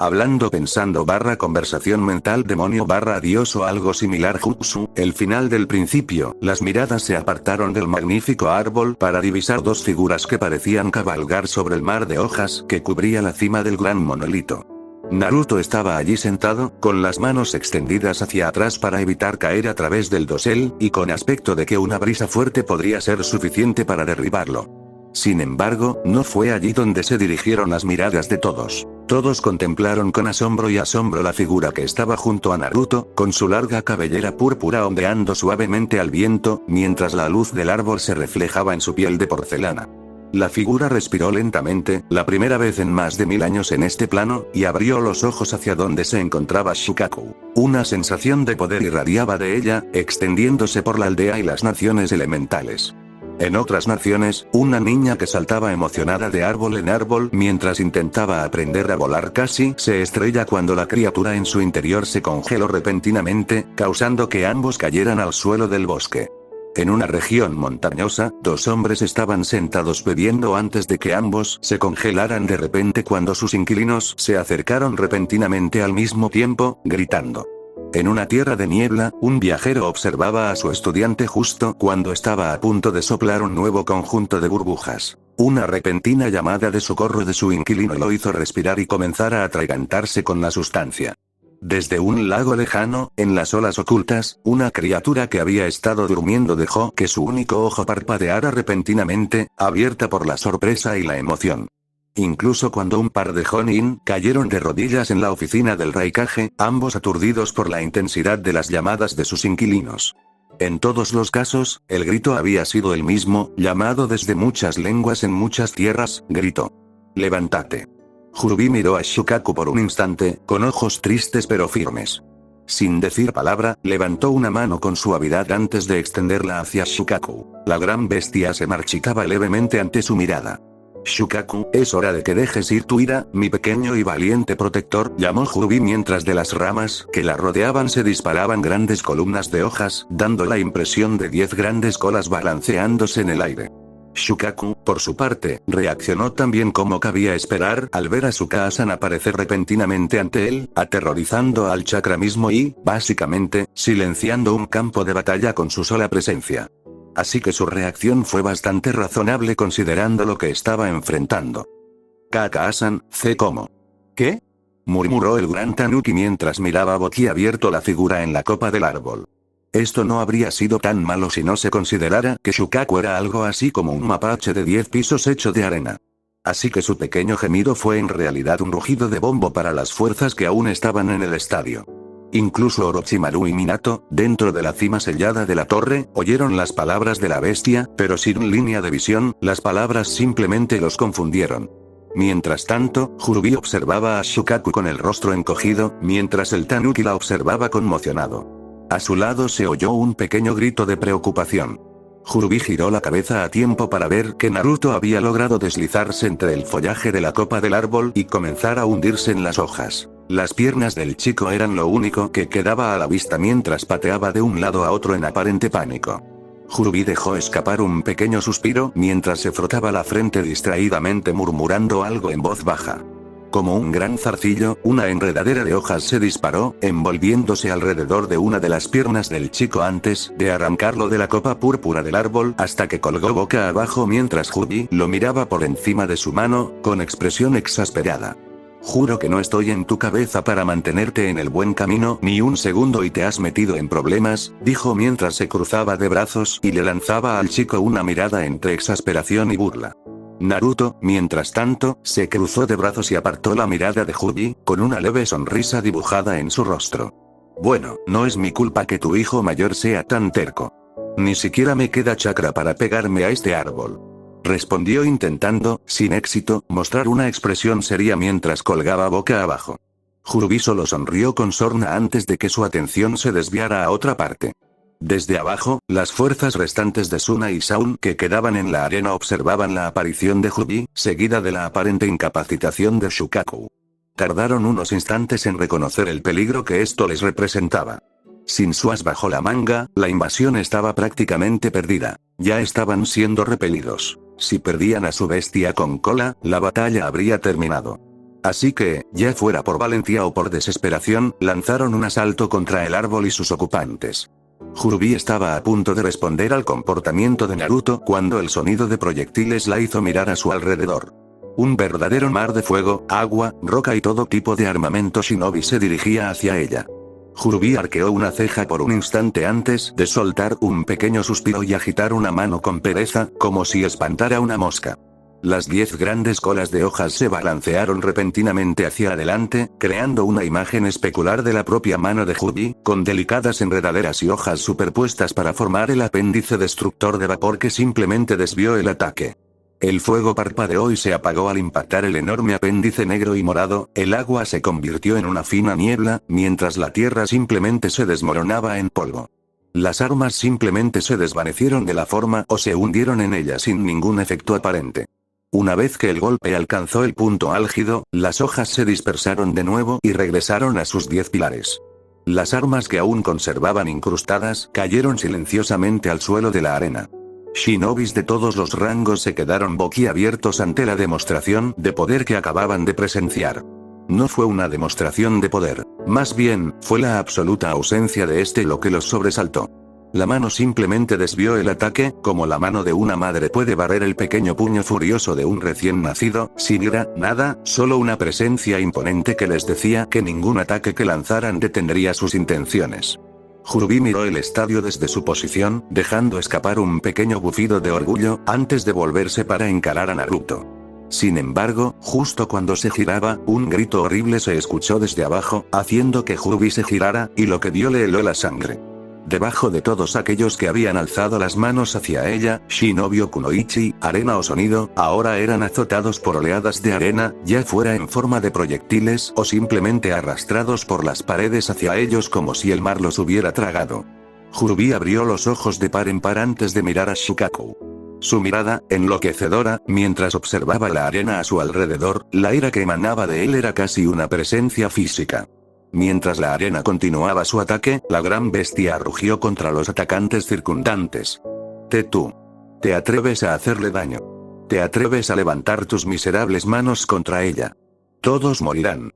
Hablando pensando / conversación mental demonio / dios o algo similar jutsu, el final del principio, las miradas se apartaron del magnífico árbol para divisar dos figuras que parecían cabalgar sobre el mar de hojas que cubría la cima del gran monolito. Naruto estaba allí sentado, con las manos extendidas hacia atrás para evitar caer a través del dosel, y con aspecto de que una brisa fuerte podría ser suficiente para derribarlo. Sin embargo, no fue allí donde se dirigieron las miradas de todos. Todos contemplaron con asombro la figura que estaba junto a Naruto, con su larga cabellera púrpura ondeando suavemente al viento, mientras la luz del árbol se reflejaba en su piel de porcelana. La figura respiró lentamente, la primera vez en más de 1000 años en este plano, y abrió los ojos hacia donde se encontraba Shukaku. Una sensación de poder irradiaba de ella, extendiéndose por la aldea y las naciones elementales. En otras naciones, una niña que saltaba emocionada de árbol en árbol mientras intentaba aprender a volar casi se estrella cuando la criatura en su interior se congeló repentinamente, causando que ambos cayeran al suelo del bosque. En una región montañosa, dos hombres estaban sentados bebiendo antes de que ambos se congelaran de repente cuando sus inquilinos se acercaron repentinamente al mismo tiempo, gritando. En una tierra de niebla, un viajero observaba a su estudiante justo cuando estaba a punto de soplar un nuevo conjunto de burbujas. Una repentina llamada de socorro de su inquilino lo hizo respirar y comenzar a atragantarse con la sustancia. Desde un lago lejano, en las olas ocultas, una criatura que había estado durmiendo dejó que su único ojo parpadeara repentinamente, abierta por la sorpresa y la emoción. Incluso cuando un par de Jonin cayeron de rodillas en la oficina del Raikage, ambos aturdidos por la intensidad de las llamadas de sus inquilinos. En todos los casos, el grito había sido el mismo, llamado desde muchas lenguas en muchas tierras, grito. «Levántate». Hrubi miró a Shukaku por un instante, con ojos tristes pero firmes. Sin decir palabra, levantó una mano con suavidad antes de extenderla hacia Shukaku. La gran bestia se marchitaba levemente ante su mirada. «Shukaku, es hora de que dejes ir tu ira, mi pequeño y valiente protector», llamó Hrubi mientras de las ramas que la rodeaban se disparaban grandes columnas de hojas, dando la impresión de 10 grandes colas balanceándose en el aire. Shukaku, por su parte, reaccionó tan bien como cabía esperar al ver a Tsukasa-san aparecer repentinamente ante él, aterrorizando al chakra mismo y, básicamente, silenciando un campo de batalla con su sola presencia. Así que su reacción fue bastante razonable considerando lo que estaba enfrentando. «Kaka'a-san, sé cómo». «¿Qué?», murmuró el gran Tanuki mientras miraba boquiabierto la figura en la copa del árbol. Esto no habría sido tan malo si no se considerara que Shukaku era algo así como un mapache de 10 pisos hecho de arena. Así que su pequeño gemido fue en realidad un rugido de bombo para las fuerzas que aún estaban en el estadio. Incluso Orochimaru y Minato, dentro de la cima sellada de la torre, oyeron las palabras de la bestia, pero sin línea de visión, las palabras simplemente los confundieron. Mientras tanto, Hrubi observaba a Shukaku con el rostro encogido, mientras el Tanuki la observaba conmocionado. A su lado se oyó un pequeño grito de preocupación. Hrubi giró la cabeza a tiempo para ver que Naruto había logrado deslizarse entre el follaje de la copa del árbol y comenzar a hundirse en las hojas. Las piernas del chico eran lo único que quedaba a la vista mientras pateaba de un lado a otro en aparente pánico. Hrubi dejó escapar un pequeño suspiro mientras se frotaba la frente distraídamente murmurando algo en voz baja. Como un gran zarcillo, una enredadera de hojas se disparó, envolviéndose alrededor de una de las piernas del chico antes de arrancarlo de la copa púrpura del árbol hasta que colgó boca abajo mientras Hrubi lo miraba por encima de su mano, con expresión exasperada. «Juro que no estoy en tu cabeza para mantenerte en el buen camino ni un segundo y te has metido en problemas», dijo mientras se cruzaba de brazos y le lanzaba al chico una mirada entre exasperación y burla. Naruto, mientras tanto, se cruzó de brazos y apartó la mirada de Hrubi, con una leve sonrisa dibujada en su rostro. «Bueno, no es mi culpa que tu hijo mayor sea tan terco. Ni siquiera me queda chakra para pegarme a este árbol», respondió intentando, sin éxito, mostrar una expresión seria mientras colgaba boca abajo. Hrubi solo sonrió con sorna antes de que su atención se desviara a otra parte. Desde abajo, las fuerzas restantes de Suna y Saun que quedaban en la arena observaban la aparición de Hrubi, seguida de la aparente incapacitación de Shukaku. Tardaron unos instantes en reconocer el peligro que esto les representaba. Sin su as bajo la manga, la invasión estaba prácticamente perdida. Ya estaban siendo repelidos. Si perdían a su bestia con cola, la batalla habría terminado. Así que, ya fuera por valentía o por desesperación, lanzaron un asalto contra el árbol y sus ocupantes. Hrubi estaba a punto de responder al comportamiento de Naruto cuando el sonido de proyectiles la hizo mirar a su alrededor. Un verdadero mar de fuego, agua, roca y todo tipo de armamento shinobi se dirigía hacia ella. Hrubi arqueó una ceja por un instante antes de soltar un pequeño suspiro y agitar una mano con pereza, como si espantara una mosca. Las 10 grandes colas de hojas se balancearon repentinamente hacia adelante, creando una imagen especular de la propia mano de Hrubi, con delicadas enredaderas y hojas superpuestas para formar el apéndice destructor de vapor que simplemente desvió el ataque. El fuego parpadeó y se apagó al impactar el enorme apéndice negro y morado, el agua se convirtió en una fina niebla, mientras la tierra simplemente se desmoronaba en polvo. Las armas simplemente se desvanecieron de la forma o se hundieron en ella sin ningún efecto aparente. Una vez que el golpe alcanzó el punto álgido, las hojas se dispersaron de nuevo y regresaron a sus 10 pilares. Las armas que aún conservaban incrustadas cayeron silenciosamente al suelo de la arena. Shinobis de todos los rangos se quedaron boquiabiertos ante la demostración de poder que acababan de presenciar. No fue una demostración de poder, más bien, fue la absoluta ausencia de este lo que los sobresaltó. La mano simplemente desvió el ataque, como la mano de una madre puede barrer el pequeño puño furioso de un recién nacido, sin ira, nada, solo una presencia imponente que les decía que ningún ataque que lanzaran detendría sus intenciones. Hrubi miró el estadio desde su posición, dejando escapar un pequeño bufido de orgullo, antes de volverse para encarar a Naruto. Sin embargo, justo cuando se giraba, un grito horrible se escuchó desde abajo, haciendo que Hrubi se girara, y lo que vio le heló la sangre. Debajo de todos aquellos que habían alzado las manos hacia ella, Shinobi o Kunoichi, arena o sonido, ahora eran azotados por oleadas de arena, ya fuera en forma de proyectiles o simplemente arrastrados por las paredes hacia ellos como si el mar los hubiera tragado. Hrubi abrió los ojos de par en par antes de mirar a Shukaku. Su mirada, enloquecedora, mientras observaba la arena a su alrededor, la ira que emanaba de él era casi una presencia física. Mientras la arena continuaba su ataque, la gran bestia rugió contra los atacantes circundantes. Tú. ¿Te atreves a hacerle daño? ¿Te atreves a levantar tus miserables manos contra ella? Todos morirán.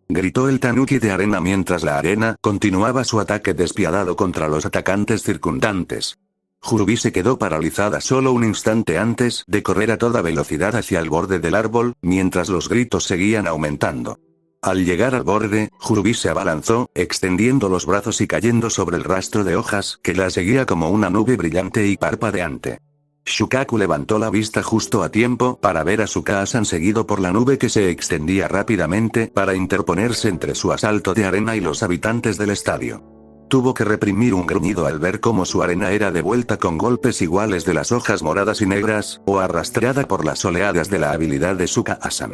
Gritó el tanuki de arena mientras la arena continuaba su ataque despiadado contra los atacantes circundantes. Hrubi se quedó paralizada solo un instante antes de correr a toda velocidad hacia el borde del árbol, mientras los gritos seguían aumentando. Al llegar al borde, Hrubi se abalanzó, extendiendo los brazos y cayendo sobre el rastro de hojas que la seguía como una nube brillante y parpadeante. Shukaku levantó la vista justo a tiempo para ver a Tsukasa seguido por la nube que se extendía rápidamente para interponerse entre su asalto de arena y los habitantes del estadio. Tuvo que reprimir un gruñido al ver cómo su arena era devuelta con golpes iguales de las hojas moradas y negras, o arrastrada por las oleadas de la habilidad de Tsukasa.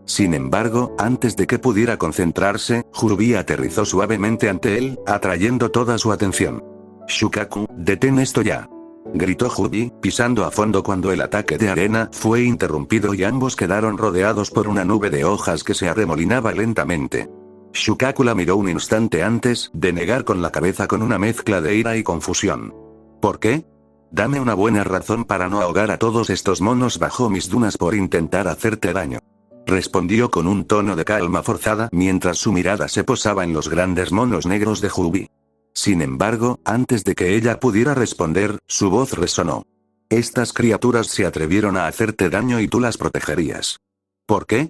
Sin embargo, antes de que pudiera concentrarse, Hrubi aterrizó suavemente ante él, atrayendo toda su atención. «Shukaku, detén esto ya», gritó Hrubi, pisando a fondo cuando el ataque de arena fue interrumpido y ambos quedaron rodeados por una nube de hojas que se arremolinaba lentamente. Shukaku la miró un instante antes de negar con la cabeza con una mezcla de ira y confusión. ¿Por qué? Dame una buena razón para no ahogar a todos estos monos bajo mis dunas por intentar hacerte daño. Respondió con un tono de calma forzada mientras su mirada se posaba en los grandes monos negros de Hrubi. Sin embargo, antes de que ella pudiera responder, su voz resonó. Estas criaturas se atrevieron a hacerte daño y tú las protegerías. ¿Por qué?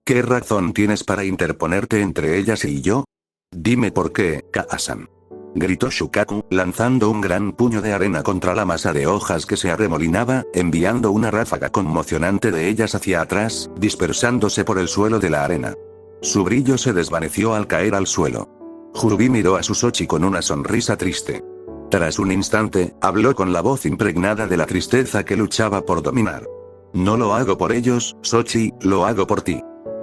¿Qué razón tienes para interponerte entre ellas y yo? Dime por qué, Kaasan. Gritó Shukaku, lanzando un gran puño de arena contra la masa de hojas que se arremolinaba, enviando una ráfaga conmocionante de ellas hacia atrás, dispersándose por el suelo de la arena. Su brillo se desvaneció al caer al suelo. Hrubi miró a Susochi con una sonrisa triste. Tras un instante, habló con la voz impregnada de la tristeza que luchaba por dominar. No lo hago por ellos, Sochi, lo hago por ti.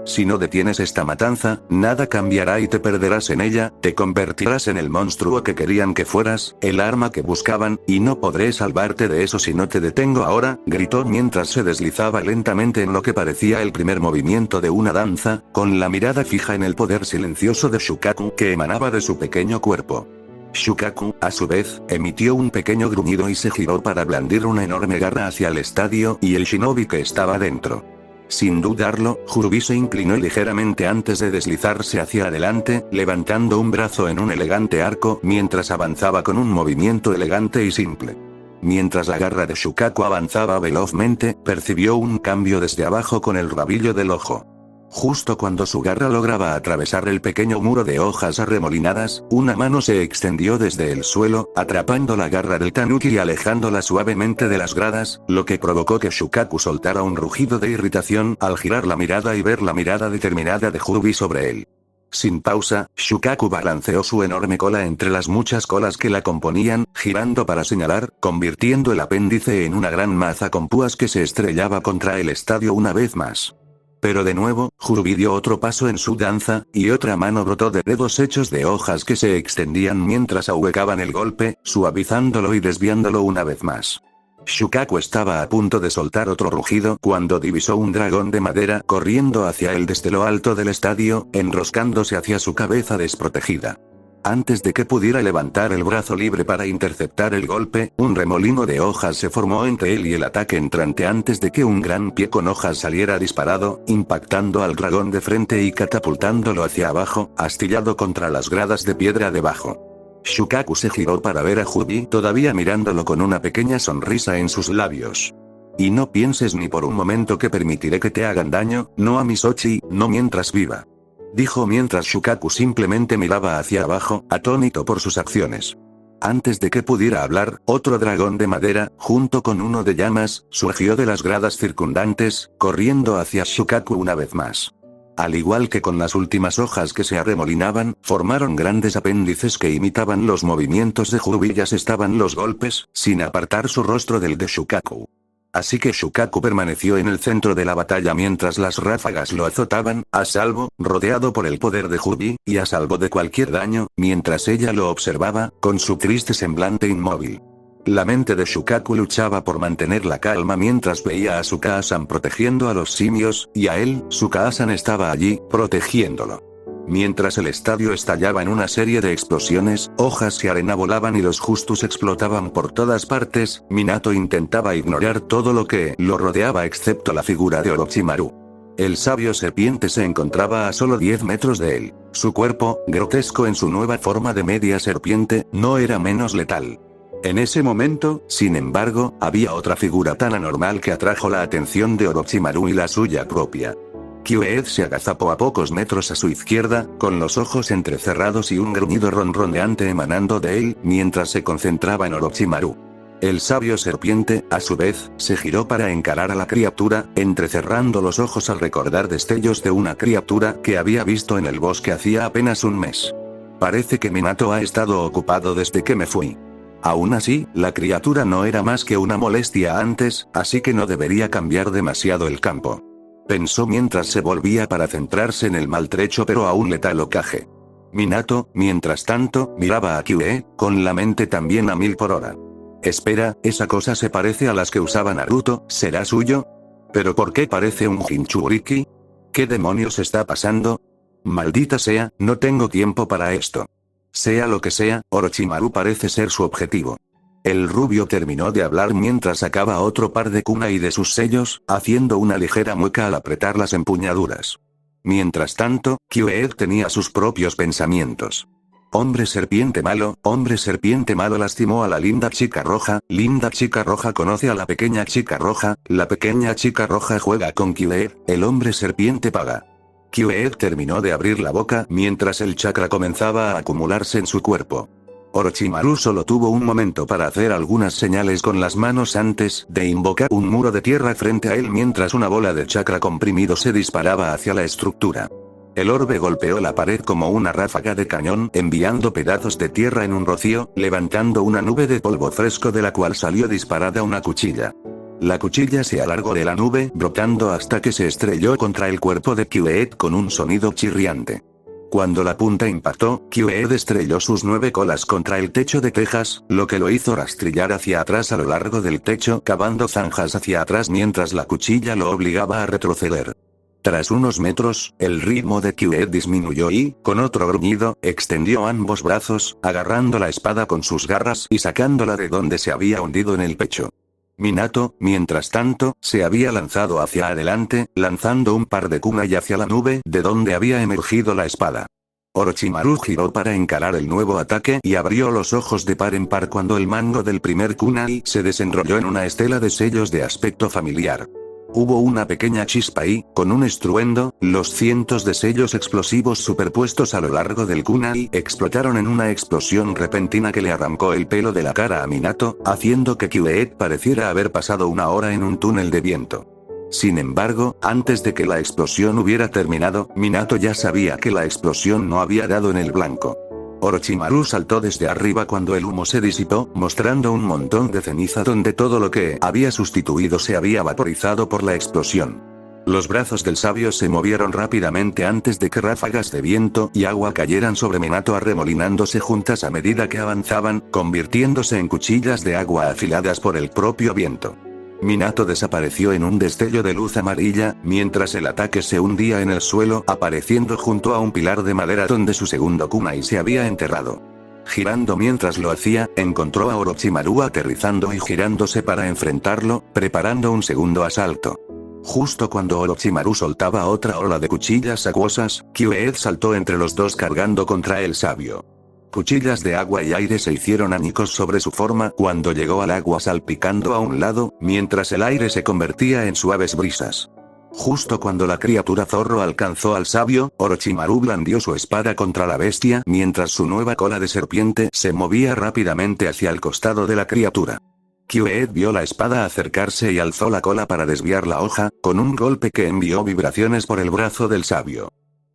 Si no detienes esta matanza, nada cambiará y te perderás en ella, te convertirás en el monstruo que querían que fueras, el arma que buscaban, y no podré salvarte de eso si no te detengo ahora, gritó mientras se deslizaba lentamente en lo que parecía el primer movimiento de una danza, con la mirada fija en el poder silencioso de Shukaku que emanaba de su pequeño cuerpo. Shukaku, a su vez, emitió un pequeño gruñido y se giró para blandir una enorme garra hacia el estadio y el shinobi que estaba dentro. Sin dudarlo, Hrubi se inclinó ligeramente antes de deslizarse hacia adelante, levantando un brazo en un elegante arco mientras avanzaba con un movimiento elegante y simple. Mientras la garra de Shukaku avanzaba velozmente, percibió un cambio desde abajo con el rabillo del ojo. Justo cuando su garra lograba atravesar el pequeño muro de hojas arremolinadas, una mano se extendió desde el suelo, atrapando la garra del tanuki y alejándola suavemente de las gradas, lo que provocó que Shukaku soltara un rugido de irritación al girar la mirada y ver la mirada determinada de Hrubi sobre él. Sin pausa, Shukaku balanceó su enorme cola entre las muchas colas que la componían, girando para señalar, convirtiendo el apéndice en una gran maza con púas que se estrellaba contra el estadio una vez más. Pero de nuevo, Hrubi dio otro paso en su danza, y otra mano brotó de dedos hechos de hojas que se extendían mientras ahuecaban el golpe, suavizándolo y desviándolo una vez más. Shukaku estaba a punto de soltar otro rugido cuando divisó un dragón de madera corriendo hacia él desde lo alto del estadio, enroscándose hacia su cabeza desprotegida. Antes de que pudiera levantar el brazo libre para interceptar el golpe, un remolino de hojas se formó entre él y el ataque entrante antes de que un gran pie con hojas saliera disparado, impactando al dragón de frente y catapultándolo hacia abajo, astillado contra las gradas de piedra debajo. Shukaku se giró para ver a Hrubi todavía mirándolo con una pequeña sonrisa en sus labios. Y no pienses ni por un momento que permitiré que te hagan daño, no a Misochi, no mientras viva. Dijo mientras Shukaku simplemente miraba hacia abajo, atónito por sus acciones. Antes de que pudiera hablar, otro dragón de madera, junto con uno de llamas, surgió de las gradas circundantes, corriendo hacia Shukaku una vez más. Al igual que con las últimas hojas que se arremolinaban, formaron grandes apéndices que imitaban los movimientos de Hrubi y asestaban los golpes, sin apartar su rostro del de Shukaku. Así que Shukaku permaneció en el centro de la batalla mientras las ráfagas lo azotaban, a salvo, rodeado por el poder de Hrubi, y a salvo de cualquier daño, mientras ella lo observaba, con su triste semblante inmóvil. La mente de Shukaku luchaba por mantener la calma mientras veía a Tsukasa-san protegiendo a los simios, y a él, Tsukasa-san estaba allí, protegiéndolo. Mientras el estadio estallaba en una serie de explosiones, hojas y arena volaban y los justus explotaban por todas partes, Minato intentaba ignorar todo lo que lo rodeaba excepto la figura de Orochimaru. El sabio serpiente se encontraba a solo 10 metros de él. Su cuerpo, grotesco en su nueva forma de media serpiente, no era menos letal. En ese momento, sin embargo, había otra figura tan anormal que atrajo la atención de Orochimaru y la suya propia. Kyued se agazapó a pocos metros a su izquierda, con los ojos entrecerrados y un gruñido ronroneante emanando de él, mientras se concentraba en Orochimaru. El sabio serpiente, a su vez, se giró para encarar a la criatura, entrecerrando los ojos al recordar destellos de una criatura que había visto en el bosque hacía apenas un mes. Parece que Minato ha estado ocupado desde que me fui. Aún así, la criatura no era más que una molestia antes, así que no debería cambiar demasiado el campo. Pensó mientras se volvía para centrarse en el maltrecho pero aún letal Hokage. Minato, mientras tanto, miraba a Kyue, con la mente también a 1000 por hora. Espera, esa cosa se parece a las que usaba Naruto, ¿será suyo? ¿Pero por qué parece un Jinchuriki? ¿Qué demonios está pasando? Maldita sea, no tengo tiempo para esto. Sea lo que sea, Orochimaru parece ser su objetivo. El rubio terminó de hablar mientras sacaba otro par de kunai de sus sellos, haciendo una ligera mueca al apretar las empuñaduras. Mientras tanto, Kyued tenía sus propios pensamientos. Hombre serpiente malo lastimó a la linda chica roja conoce a la pequeña chica roja juega con Kyued, el hombre serpiente paga. Kyued terminó de abrir la boca mientras el chakra comenzaba a acumularse en su cuerpo. Orochimaru solo tuvo un momento para hacer algunas señales con las manos antes de invocar un muro de tierra frente a él mientras una bola de chakra comprimido se disparaba hacia la estructura. El orbe golpeó la pared como una ráfaga de cañón, enviando pedazos de tierra en un rocío, levantando una nube de polvo fresco de la cual salió disparada una cuchilla. La cuchilla se alargó de la nube, brotando hasta que se estrelló contra el cuerpo de Kyued con un sonido chirriante. Cuando la punta impactó, Kyued estrelló sus 9 colas contra el techo de tejas, lo que lo hizo rastrillar hacia atrás a lo largo del techo, cavando zanjas hacia atrás mientras la cuchilla lo obligaba a retroceder. Tras unos metros, el ritmo de Kyued disminuyó y, con otro gruñido, extendió ambos brazos, agarrando la espada con sus garras y sacándola de donde se había hundido en el pecho. Minato, mientras tanto, se había lanzado hacia adelante, lanzando un par de kunai hacia la nube de donde había emergido la espada. Orochimaru giró para encarar el nuevo ataque y abrió los ojos de par en par cuando el mango del primer kunai se desenrolló en una estela de sellos de aspecto familiar. Hubo una pequeña chispa y, con un estruendo, los cientos de sellos explosivos superpuestos a lo largo del kunai explotaron en una explosión repentina que le arrancó el pelo de la cara a Minato, haciendo que Kyuubi pareciera haber pasado una hora en un túnel de viento. Sin embargo, antes de que la explosión hubiera terminado, Minato ya sabía que la explosión no había dado en el blanco. Orochimaru saltó desde arriba cuando el humo se disipó, mostrando un montón de ceniza donde todo lo que había sustituido se había vaporizado por la explosión. Los brazos del sabio se movieron rápidamente antes de que ráfagas de viento y agua cayeran sobre Minato arremolinándose juntas a medida que avanzaban, convirtiéndose en cuchillas de agua afiladas por el propio viento. Minato desapareció en un destello de luz amarilla, mientras el ataque se hundía en el suelo, apareciendo junto a un pilar de madera donde su segundo kunai se había enterrado. Girando mientras lo hacía, encontró a Orochimaru aterrizando y girándose para enfrentarlo, preparando un segundo asalto. Justo cuando Orochimaru soltaba otra ola de cuchillas acuosas, Kyuubi saltó entre los dos cargando contra el sabio. Cuchillas de agua y aire se hicieron añicos sobre su forma cuando llegó al agua salpicando a un lado, mientras el aire se convertía en suaves brisas. Justo cuando la criatura zorro alcanzó al sabio, Orochimaru blandió su espada contra la bestia mientras su nueva cola de serpiente se movía rápidamente hacia el costado de la criatura. Kyuubi vio la espada acercarse y alzó la cola para desviar la hoja, con un golpe que envió vibraciones por el brazo del sabio.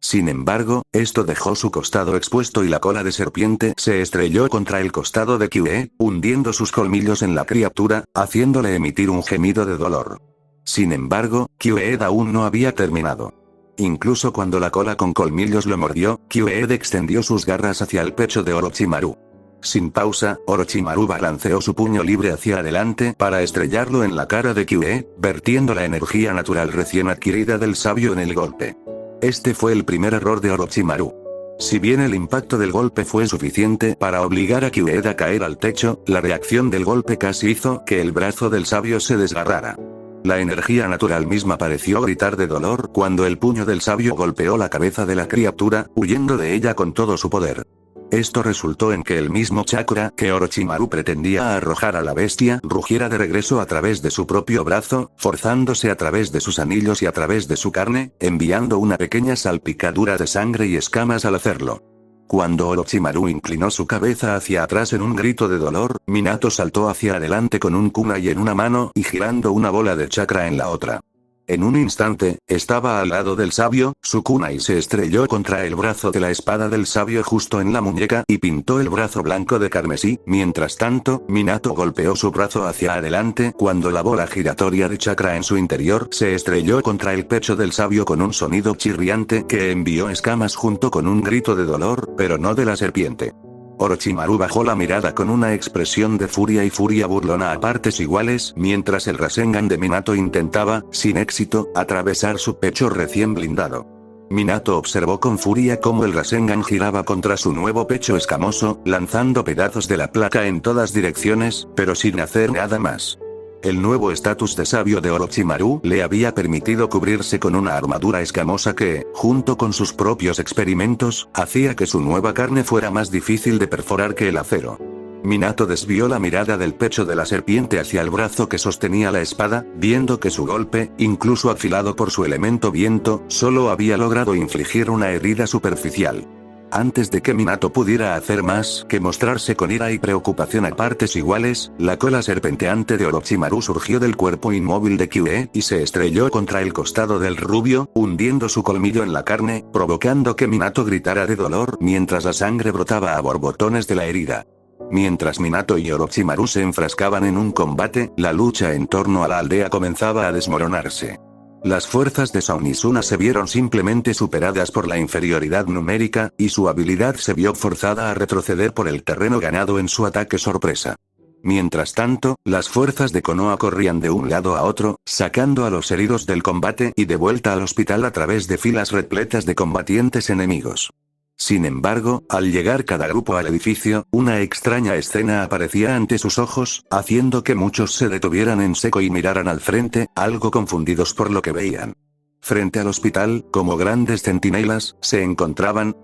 Sin embargo, esto dejó su costado expuesto y la cola de serpiente se estrelló contra el costado de Kyuubi, hundiendo sus colmillos en la criatura, haciéndole emitir un gemido de dolor. Sin embargo, Kyuubi aún no había terminado. Incluso cuando la cola con colmillos lo mordió, Kyuubi extendió sus garras hacia el pecho de Orochimaru. Sin pausa, Orochimaru balanceó su puño libre hacia adelante para estrellarlo en la cara de Kyuubi, vertiendo la energía natural recién adquirida del sabio en el golpe. Este fue el primer error de Orochimaru. Si bien el impacto del golpe fue suficiente para obligar a Kyuubi a caer al techo, la reacción del golpe casi hizo que el brazo del sabio se desgarrara. La energía natural misma pareció gritar de dolor cuando el puño del sabio golpeó la cabeza de la criatura, huyendo de ella con todo su poder. Esto resultó en que el mismo chakra que Orochimaru pretendía arrojar a la bestia rugiera de regreso a través de su propio brazo, forzándose a través de sus anillos y a través de su carne, enviando una pequeña salpicadura de sangre y escamas al hacerlo. Cuando Orochimaru inclinó su cabeza hacia atrás en un grito de dolor, Minato saltó hacia adelante con un kunai en una mano y girando una bola de chakra en la otra. En un instante, estaba al lado del sabio, su kunai se estrelló contra el brazo de la espada del sabio justo en la muñeca y pintó el brazo blanco de carmesí, mientras tanto, Minato golpeó su brazo hacia adelante cuando la bola giratoria de chakra en su interior se estrelló contra el pecho del sabio con un sonido chirriante que envió escamas junto con un grito de dolor, pero no de la serpiente. Orochimaru bajó la mirada con una expresión de furia y furia burlona a partes iguales mientras el Rasengan de Minato intentaba, sin éxito, atravesar su pecho recién blindado. Minato observó con furia cómo el Rasengan giraba contra su nuevo pecho escamoso, lanzando pedazos de la placa en todas direcciones, pero sin hacer nada más. El nuevo estatus de sabio de Orochimaru le había permitido cubrirse con una armadura escamosa que, junto con sus propios experimentos, hacía que su nueva carne fuera más difícil de perforar que el acero. Minato desvió la mirada del pecho de la serpiente hacia el brazo que sostenía la espada, viendo que su golpe, incluso afilado por su elemento viento, solo había logrado infligir una herida superficial. Antes de que Minato pudiera hacer más que mostrarse con ira y preocupación a partes iguales, la cola serpenteante de Orochimaru surgió del cuerpo inmóvil de Kyuubi y se estrelló contra el costado del rubio, hundiendo su colmillo en la carne, provocando que Minato gritara de dolor mientras la sangre brotaba a borbotones de la herida. Mientras Minato y Orochimaru se enfrascaban en un combate, la lucha en torno a la aldea comenzaba a desmoronarse. Las fuerzas de Saunizuna se vieron simplemente superadas por la inferioridad numérica, y su habilidad se vio forzada a retroceder por el terreno ganado en su ataque sorpresa. Mientras tanto, las fuerzas de Konoha corrían de un lado a otro, sacando a los heridos del combate y de vuelta al hospital a través de filas repletas de combatientes enemigos. Sin embargo, al llegar cada grupo al edificio, una extraña escena aparecía ante sus ojos, haciendo que muchos se detuvieran en seco y miraran al frente, algo confundidos por lo que veían. Frente al hospital, como grandes centinelas, se encontraban,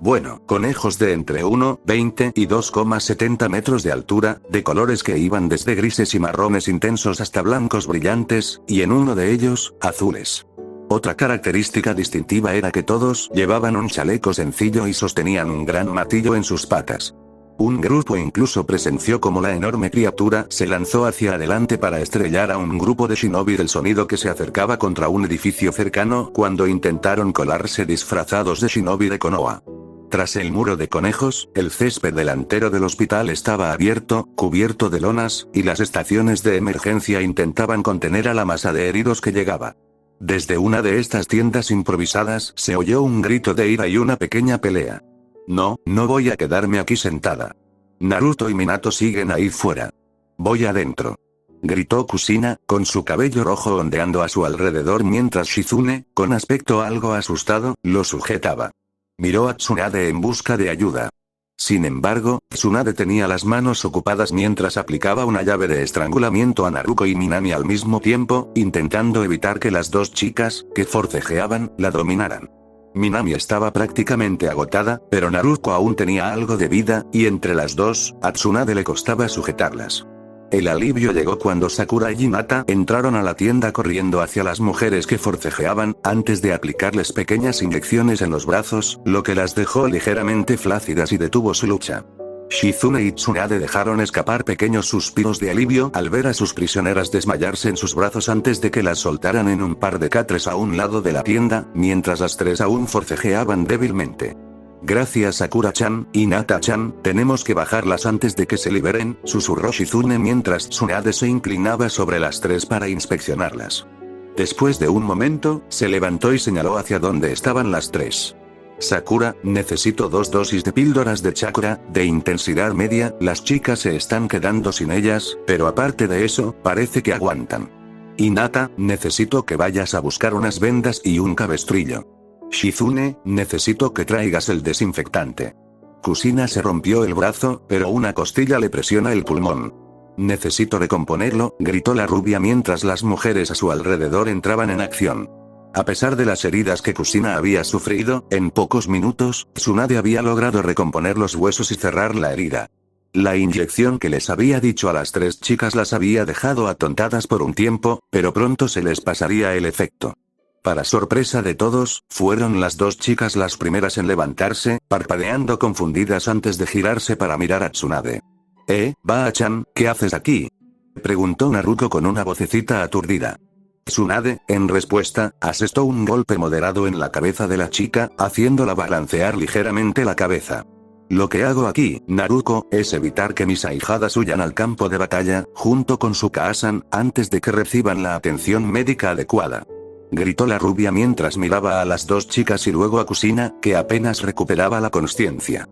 conejos de entre 1,20 y 2,70 metros de altura, de colores que iban desde grises y marrones intensos hasta blancos brillantes, y en uno de ellos, azules. Otra característica distintiva era que todos llevaban un chaleco sencillo y sostenían un gran martillo en sus patas. Un grupo incluso presenció cómo la enorme criatura se lanzó hacia adelante para estrellar a un grupo de shinobi del sonido que se acercaba contra un edificio cercano cuando intentaron colarse disfrazados de shinobi de Konoha. Tras el muro de conejos, el césped delantero del hospital estaba abierto, cubierto de lonas, y las estaciones de emergencia intentaban contener a la masa de heridos que llegaba. Desde una de estas tiendas improvisadas se oyó un grito de ira y una pequeña pelea. No voy a quedarme aquí sentada. Naruto y Minato siguen ahí fuera. Voy adentro. Gritó Kushina, con su cabello rojo ondeando a su alrededor mientras Shizune, con aspecto algo asustado, lo sujetaba. Miró a Tsunade en busca de ayuda. Sin embargo, Tsunade tenía las manos ocupadas mientras aplicaba una llave de estrangulamiento a Naruto y Minami al mismo tiempo, intentando evitar que las dos chicas, que forcejeaban, la dominaran. Minami estaba prácticamente agotada, pero Naruto aún tenía algo de vida, y entre las dos, a Tsunade le costaba sujetarlas. El alivio llegó cuando Sakura y Hinata entraron a la tienda corriendo hacia las mujeres que forcejeaban, antes de aplicarles pequeñas inyecciones en los brazos, lo que las dejó ligeramente flácidas y detuvo su lucha. Shizune y Tsunade dejaron escapar pequeños suspiros de alivio al ver a sus prisioneras desmayarse en sus brazos antes de que las soltaran en un par de catres a un lado de la tienda, mientras las tres aún forcejeaban débilmente. Gracias Sakura-chan, Hinata-chan, tenemos que bajarlas antes de que se liberen, susurró Shizune mientras Tsunade se inclinaba sobre las tres para inspeccionarlas. Después de un momento, se levantó y señaló hacia donde estaban las tres. Sakura, necesito 2 dosis de píldoras de chakra, de intensidad media, las chicas se están quedando sin ellas, pero aparte de eso, parece que aguantan. Hinata, necesito que vayas a buscar unas vendas y un cabestrillo. Shizune, necesito que traigas el desinfectante. Kushina se rompió el brazo, pero una costilla le presiona el pulmón. Necesito recomponerlo, gritó la rubia mientras las mujeres a su alrededor entraban en acción. A pesar de las heridas que Kushina había sufrido, en pocos minutos, Tsunade había logrado recomponer los huesos y cerrar la herida. La inyección que les había dicho a las tres chicas las había dejado atontadas por un tiempo, pero pronto se les pasaría el efecto. Para sorpresa de todos, fueron las dos chicas las primeras en levantarse, parpadeando confundidas antes de girarse para mirar a Tsunade. Ba-chan, ¿qué haces aquí?, preguntó Naruto con una vocecita aturdida. Tsunade, en respuesta, asestó un golpe moderado en la cabeza de la chica, haciéndola balancear ligeramente la cabeza. Lo que hago aquí, Naruto, es evitar que mis ahijadas huyan al campo de batalla, junto con su Kaasan, antes de que reciban la atención médica adecuada. Gritó la rubia mientras miraba a las dos chicas y luego a Kushina, que apenas recuperaba la consciencia.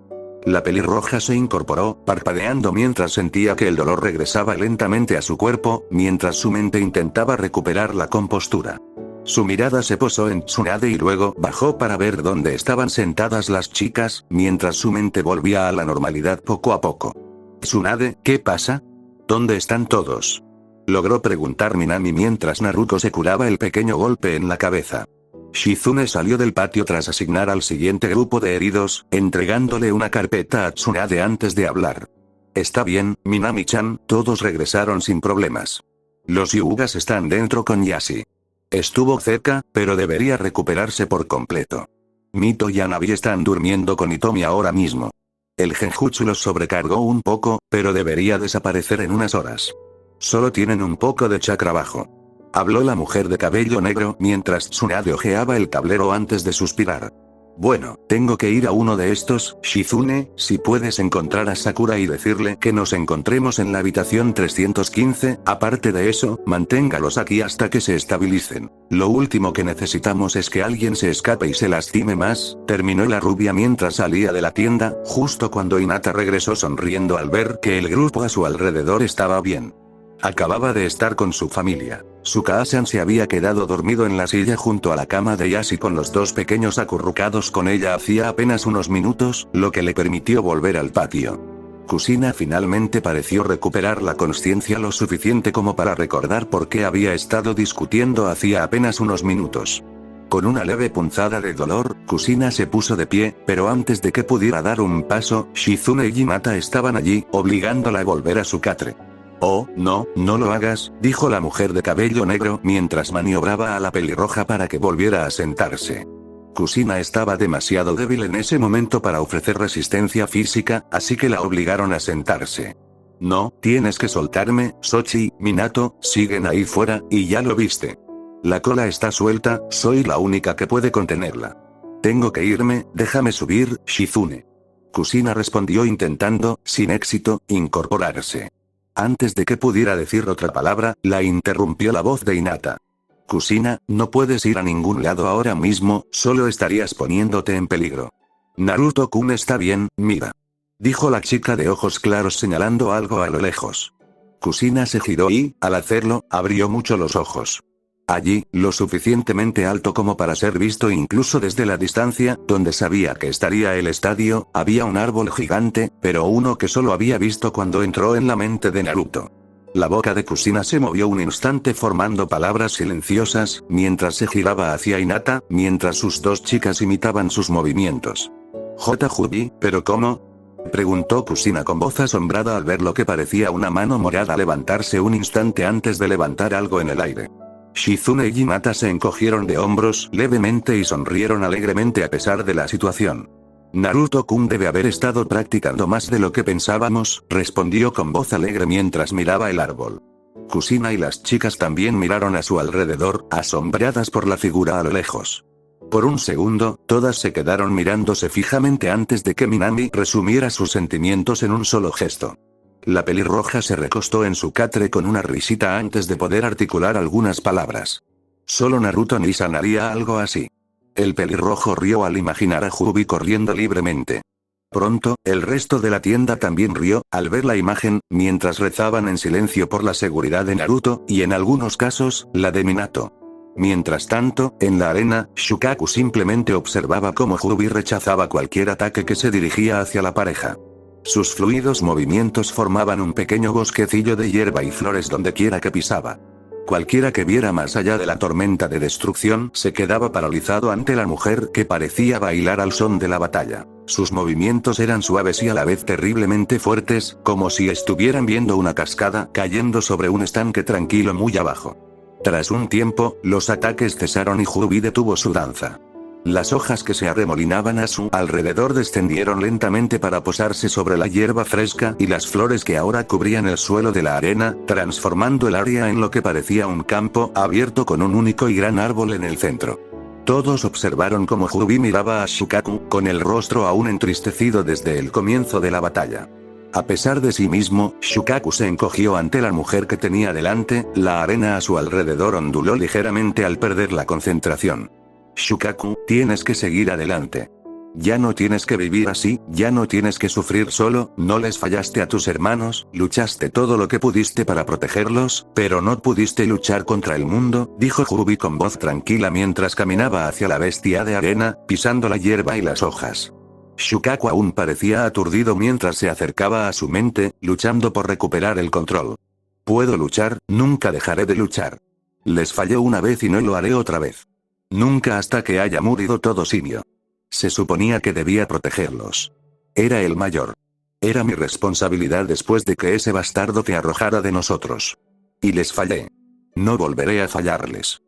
La pelirroja se incorporó, parpadeando mientras sentía que el dolor regresaba lentamente a su cuerpo, mientras su mente intentaba recuperar la compostura. Su mirada se posó en Tsunade y luego bajó para ver dónde estaban sentadas las chicas, mientras su mente volvía a la normalidad poco a poco. Tsunade, ¿qué pasa? ¿Dónde están todos?, logró preguntar Minami mientras Naruto se curaba el pequeño golpe en la cabeza. Shizune salió del patio tras asignar al siguiente grupo de heridos, entregándole una carpeta a Tsunade antes de hablar. Está bien, Minami-chan, todos regresaron sin problemas. Los Hyugas están dentro con Yashi. Estuvo cerca, pero debería recuperarse por completo. Mito y Hanabi están durmiendo con Hitomi ahora mismo. El genjutsu los sobrecargó un poco, pero debería desaparecer en unas horas. Solo tienen un poco de chakra bajo. Habló la mujer de cabello negro mientras Tsunade hojeaba el tablero antes de suspirar. Bueno, tengo que ir a uno de estos, Shizune, si puedes encontrar a Sakura y decirle que nos encontremos en la habitación 315, aparte de eso, manténgalos aquí hasta que se estabilicen. Lo último que necesitamos es que alguien se escape y se lastime más, terminó la rubia mientras salía de la tienda, justo cuando Hinata regresó sonriendo al ver que el grupo a su alrededor estaba bien. Acababa de estar con su familia. Suka-san se había quedado dormido en la silla junto a la cama de Yashi con los dos pequeños acurrucados con ella hacía apenas unos minutos, lo que le permitió volver al patio. Kusina finalmente pareció recuperar la consciencia lo suficiente como para recordar por qué había estado discutiendo hacía apenas unos minutos. Con una leve punzada de dolor, Kusina se puso de pie, pero antes de que pudiera dar un paso, Shizune y Hinata estaban allí, obligándola a volver a su catre. «Oh, no, no lo hagas», dijo la mujer de cabello negro mientras maniobraba a la pelirroja para que volviera a sentarse. Kusina estaba demasiado débil en ese momento para ofrecer resistencia física, así que la obligaron a sentarse. «No, tienes que soltarme, Sochi, Minato, siguen ahí fuera, y ya lo viste. La cola está suelta, soy la única que puede contenerla. Tengo que irme, déjame subir, Shizune». Kusina respondió intentando, sin éxito, incorporarse. Antes de que pudiera decir otra palabra, la interrumpió la voz de Hinata. «Kusina, no puedes ir a ningún lado ahora mismo, solo estarías poniéndote en peligro». «Naruto-kun está bien, mira», dijo la chica de ojos claros señalando algo a lo lejos. Kusina se giró y, al hacerlo, abrió mucho los ojos. Allí, lo suficientemente alto como para ser visto incluso desde la distancia, donde sabía que estaría el estadio, había un árbol gigante, pero uno que solo había visto cuando entró en la mente de Naruto. La boca de Kusina se movió un instante formando palabras silenciosas, mientras se giraba hacia Hinata, mientras sus dos chicas imitaban sus movimientos. «J-Jubi, ¿pero cómo?», preguntó Kusina con voz asombrada al ver lo que parecía una mano morada levantarse un instante antes de levantar algo en el aire. Shizune y Hinata se encogieron de hombros levemente y sonrieron alegremente a pesar de la situación. «Naruto-kun debe haber estado practicando más de lo que pensábamos», respondió con voz alegre mientras miraba el árbol. Kusina y las chicas también miraron a su alrededor, asombradas por la figura a lo lejos. Por un segundo, todas se quedaron mirándose fijamente antes de que Minami resumiera sus sentimientos en un solo gesto. La pelirroja se recostó en su catre con una risita antes de poder articular algunas palabras. Solo Naruto-san haría algo así. El pelirrojo rió al imaginar a Jubi corriendo libremente. Pronto, el resto de la tienda también rió, al ver la imagen, mientras rezaban en silencio por la seguridad de Naruto, y en algunos casos, la de Minato. Mientras tanto, en la arena, Shukaku simplemente observaba cómo Jubi rechazaba cualquier ataque que se dirigía hacia la pareja. Sus fluidos movimientos formaban un pequeño bosquecillo de hierba y flores donde quiera que pisaba. Cualquiera que viera más allá de la tormenta de destrucción se quedaba paralizado ante la mujer que parecía bailar al son de la batalla. Sus movimientos eran suaves y a la vez terriblemente fuertes, como si estuvieran viendo una cascada cayendo sobre un estanque tranquilo muy abajo. Tras un tiempo, los ataques cesaron y Jubi detuvo su danza. Las hojas que se arremolinaban a su alrededor descendieron lentamente para posarse sobre la hierba fresca y las flores que ahora cubrían el suelo de la arena, transformando el área en lo que parecía un campo abierto con un único y gran árbol en el centro. Todos observaron cómo Jubi miraba a Shukaku, con el rostro aún entristecido desde el comienzo de la batalla. A pesar de sí mismo, Shukaku se encogió ante la mujer que tenía delante, la arena a su alrededor onduló ligeramente al perder la concentración. «Shukaku, tienes que seguir adelante. Ya no tienes que vivir así, ya no tienes que sufrir solo, no les fallaste a tus hermanos, luchaste todo lo que pudiste para protegerlos, pero no pudiste luchar contra el mundo», dijo Jubi con voz tranquila mientras caminaba hacia la bestia de arena, pisando la hierba y las hojas. Shukaku aún parecía aturdido mientras se acercaba a su mente, luchando por recuperar el control. «Puedo luchar, nunca dejaré de luchar. Les fallé una vez y no lo haré otra vez. Nunca hasta que haya murido todo simio. Se suponía que debía protegerlos. Era el mayor. Era mi responsabilidad después de que ese bastardo te arrojara de nosotros. Y les fallé. No volveré a fallarles»,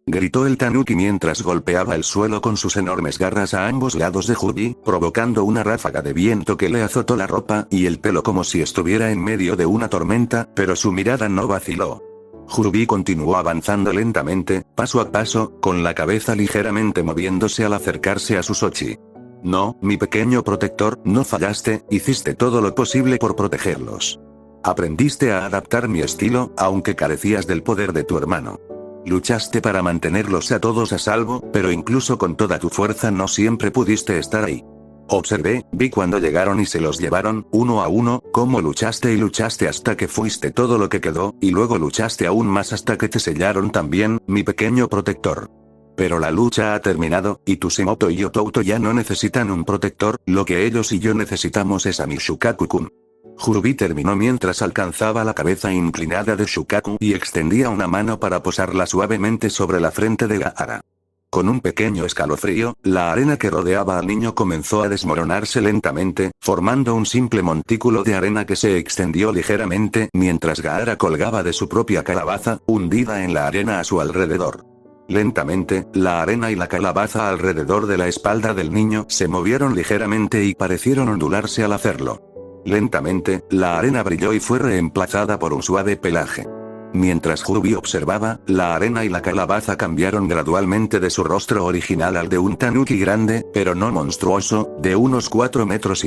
gritó el tanuki mientras golpeaba el suelo con sus enormes garras a ambos lados de Jubi, provocando una ráfaga de viento que le azotó la ropa y el pelo como si estuviera en medio de una tormenta, pero su mirada no vaciló. Jubi continuó avanzando lentamente, paso a paso, con la cabeza ligeramente moviéndose al acercarse a Susochi. «No, mi pequeño protector, no fallaste, hiciste todo lo posible por protegerlos. Aprendiste a adaptar mi estilo, aunque carecías del poder de tu hermano. Luchaste para mantenerlos a todos a salvo, pero incluso con toda tu fuerza no siempre pudiste estar ahí. Observé, vi cuando llegaron y se los llevaron, uno a uno, cómo luchaste y luchaste hasta que fuiste todo lo que quedó, y luego luchaste aún más hasta que te sellaron también, mi pequeño protector. Pero la lucha ha terminado, y Tusemoto y Otouto ya no necesitan un protector, lo que ellos y yo necesitamos es a mi Shukaku-kun. Jurubi terminó mientras alcanzaba la cabeza inclinada de Shukaku y extendía una mano para posarla suavemente sobre la frente de Gaara. Con un pequeño escalofrío, la arena que rodeaba al niño comenzó a desmoronarse lentamente, formando un simple montículo de arena que se extendió ligeramente mientras Gaara colgaba de su propia calabaza, hundida en la arena a su alrededor. Lentamente, la arena y la calabaza alrededor de la espalda del niño se movieron ligeramente y parecieron ondularse al hacerlo. Lentamente, la arena brilló y fue reemplazada por un suave pelaje. Mientras Jurubi observaba, la arena y la calabaza cambiaron gradualmente de su rostro original al de un tanuki grande, pero no monstruoso, de unos 4,5 metros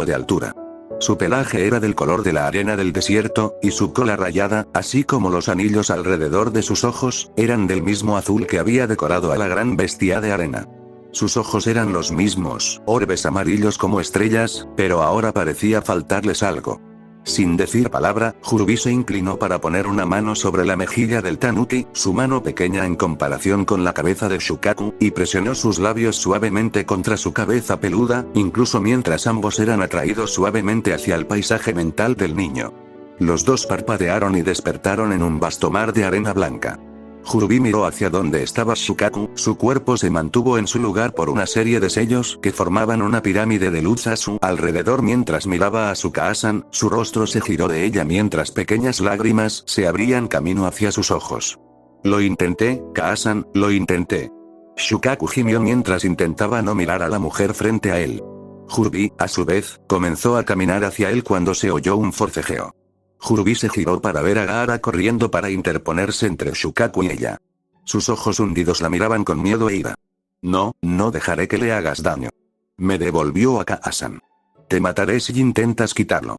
de altura. Su pelaje era del color de la arena del desierto, y su cola rayada, así como los anillos alrededor de sus ojos, eran del mismo azul que había decorado a la gran bestia de arena. Sus ojos eran los mismos, orbes amarillos como estrellas, pero ahora parecía faltarles algo. Sin decir palabra, Jurubi se inclinó para poner una mano sobre la mejilla del tanuki, su mano pequeña en comparación con la cabeza de Shukaku, y presionó sus labios suavemente contra su cabeza peluda, incluso mientras ambos eran atraídos suavemente hacia el paisaje mental del niño. Los dos parpadearon y despertaron en un vasto mar de arena blanca. Jurubi miró hacia donde estaba Shukaku, su cuerpo se mantuvo en su lugar por una serie de sellos que formaban una pirámide de luz a su alrededor mientras miraba a Suka-san, su rostro se giró de ella mientras pequeñas lágrimas se abrían camino hacia sus ojos. Lo intenté, Ka-san, lo intenté. Shukaku gimió mientras intentaba no mirar a la mujer frente a él. Jurubi, a su vez, comenzó a caminar hacia él cuando se oyó un forcejeo. Jurubi se giró para ver a Gaara corriendo para interponerse entre Shukaku y ella. Sus ojos hundidos la miraban con miedo e ira. No, no dejaré que le hagas daño. Me devolvió a Ka-san. Te mataré si intentas quitarlo.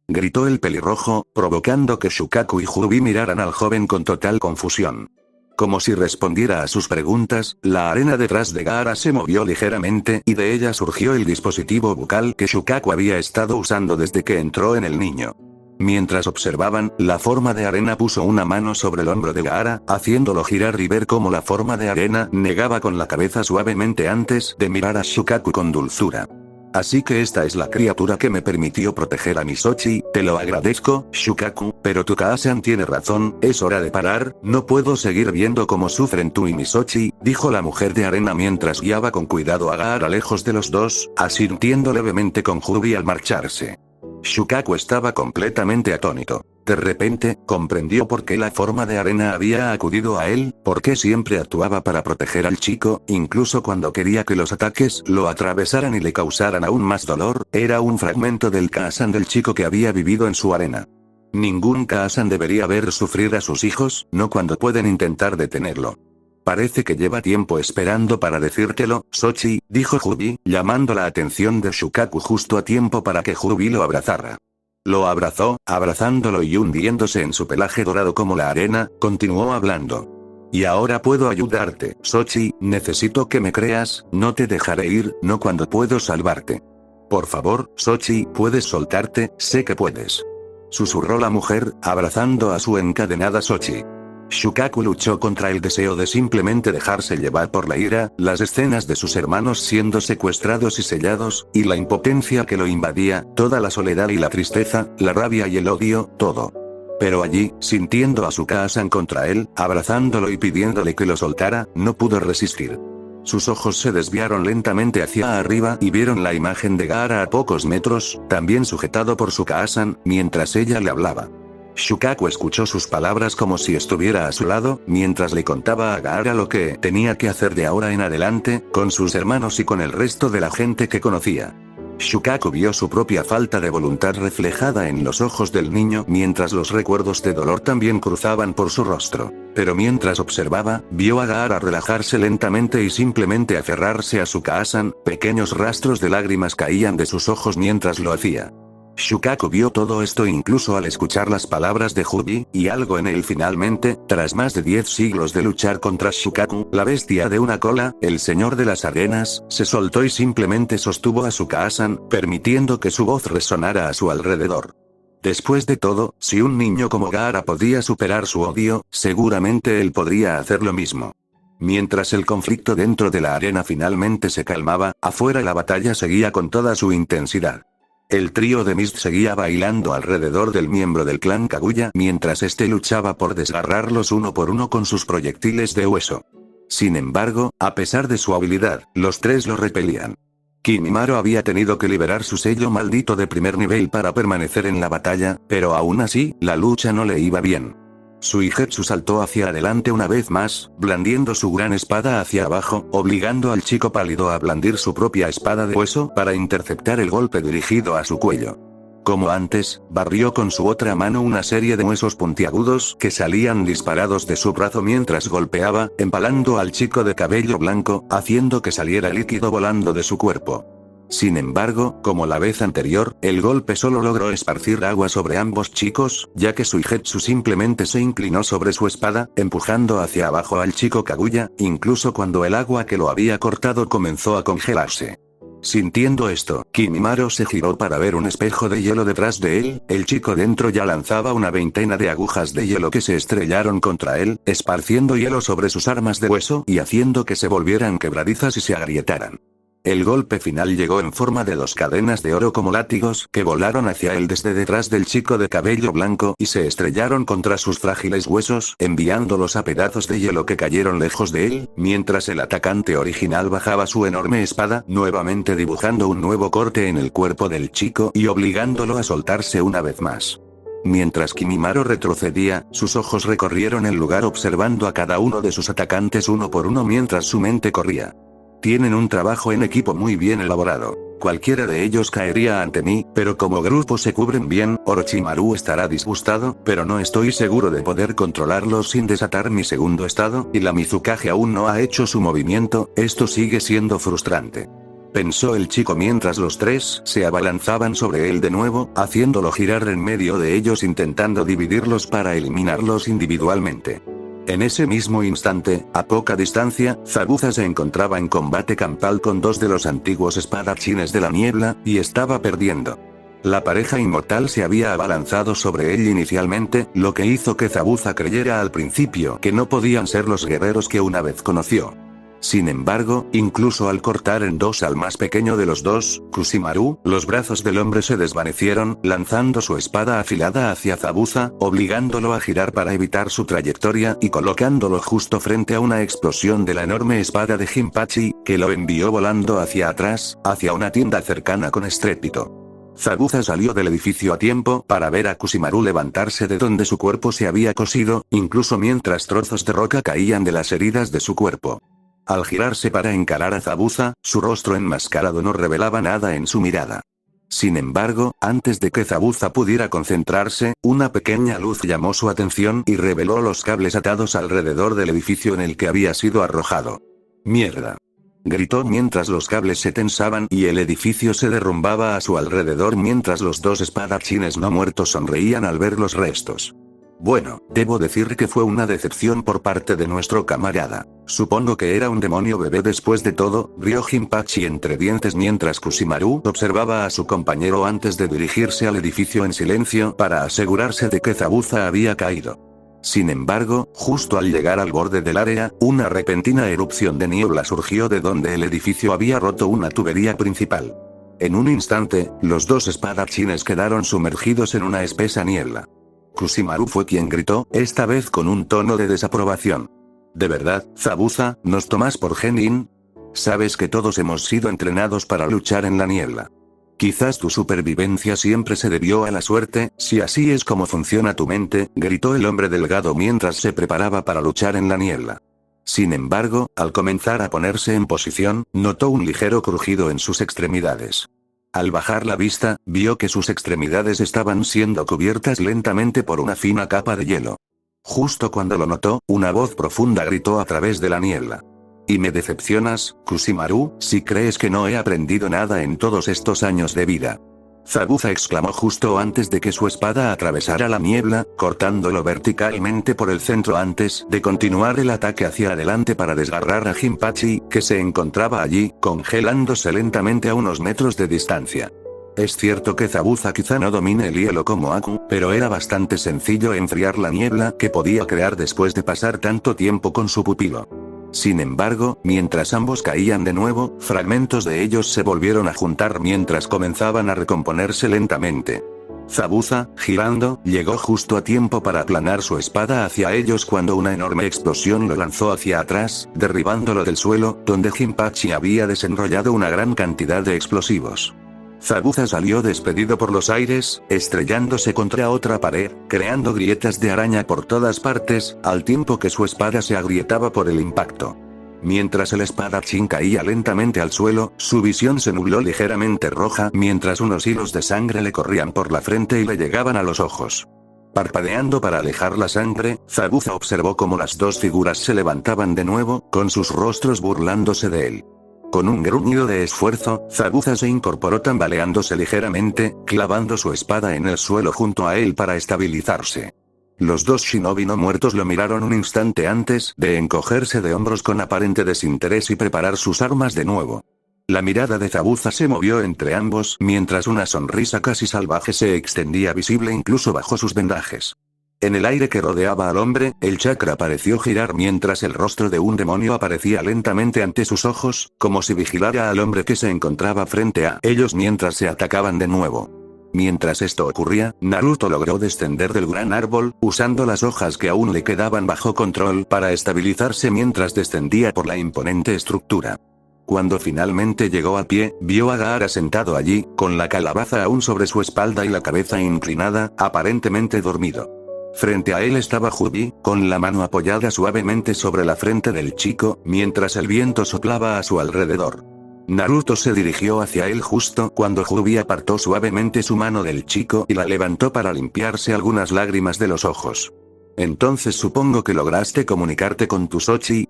Gritó el pelirrojo, provocando que Shukaku y Jurubi miraran al joven con total confusión. Como si respondiera a sus preguntas, la arena detrás de Gaara se movió ligeramente y de ella surgió el dispositivo bucal que Shukaku había estado usando desde que entró en el niño. Mientras observaban, la forma de arena puso una mano sobre el hombro de Gaara, haciéndolo girar y ver cómo la forma de arena negaba con la cabeza suavemente antes de mirar a Shukaku con dulzura. Así que esta es la criatura que me permitió proteger a Misochi, te lo agradezco, Shukaku, pero tu Ka-san tiene razón, es hora de parar, no puedo seguir viendo cómo sufren tú y Misochi, dijo la mujer de arena mientras guiaba con cuidado a Gaara lejos de los dos, asintiendo levemente con Jurubi al marcharse. Shukaku estaba completamente atónito. De repente, comprendió por qué la forma de arena había acudido a él, por qué siempre actuaba para proteger al chico, incluso cuando quería que los ataques lo atravesaran y le causaran aún más dolor, era un fragmento del Ka-san del chico que había vivido en su arena. Ningún Ka-san debería ver sufrir a sus hijos, no cuando pueden intentar detenerlo. Parece que lleva tiempo esperando para decírtelo, Sochi, dijo Jurubi, llamando la atención de Shukaku justo a tiempo para que Jurubi lo abrazara. Lo abrazó, abrazándolo y hundiéndose en su pelaje dorado como la arena, continuó hablando. Y ahora puedo ayudarte, Sochi, necesito que me creas, no te dejaré ir, no cuando puedo salvarte. Por favor, Sochi, puedes soltarte, sé que puedes. Susurró la mujer, abrazando a su encadenada Sochi. Shukaku luchó contra el deseo de simplemente dejarse llevar por la ira, las escenas de sus hermanos siendo secuestrados y sellados, y la impotencia que lo invadía, toda la soledad y la tristeza, la rabia y el odio, todo. Pero allí, sintiendo a su Ka-san contra él, abrazándolo y pidiéndole que lo soltara, no pudo resistir. Sus ojos se desviaron lentamente hacia arriba y vieron la imagen de Gaara a pocos metros, también sujetado por su Ka-san, mientras ella le hablaba. Shukaku escuchó sus palabras como si estuviera a su lado, mientras le contaba a Gaara lo que tenía que hacer de ahora en adelante, con sus hermanos y con el resto de la gente que conocía. Shukaku vio su propia falta de voluntad reflejada en los ojos del niño mientras los recuerdos de dolor también cruzaban por su rostro. Pero mientras observaba, vio a Gaara relajarse lentamente y simplemente aferrarse a su Ka-san, pequeños rastros de lágrimas caían de sus ojos mientras lo hacía. Shukaku vio todo esto incluso al escuchar las palabras de Jubi, y algo en él finalmente, tras más de 10 siglos de luchar contra Shukaku, la bestia de una cola, el señor de las arenas, se soltó y simplemente sostuvo a Tsukasa-san, permitiendo que su voz resonara a su alrededor. Después de todo, si un niño como Gaara podía superar su odio, seguramente él podría hacer lo mismo. Mientras el conflicto dentro de la arena finalmente se calmaba, afuera la batalla seguía con toda su intensidad. El trío de Mist seguía bailando alrededor del miembro del clan Kaguya mientras este luchaba por desgarrarlos uno por uno con sus proyectiles de hueso. Sin embargo, a pesar de su habilidad, los tres lo repelían. Kimimaro había tenido que liberar su sello maldito de primer nivel para permanecer en la batalla, pero aún así, la lucha no le iba bien. Suigetsu saltó hacia adelante una vez más, blandiendo su gran espada hacia abajo, obligando al chico pálido a blandir su propia espada de hueso para interceptar el golpe dirigido a su cuello. Como antes, barrió con su otra mano una serie de huesos puntiagudos que salían disparados de su brazo mientras golpeaba, empalando al chico de cabello blanco, haciendo que saliera líquido volando de su cuerpo. Sin embargo, como la vez anterior, el golpe solo logró esparcir agua sobre ambos chicos, ya que Suigetsu simplemente se inclinó sobre su espada, empujando hacia abajo al chico Kaguya, incluso cuando el agua que lo había cortado comenzó a congelarse. Sintiendo esto, Kimimaro se giró para ver un espejo de hielo detrás de él, el chico dentro ya lanzaba una veintena de agujas de hielo que se estrellaron contra él, esparciendo hielo sobre sus armas de hueso y haciendo que se volvieran quebradizas y se agrietaran. El golpe final llegó en forma de 2 cadenas de oro como látigos que volaron hacia él desde detrás del chico de cabello blanco y se estrellaron contra sus frágiles huesos, enviándolos a pedazos de hielo que cayeron lejos de él, mientras el atacante original bajaba su enorme espada, nuevamente dibujando un nuevo corte en el cuerpo del chico y obligándolo a soltarse una vez más. Mientras Kimimaro retrocedía, sus ojos recorrieron el lugar observando a cada uno de sus atacantes uno por uno mientras su mente corría. Tienen un trabajo en equipo muy bien elaborado. Cualquiera de ellos caería ante mí, pero como grupo se cubren bien, Orochimaru estará disgustado, pero no estoy seguro de poder controlarlos sin desatar mi segundo estado, y la Mizukage aún no ha hecho su movimiento, esto sigue siendo frustrante. Pensó el chico mientras los tres se abalanzaban sobre él de nuevo, haciéndolo girar en medio de ellos intentando dividirlos para eliminarlos individualmente. En ese mismo instante, a poca distancia, Zabuza se encontraba en combate campal con 2 de los antiguos espadachines de la niebla, y estaba perdiendo. La pareja inmortal se había abalanzado sobre él inicialmente, lo que hizo que Zabuza creyera al principio que no podían ser los guerreros que una vez conoció. Sin embargo, incluso al cortar en 2 al más pequeño de los dos, Kusimaru, los brazos del hombre se desvanecieron, lanzando su espada afilada hacia Zabuza, obligándolo a girar para evitar su trayectoria y colocándolo justo frente a una explosión de la enorme espada de Jinpachi, que lo envió volando hacia atrás, hacia una tienda cercana con estrépito. Zabuza salió del edificio a tiempo para ver a Kusimaru levantarse de donde su cuerpo se había cosido, incluso mientras trozos de roca caían de las heridas de su cuerpo. Al girarse para encarar a Zabuza, su rostro enmascarado no revelaba nada en su mirada. Sin embargo, antes de que Zabuza pudiera concentrarse, una pequeña luz llamó su atención y reveló los cables atados alrededor del edificio en el que había sido arrojado. ¡Mierda!, gritó mientras los cables se tensaban y el edificio se derrumbaba a su alrededor mientras los 2 espadachines no muertos sonreían al ver los restos. Bueno, debo decir que fue una decepción por parte de nuestro camarada. Supongo que era un demonio bebé después de todo, rió Jinpachi entre dientes mientras Kusimaru observaba a su compañero antes de dirigirse al edificio en silencio para asegurarse de que Zabuza había caído. Sin embargo, justo al llegar al borde del área, una repentina erupción de niebla surgió de donde el edificio había roto una tubería principal. En un instante, los 2 espadachines quedaron sumergidos en una espesa niebla. Kusimaru fue quien gritó, esta vez con un tono de desaprobación. ¿De verdad, Zabuza, nos tomas por genin? Sabes que todos hemos sido entrenados para luchar en la niebla. Quizás tu supervivencia siempre se debió a la suerte, si así es como funciona tu mente, gritó el hombre delgado mientras se preparaba para luchar en la niebla. Sin embargo, al comenzar a ponerse en posición, notó un ligero crujido en sus extremidades. Al bajar la vista, vio que sus extremidades estaban siendo cubiertas lentamente por una fina capa de hielo. Justo cuando lo notó, una voz profunda gritó a través de la niebla. ¿Y me decepcionas, Kusimaru, si crees que no he aprendido nada en todos estos años de vida? Zabuza exclamó justo antes de que su espada atravesara la niebla, cortándolo verticalmente por el centro antes de continuar el ataque hacia adelante para desgarrar a Jinpachi, que se encontraba allí, congelándose lentamente a unos metros de distancia. Es cierto que Zabuza quizá no domine el hielo como Aku, pero era bastante sencillo enfriar la niebla que podía crear después de pasar tanto tiempo con su pupilo. Sin embargo, mientras ambos caían de nuevo, fragmentos de ellos se volvieron a juntar mientras comenzaban a recomponerse lentamente. Zabuza, girando, llegó justo a tiempo para aplanar su espada hacia ellos cuando una enorme explosión lo lanzó hacia atrás, derribándolo del suelo, donde Jinpachi había desenrollado una gran cantidad de explosivos. Zabuza salió despedido por los aires, estrellándose contra otra pared, creando grietas de araña por todas partes, al tiempo que su espada se agrietaba por el impacto. Mientras el espadachín caía lentamente al suelo, su visión se nubló ligeramente roja mientras unos hilos de sangre le corrían por la frente y le llegaban a los ojos. Parpadeando para alejar la sangre, Zabuza observó cómo las dos figuras se levantaban de nuevo, con sus rostros burlándose de él. Con un gruñido de esfuerzo, Zabuza se incorporó tambaleándose ligeramente, clavando su espada en el suelo junto a él para estabilizarse. Los dos shinobi no muertos lo miraron un instante antes de encogerse de hombros con aparente desinterés y preparar sus armas de nuevo. La mirada de Zabuza se movió entre ambos mientras una sonrisa casi salvaje se extendía visible incluso bajo sus vendajes. En el aire que rodeaba al hombre, el chakra pareció girar mientras el rostro de un demonio aparecía lentamente ante sus ojos, como si vigilara al hombre que se encontraba frente a ellos mientras se atacaban de nuevo. Mientras esto ocurría, Naruto logró descender del gran árbol, usando las hojas que aún le quedaban bajo control para estabilizarse mientras descendía por la imponente estructura. Cuando finalmente llegó a pie, vio a Gaara sentado allí, con la calabaza aún sobre su espalda y la cabeza inclinada, aparentemente dormido. Frente a él estaba Jubi, con la mano apoyada suavemente sobre la frente del chico, mientras el viento soplaba a su alrededor. Naruto se dirigió hacia él justo cuando Jubi apartó suavemente su mano del chico y la levantó para limpiarse algunas lágrimas de los ojos. «Entonces supongo que lograste comunicarte con tu Sochi»,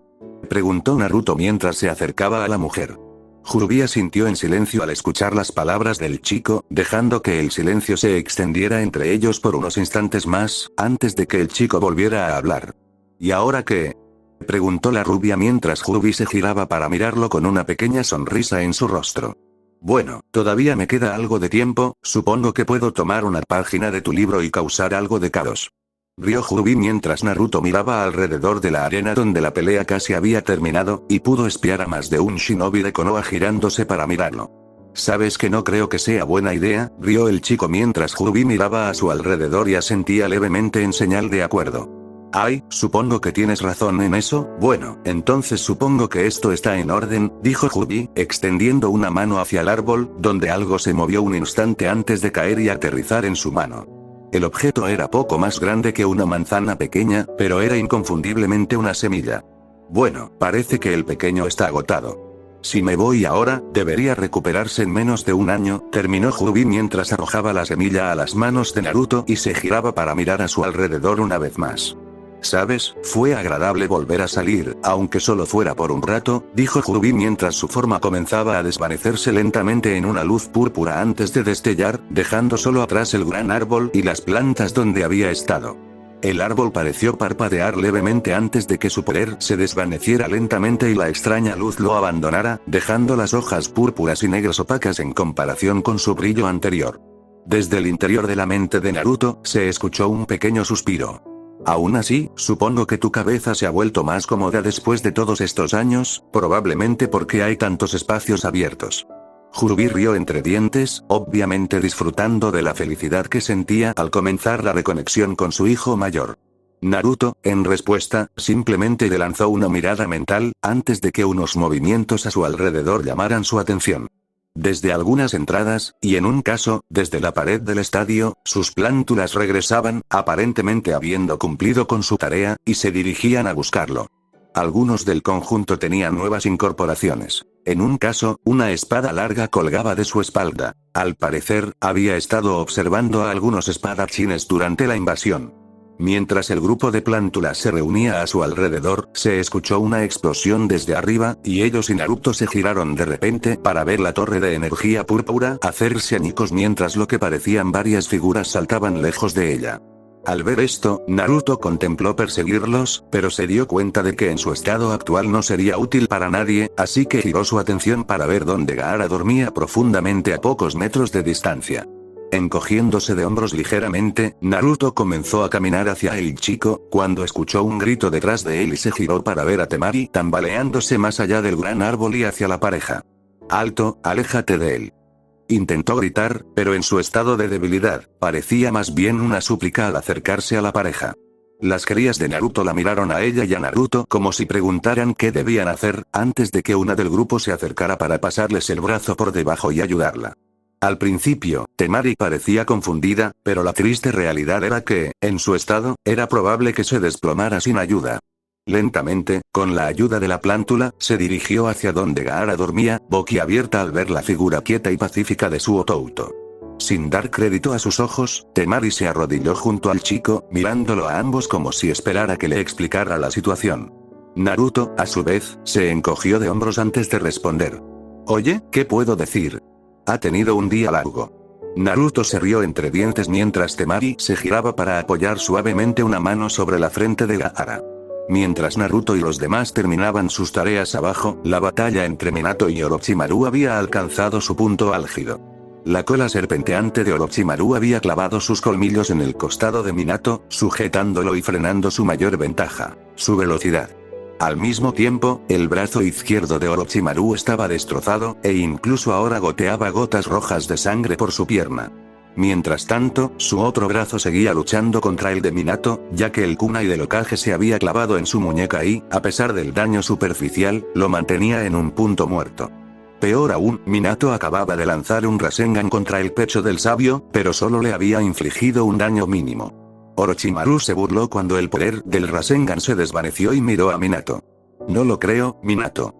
preguntó Naruto mientras se acercaba a la mujer. Jubi asintió en silencio al escuchar las palabras del chico, dejando que el silencio se extendiera entre ellos por unos instantes más, antes de que el chico volviera a hablar. «¿Y ahora qué?», preguntó la rubia mientras Jubi se giraba para mirarlo con una pequeña sonrisa en su rostro. «Bueno, todavía me queda algo de tiempo, supongo que puedo tomar una página de tu libro y causar algo de caos», rió Jubi mientras Naruto miraba alrededor de la arena donde la pelea casi había terminado, y pudo espiar a más de un shinobi de Konoha girándose para mirarlo. «¿Sabes que no creo que sea buena idea?», rió el chico mientras Jubi miraba a su alrededor y asentía levemente en señal de acuerdo. «Ay, supongo que tienes razón en eso, bueno, entonces supongo que esto está en orden», dijo Jubi, extendiendo una mano hacia el árbol, donde algo se movió un instante antes de caer y aterrizar en su mano. El objeto era poco más grande que una manzana pequeña, pero era inconfundiblemente una semilla. «Bueno, parece que el pequeño está agotado. Si me voy ahora, debería recuperarse en menos de un año», terminó Jubi mientras arrojaba la semilla a las manos de Naruto y se giraba para mirar a su alrededor una vez más. «¿Sabes? Fue agradable volver a salir, aunque solo fuera por un rato», dijo Jubi mientras su forma comenzaba a desvanecerse lentamente en una luz púrpura antes de destellar, dejando solo atrás el gran árbol y las plantas donde había estado. El árbol pareció parpadear levemente antes de que su poder se desvaneciera lentamente y la extraña luz lo abandonara, dejando las hojas púrpuras y negras opacas en comparación con su brillo anterior. Desde el interior de la mente de Naruto, se escuchó un pequeño suspiro. «Aún así, supongo que tu cabeza se ha vuelto más cómoda después de todos estos años, probablemente porque hay tantos espacios abiertos». Jubi rió entre dientes, obviamente disfrutando de la felicidad que sentía al comenzar la reconexión con su hijo mayor. Naruto, en respuesta, simplemente le lanzó una mirada mental, antes de que unos movimientos a su alrededor llamaran su atención. Desde algunas entradas, y en un caso, desde la pared del estadio, sus plántulas regresaban, aparentemente habiendo cumplido con su tarea, y se dirigían a buscarlo. Algunos del conjunto tenían nuevas incorporaciones. En un caso, una espada larga colgaba de su espalda. Al parecer, había estado observando a algunos espadachines durante la invasión. Mientras el grupo de plántulas se reunía a su alrededor, se escuchó una explosión desde arriba, y ellos y Naruto se giraron de repente para ver la torre de energía púrpura hacerse añicos mientras lo que parecían varias figuras saltaban lejos de ella. Al ver esto, Naruto contempló perseguirlos, pero se dio cuenta de que en su estado actual no sería útil para nadie, así que giró su atención para ver dónde Gaara dormía profundamente a pocos metros de distancia. Encogiéndose de hombros ligeramente, Naruto comenzó a caminar hacia el chico, cuando escuchó un grito detrás de él y se giró para ver a Temari tambaleándose más allá del gran árbol y hacia la pareja. «¡Alto, aléjate de él!». Intentó gritar, pero en su estado de debilidad, parecía más bien una súplica al acercarse a la pareja. Las crías de Naruto la miraron a ella y a Naruto como si preguntaran qué debían hacer, antes de que una del grupo se acercara para pasarles el brazo por debajo y ayudarla. Al principio, Temari parecía confundida, pero la triste realidad era que, en su estado, era probable que se desplomara sin ayuda. Lentamente, con la ayuda de la plántula, se dirigió hacia donde Gaara dormía, boquiabierta al ver la figura quieta y pacífica de su Otouto. Sin dar crédito a sus ojos, Temari se arrodilló junto al chico, mirándolo a ambos como si esperara que le explicara la situación. Naruto, a su vez, se encogió de hombros antes de responder. «Oye, ¿qué puedo decir? Ha tenido un día largo». Naruto se rió entre dientes mientras Temari se giraba para apoyar suavemente una mano sobre la frente de Gaara. Mientras Naruto y los demás terminaban sus tareas abajo, la batalla entre Minato y Orochimaru había alcanzado su punto álgido. La cola serpenteante de Orochimaru había clavado sus colmillos en el costado de Minato, sujetándolo y frenando su mayor ventaja, su velocidad. Al mismo tiempo, el brazo izquierdo de Orochimaru estaba destrozado, e incluso ahora goteaba gotas rojas de sangre por su pierna. Mientras tanto, su otro brazo seguía luchando contra el de Minato, ya que el kunai del Hokage se había clavado en su muñeca y, a pesar del daño superficial, lo mantenía en un punto muerto. Peor aún, Minato acababa de lanzar un Rasengan contra el pecho del sabio, pero solo le había infligido un daño mínimo. Orochimaru se burló cuando el poder del Rasengan se desvaneció y miró a Minato. «No lo creo, Minato.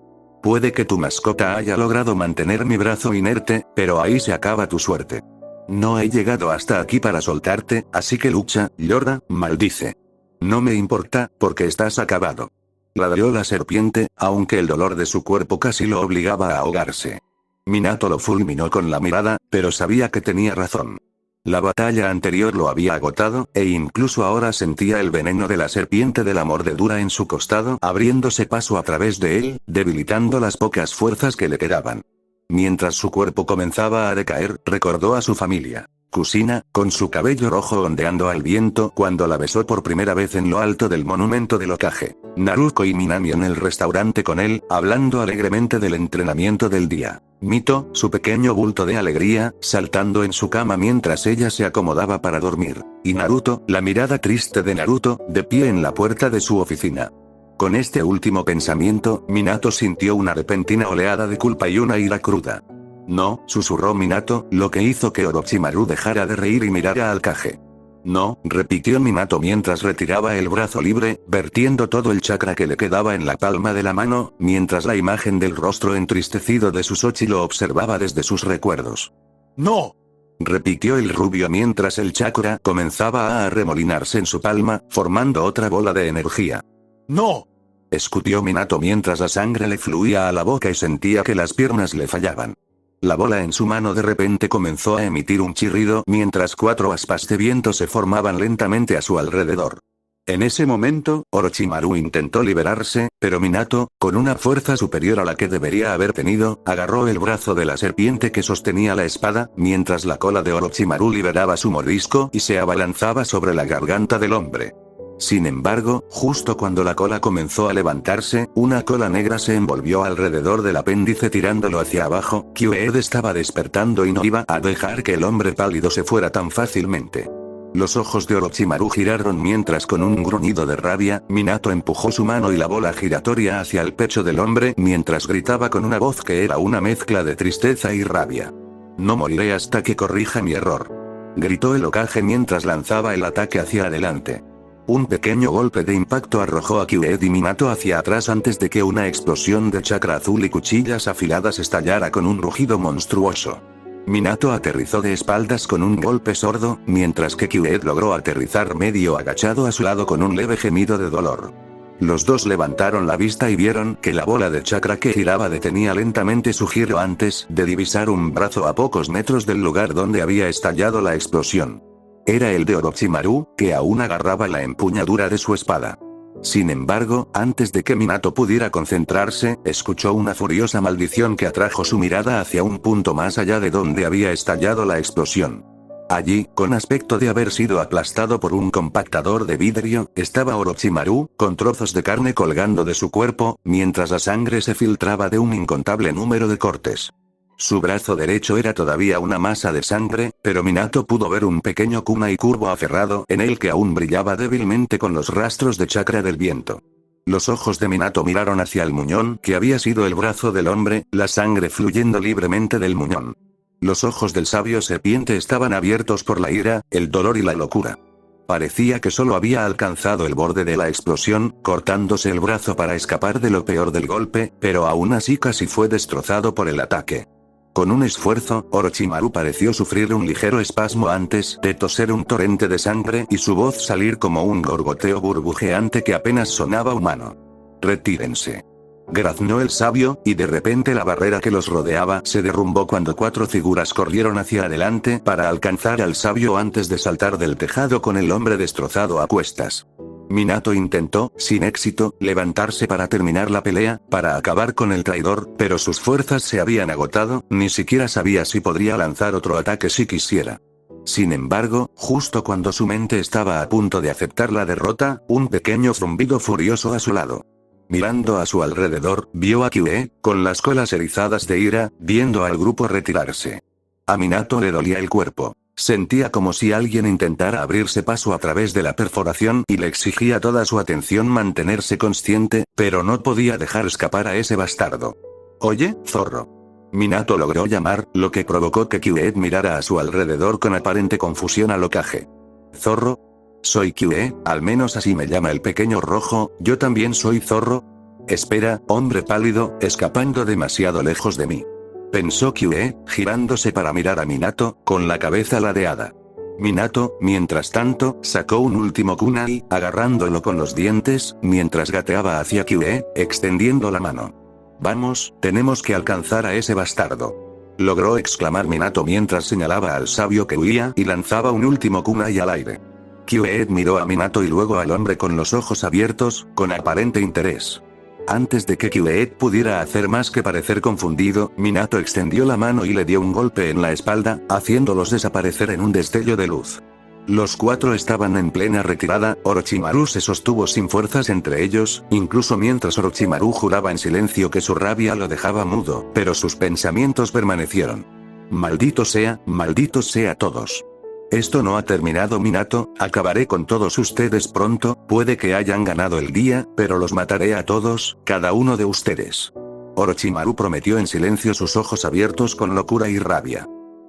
Puede que tu mascota haya logrado mantener mi brazo inerte, pero ahí se acaba tu suerte. No he llegado hasta aquí para soltarte, así que lucha, Yorda, maldice». «No me importa, porque estás acabado», ladrió la serpiente, aunque el dolor de su cuerpo casi lo obligaba a ahogarse. Minato lo fulminó con la mirada, pero sabía que tenía razón. La batalla anterior lo había agotado, e incluso ahora sentía el veneno de la serpiente de la mordedura en su costado abriéndose paso a través de él, debilitando las pocas fuerzas que le quedaban. Mientras su cuerpo comenzaba a decaer, recordó a su familia. Kusina, con su cabello rojo ondeando al viento cuando la besó por primera vez en lo alto del monumento del Hokage. Naruto y Minami en el restaurante con él, hablando alegremente del entrenamiento del día. Mito, su pequeño bulto de alegría, saltando en su cama mientras ella se acomodaba para dormir. Y Naruto, la mirada triste de Naruto, de pie en la puerta de su oficina. Con este último pensamiento, Minato sintió una repentina oleada de culpa y una ira cruda. «No», susurró Minato, lo que hizo que Orochimaru dejara de reír y mirara al Kage. «No», repitió Minato mientras retiraba el brazo libre, vertiendo todo el chakra que le quedaba en la palma de la mano, mientras la imagen del rostro entristecido de Susochi lo observaba desde sus recuerdos. «No», repitió el rubio mientras el chakra comenzaba a arremolinarse en su palma, formando otra bola de energía. «No», escupió Minato mientras la sangre le fluía a la boca y sentía que las piernas le fallaban. La bola en su mano de repente comenzó a emitir un chirrido mientras 4 aspas de viento se formaban lentamente a su alrededor. En ese momento, Orochimaru intentó liberarse, pero Minato, con una fuerza superior a la que debería haber tenido, agarró el brazo de la serpiente que sostenía la espada, mientras la cola de Orochimaru liberaba su mordisco y se abalanzaba sobre la garganta del hombre. Sin embargo, justo cuando la cola comenzó a levantarse, una cola negra se envolvió alrededor del apéndice tirándolo hacia abajo. Kyued estaba despertando y no iba a dejar que el hombre pálido se fuera tan fácilmente. Los ojos de Orochimaru giraron mientras con un gruñido de rabia, Minato empujó su mano y la bola giratoria hacia el pecho del hombre mientras gritaba con una voz que era una mezcla de tristeza y rabia. «No moriré hasta que corrija mi error», gritó el Hokage mientras lanzaba el ataque hacia adelante. Un pequeño golpe de impacto arrojó a Kyued y Minato hacia atrás antes de que una explosión de chakra azul y cuchillas afiladas estallara con un rugido monstruoso. Minato aterrizó de espaldas con un golpe sordo, mientras que Kyued logró aterrizar medio agachado a su lado con un leve gemido de dolor. Los dos levantaron la vista y vieron que la bola de chakra que giraba detenía lentamente su giro antes de divisar un brazo a pocos metros del lugar donde había estallado la explosión. Era el de Orochimaru, que aún agarraba la empuñadura de su espada. Sin embargo, antes de que Minato pudiera concentrarse, escuchó una furiosa maldición que atrajo su mirada hacia un punto más allá de donde había estallado la explosión. Allí, con aspecto de haber sido aplastado por un compactador de vidrio, estaba Orochimaru, con trozos de carne colgando de su cuerpo, mientras la sangre se filtraba de un incontable número de cortes. Su brazo derecho era todavía una masa de sangre, pero Minato pudo ver un pequeño kunai curvo aferrado en el que aún brillaba débilmente con los rastros de chakra del viento. Los ojos de Minato miraron hacia el muñón que había sido el brazo del hombre, la sangre fluyendo libremente del muñón. Los ojos del sabio serpiente estaban abiertos por la ira, el dolor y la locura. Parecía que solo había alcanzado el borde de la explosión, cortándose el brazo para escapar de lo peor del golpe, pero aún así casi fue destrozado por el ataque. Con un esfuerzo, Orochimaru pareció sufrir un ligero espasmo antes de toser un torrente de sangre y su voz salir como un gorgoteo burbujeante que apenas sonaba humano. «Retírense», graznó el sabio, y de repente la barrera que los rodeaba se derrumbó cuando 4 figuras corrieron hacia adelante para alcanzar al sabio antes de saltar del tejado con el hombre destrozado a cuestas. Minato intentó, sin éxito, levantarse para terminar la pelea, para acabar con el traidor, pero sus fuerzas se habían agotado, ni siquiera sabía si podría lanzar otro ataque si quisiera. Sin embargo, justo cuando su mente estaba a punto de aceptar la derrota, un pequeño zumbido furioso a su lado. Mirando a su alrededor, vio a Kyuubi, con las colas erizadas de ira, viendo al grupo retirarse. A Minato le dolía el cuerpo. Sentía como si alguien intentara abrirse paso a través de la perforación y le exigía toda su atención mantenerse consciente, pero no podía dejar escapar a ese bastardo. «Oye, zorro». Minato logró llamar, lo que provocó que Kyuubi mirara a su alrededor con aparente confusión al Hokage. «¿Zorro? Soy Kyuubi, al menos así me llama el pequeño rojo, ¿yo también soy zorro? Espera, hombre pálido, escapando demasiado lejos de mí», pensó Kyuubi, girándose para mirar a Minato, con la cabeza ladeada. Minato, mientras tanto, sacó un último kunai, agarrándolo con los dientes, mientras gateaba hacia Kyuubi, extendiendo la mano. «Vamos, tenemos que alcanzar a ese bastardo», logró exclamar Minato mientras señalaba al sabio que huía y lanzaba un último kunai al aire. Kyuubi miró a Minato y luego al hombre con los ojos abiertos, con aparente interés. Antes de que Kyuubi pudiera hacer más que parecer confundido, Minato extendió la mano y le dio un golpe en la espalda, haciéndolos desaparecer en un destello de luz. Los 4 estaban en plena retirada, Orochimaru se sostuvo sin fuerzas entre ellos, incluso mientras Orochimaru juraba en silencio que su rabia lo dejaba mudo, pero sus pensamientos permanecieron. Malditos sea todos. Esto no ha terminado, Minato, acabaré con todos ustedes pronto, puede que hayan ganado el día, pero los mataré a todos, cada uno de ustedes. Orochimaru prometió en silencio, sus ojos abiertos con locura y rabia.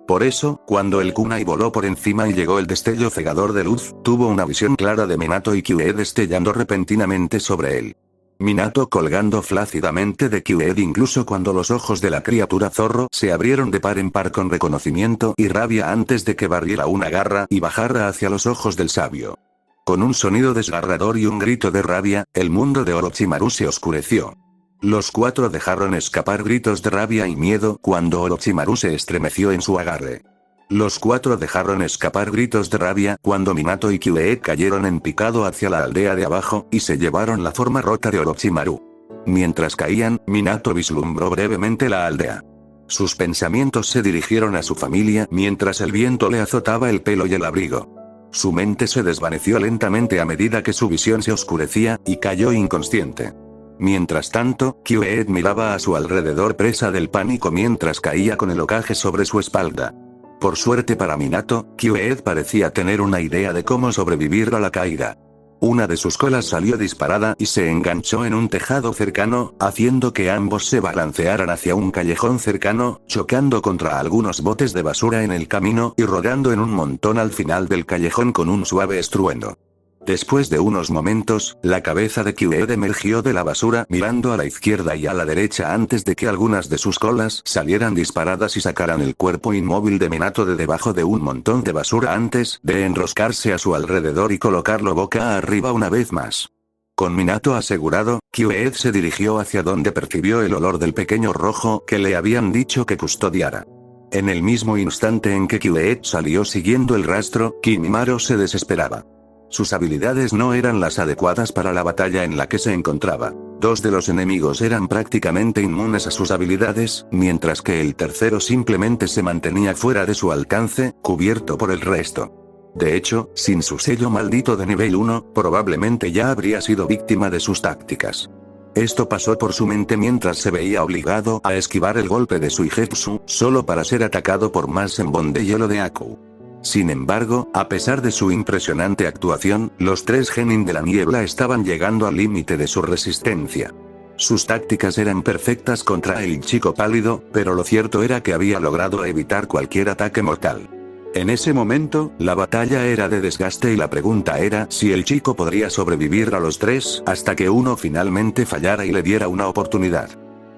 Por eso, cuando el kunai voló por encima y llegó el destello cegador de luz, tuvo una visión clara de Minato y Kyuubi destellando repentinamente sobre él. Minato colgando flácidamente de Kyuubi incluso cuando los ojos de la criatura zorro se abrieron de par en par con reconocimiento y rabia antes de que barriera una garra y bajara hacia los ojos del sabio. Con un sonido desgarrador y un grito de rabia, el mundo de Orochimaru se oscureció. Los 4 dejaron escapar gritos de rabia y miedo cuando Orochimaru se estremeció en su agarre. Los 4 dejaron escapar gritos de rabia cuando Minato y Kyuubi cayeron en picado hacia la aldea de abajo y se llevaron la forma rota de Orochimaru. Mientras caían, Minato vislumbró brevemente la aldea. Sus pensamientos se dirigieron a su familia mientras el viento le azotaba el pelo y el abrigo. Su mente se desvaneció lentamente a medida que su visión se oscurecía, y cayó inconsciente. Mientras tanto, Kyuubi miraba a su alrededor presa del pánico mientras caía con el Hokage sobre su espalda. Por suerte para Minato, Kyuubi parecía tener una idea de cómo sobrevivir a la caída. Una de sus colas salió disparada y se enganchó en un tejado cercano, haciendo que ambos se balancearan hacia un callejón cercano, chocando contra algunos botes de basura en el camino y rodando en un montón al final del callejón con un suave estruendo. Después de unos momentos, la cabeza de Kyued emergió de la basura mirando a la izquierda y a la derecha antes de que algunas de sus colas salieran disparadas y sacaran el cuerpo inmóvil de Minato de debajo de un montón de basura antes de enroscarse a su alrededor y colocarlo boca arriba una vez más. Con Minato asegurado, Kyued se dirigió hacia donde percibió el olor del pequeño rojo que le habían dicho que custodiara. En el mismo instante en que Kyued salió siguiendo el rastro, Kimimaro se desesperaba. Sus habilidades no eran las adecuadas para la batalla en la que se encontraba. Dos de los enemigos eran prácticamente inmunes a sus habilidades, mientras que el tercero simplemente se mantenía fuera de su alcance, cubierto por el resto. De hecho, sin su sello maldito de nivel 1, probablemente ya habría sido víctima de sus tácticas. Esto pasó por su mente mientras se veía obligado a esquivar el golpe de Suigetsu, solo para ser atacado por más embón de hielo de Aku. Sin embargo, a pesar de su impresionante actuación, los tres genin de la niebla estaban llegando al límite de su resistencia. Sus tácticas eran perfectas contra el chico pálido, pero lo cierto era que había logrado evitar cualquier ataque mortal. En ese momento, la batalla era de desgaste y la pregunta era si el chico podría sobrevivir a los tres hasta que uno finalmente fallara y le diera una oportunidad.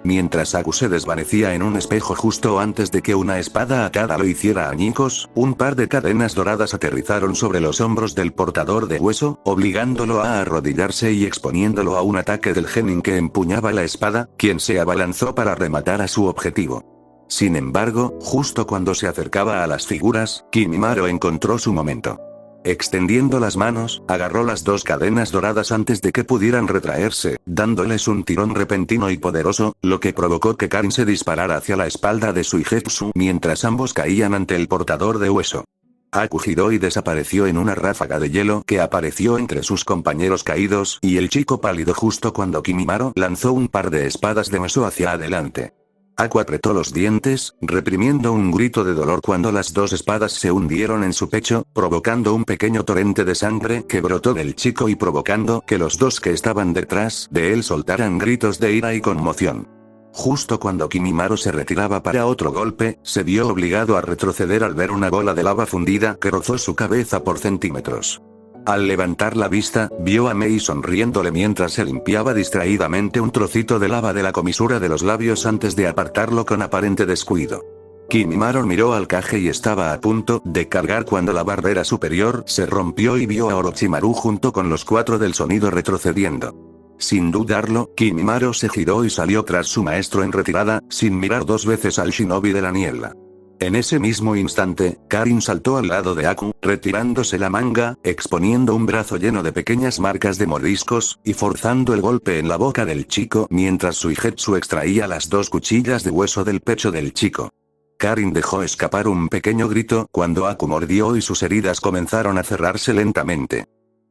Mientras Aku se desvanecía en un espejo justo antes de que una espada atada lo hiciera añicos, un par de cadenas doradas aterrizaron sobre los hombros del portador de hueso, obligándolo a arrodillarse y exponiéndolo a un ataque del genin que empuñaba la espada, quien se abalanzó para rematar a su objetivo. Sin embargo, justo cuando se acercaba a las figuras, Kimimaro encontró su momento. Extendiendo las manos, agarró las dos cadenas doradas antes de que pudieran retraerse, dándoles un tirón repentino y poderoso, lo que provocó que Karin se disparara hacia la espalda de Suigetsu mientras ambos caían ante el portador de hueso. Aku giró y desapareció en una ráfaga de hielo que apareció entre sus compañeros caídos y el chico pálido justo cuando Kimimaro lanzó un par de espadas de hueso hacia adelante. Aku apretó los dientes, reprimiendo un grito de dolor cuando las dos espadas se hundieron en su pecho, provocando un pequeño torrente de sangre que brotó del chico y provocando que los dos que estaban detrás de él soltaran gritos de ira y conmoción. Justo cuando Kimimaro se retiraba para otro golpe, se vio obligado a retroceder al ver una bola de lava fundida que rozó su cabeza por centímetros. Al levantar la vista, vio a Mei sonriéndole mientras se limpiaba distraídamente un trocito de lava de la comisura de los labios antes de apartarlo con aparente descuido. Kimimaro miró al Kage y estaba a punto de cargar cuando la barrera superior se rompió y vio a Orochimaru junto con los cuatro del sonido retrocediendo. Sin dudarlo, Kimimaro se giró y salió tras su maestro en retirada, sin mirar dos veces al shinobi de la niebla. En ese mismo instante, Karin saltó al lado de Aku, retirándose la manga, exponiendo un brazo lleno de pequeñas marcas de mordiscos, y forzando el golpe en la boca del chico mientras Suigetsu extraía las dos cuchillas de hueso del pecho del chico. Karin dejó escapar un pequeño grito cuando Aku mordió y sus heridas comenzaron a cerrarse lentamente.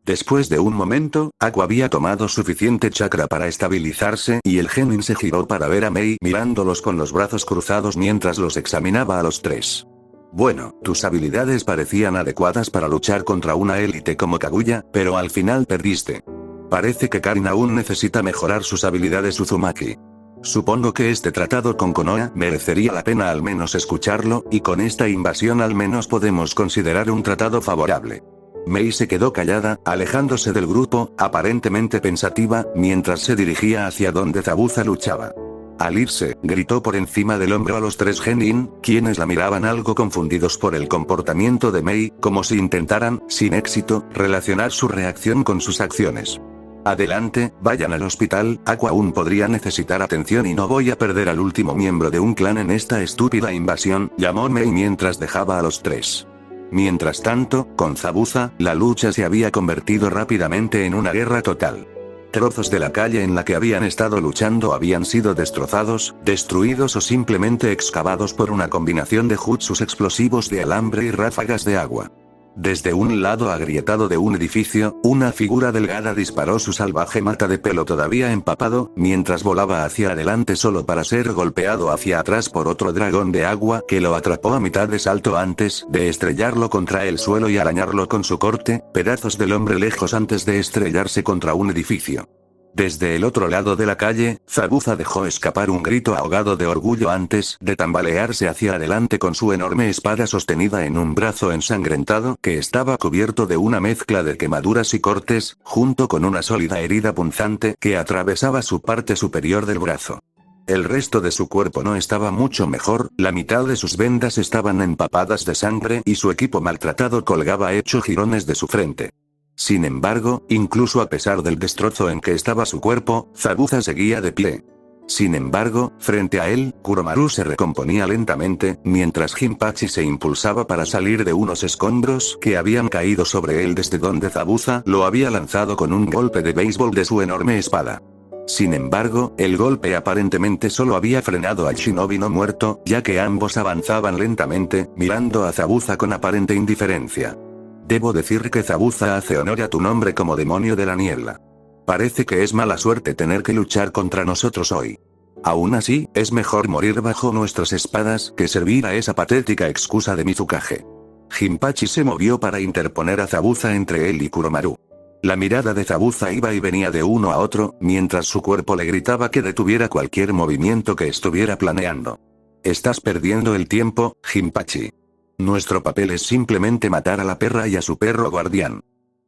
Después de un momento, Aku había tomado suficiente chakra para estabilizarse y el genin se giró para ver a Mei mirándolos con los brazos cruzados mientras los examinaba a los tres. Bueno, tus habilidades parecían adecuadas para luchar contra una élite como Kaguya, pero al final perdiste. Parece que Karin aún necesita mejorar sus habilidades Uzumaki. Supongo que este tratado con Konoha merecería la pena al menos escucharlo, y con esta invasión al menos podemos considerar un tratado favorable. Mei se quedó callada, alejándose del grupo, aparentemente pensativa, mientras se dirigía hacia donde Zabuza luchaba. Al irse, gritó por encima del hombro a los tres genin, quienes la miraban algo confundidos por el comportamiento de Mei, como si intentaran, sin éxito, relacionar su reacción con sus acciones. Adelante, vayan al hospital, Aku aún podría necesitar atención y no voy a perder al último miembro de un clan en esta estúpida invasión, llamó Mei mientras dejaba a los tres. Mientras tanto, con Zabuza, la lucha se había convertido rápidamente en una guerra total. Trozos de la calle en la que habían estado luchando habían sido destrozados, destruidos o simplemente excavados por una combinación de jutsus explosivos de alambre y ráfagas de agua. Desde un lado agrietado de un edificio, una figura delgada disparó su salvaje mata de pelo todavía empapado, mientras volaba hacia adelante solo para ser golpeado hacia atrás por otro dragón de agua que lo atrapó a mitad de salto antes de estrellarlo contra el suelo y arañarlo con su corte, pedazos del hombre lejos antes de estrellarse contra un edificio. Desde el otro lado de la calle, Zabuza dejó escapar un grito ahogado de orgullo antes de tambalearse hacia adelante con su enorme espada sostenida en un brazo ensangrentado que estaba cubierto de una mezcla de quemaduras y cortes, junto con una sólida herida punzante que atravesaba su parte superior del brazo. El resto de su cuerpo no estaba mucho mejor, la mitad de sus vendas estaban empapadas de sangre y su equipo maltratado colgaba hecho jirones de su frente. Sin embargo, incluso a pesar del destrozo en que estaba su cuerpo, Zabuza seguía de pie. Sin embargo, frente a él, Kuromaru se recomponía lentamente, mientras Jinpachi se impulsaba para salir de unos escombros que habían caído sobre él desde donde Zabuza lo había lanzado con un golpe de béisbol de su enorme espada. Sin embargo, el golpe aparentemente solo había frenado al shinobi no muerto, ya que ambos avanzaban lentamente, mirando a Zabuza con aparente indiferencia. Debo decir que Zabuza hace honor a tu nombre como demonio de la niebla. Parece que es mala suerte tener que luchar contra nosotros hoy. Aún así, es mejor morir bajo nuestras espadas que servir a esa patética excusa de Mizukage. Jinpachi se movió para interponer a Zabuza entre él y Kuromaru. La mirada de Zabuza iba y venía de uno a otro, mientras su cuerpo le gritaba que detuviera cualquier movimiento que estuviera planeando. Estás perdiendo el tiempo, Jinpachi. Nuestro papel es simplemente matar a la perra y a su perro guardián.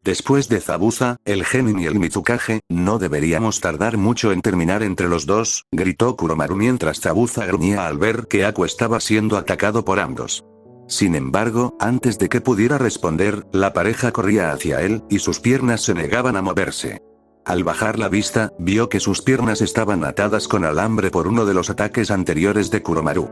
Después de Zabuza, el genin y el Mizukage, no deberíamos tardar mucho en terminar entre los dos, gritó Kuromaru mientras Zabuza gruñía al ver que Aku estaba siendo atacado por ambos. Sin embargo, antes de que pudiera responder, la pareja corría hacia él, y sus piernas se negaban a moverse. Al bajar la vista, vio que sus piernas estaban atadas con alambre por uno de los ataques anteriores de Kuromaru.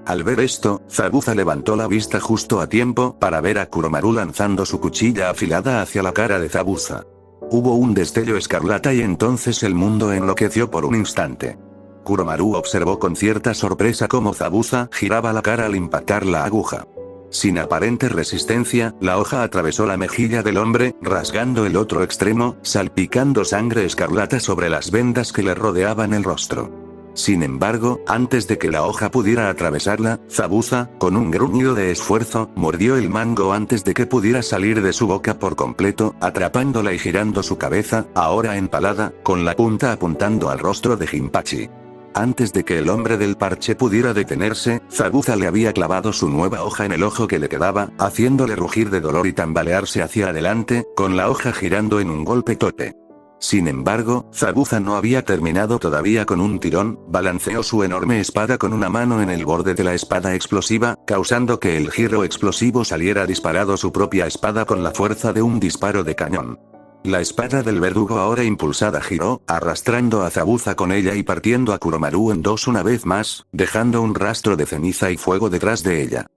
Al ver esto, Zabuza levantó la vista justo a tiempo para ver a Kuromaru lanzando su cuchilla afilada hacia la cara de Zabuza. Hubo un destello escarlata y entonces el mundo enloqueció por un instante. Kuromaru observó con cierta sorpresa cómo Zabuza giraba la cara al impactar la aguja. Sin aparente resistencia, la hoja atravesó la mejilla del hombre, rasgando el otro extremo, salpicando sangre escarlata sobre las vendas que le rodeaban el rostro. Sin embargo, antes de que la hoja pudiera atravesarla, Zabuza, con un gruñido de esfuerzo, mordió el mango antes de que pudiera salir de su boca por completo, atrapándola y girando su cabeza, ahora empalada, con la punta apuntando al rostro de Jinpachi. Antes de que el hombre del parche pudiera detenerse, Zabuza le había clavado su nueva hoja en el ojo que le quedaba, haciéndole rugir de dolor y tambalearse hacia adelante, con la hoja girando en un golpe tope. Sin embargo, Zabuza no había terminado todavía con un tirón, balanceó su enorme espada con una mano en el borde de la espada explosiva, causando que el giro explosivo saliera disparado su propia espada con la fuerza de un disparo de cañón. La espada del verdugo ahora impulsada giró, arrastrando a Zabuza con ella y partiendo a Kuromaru en dos una vez más, dejando un rastro de ceniza y fuego detrás de ella.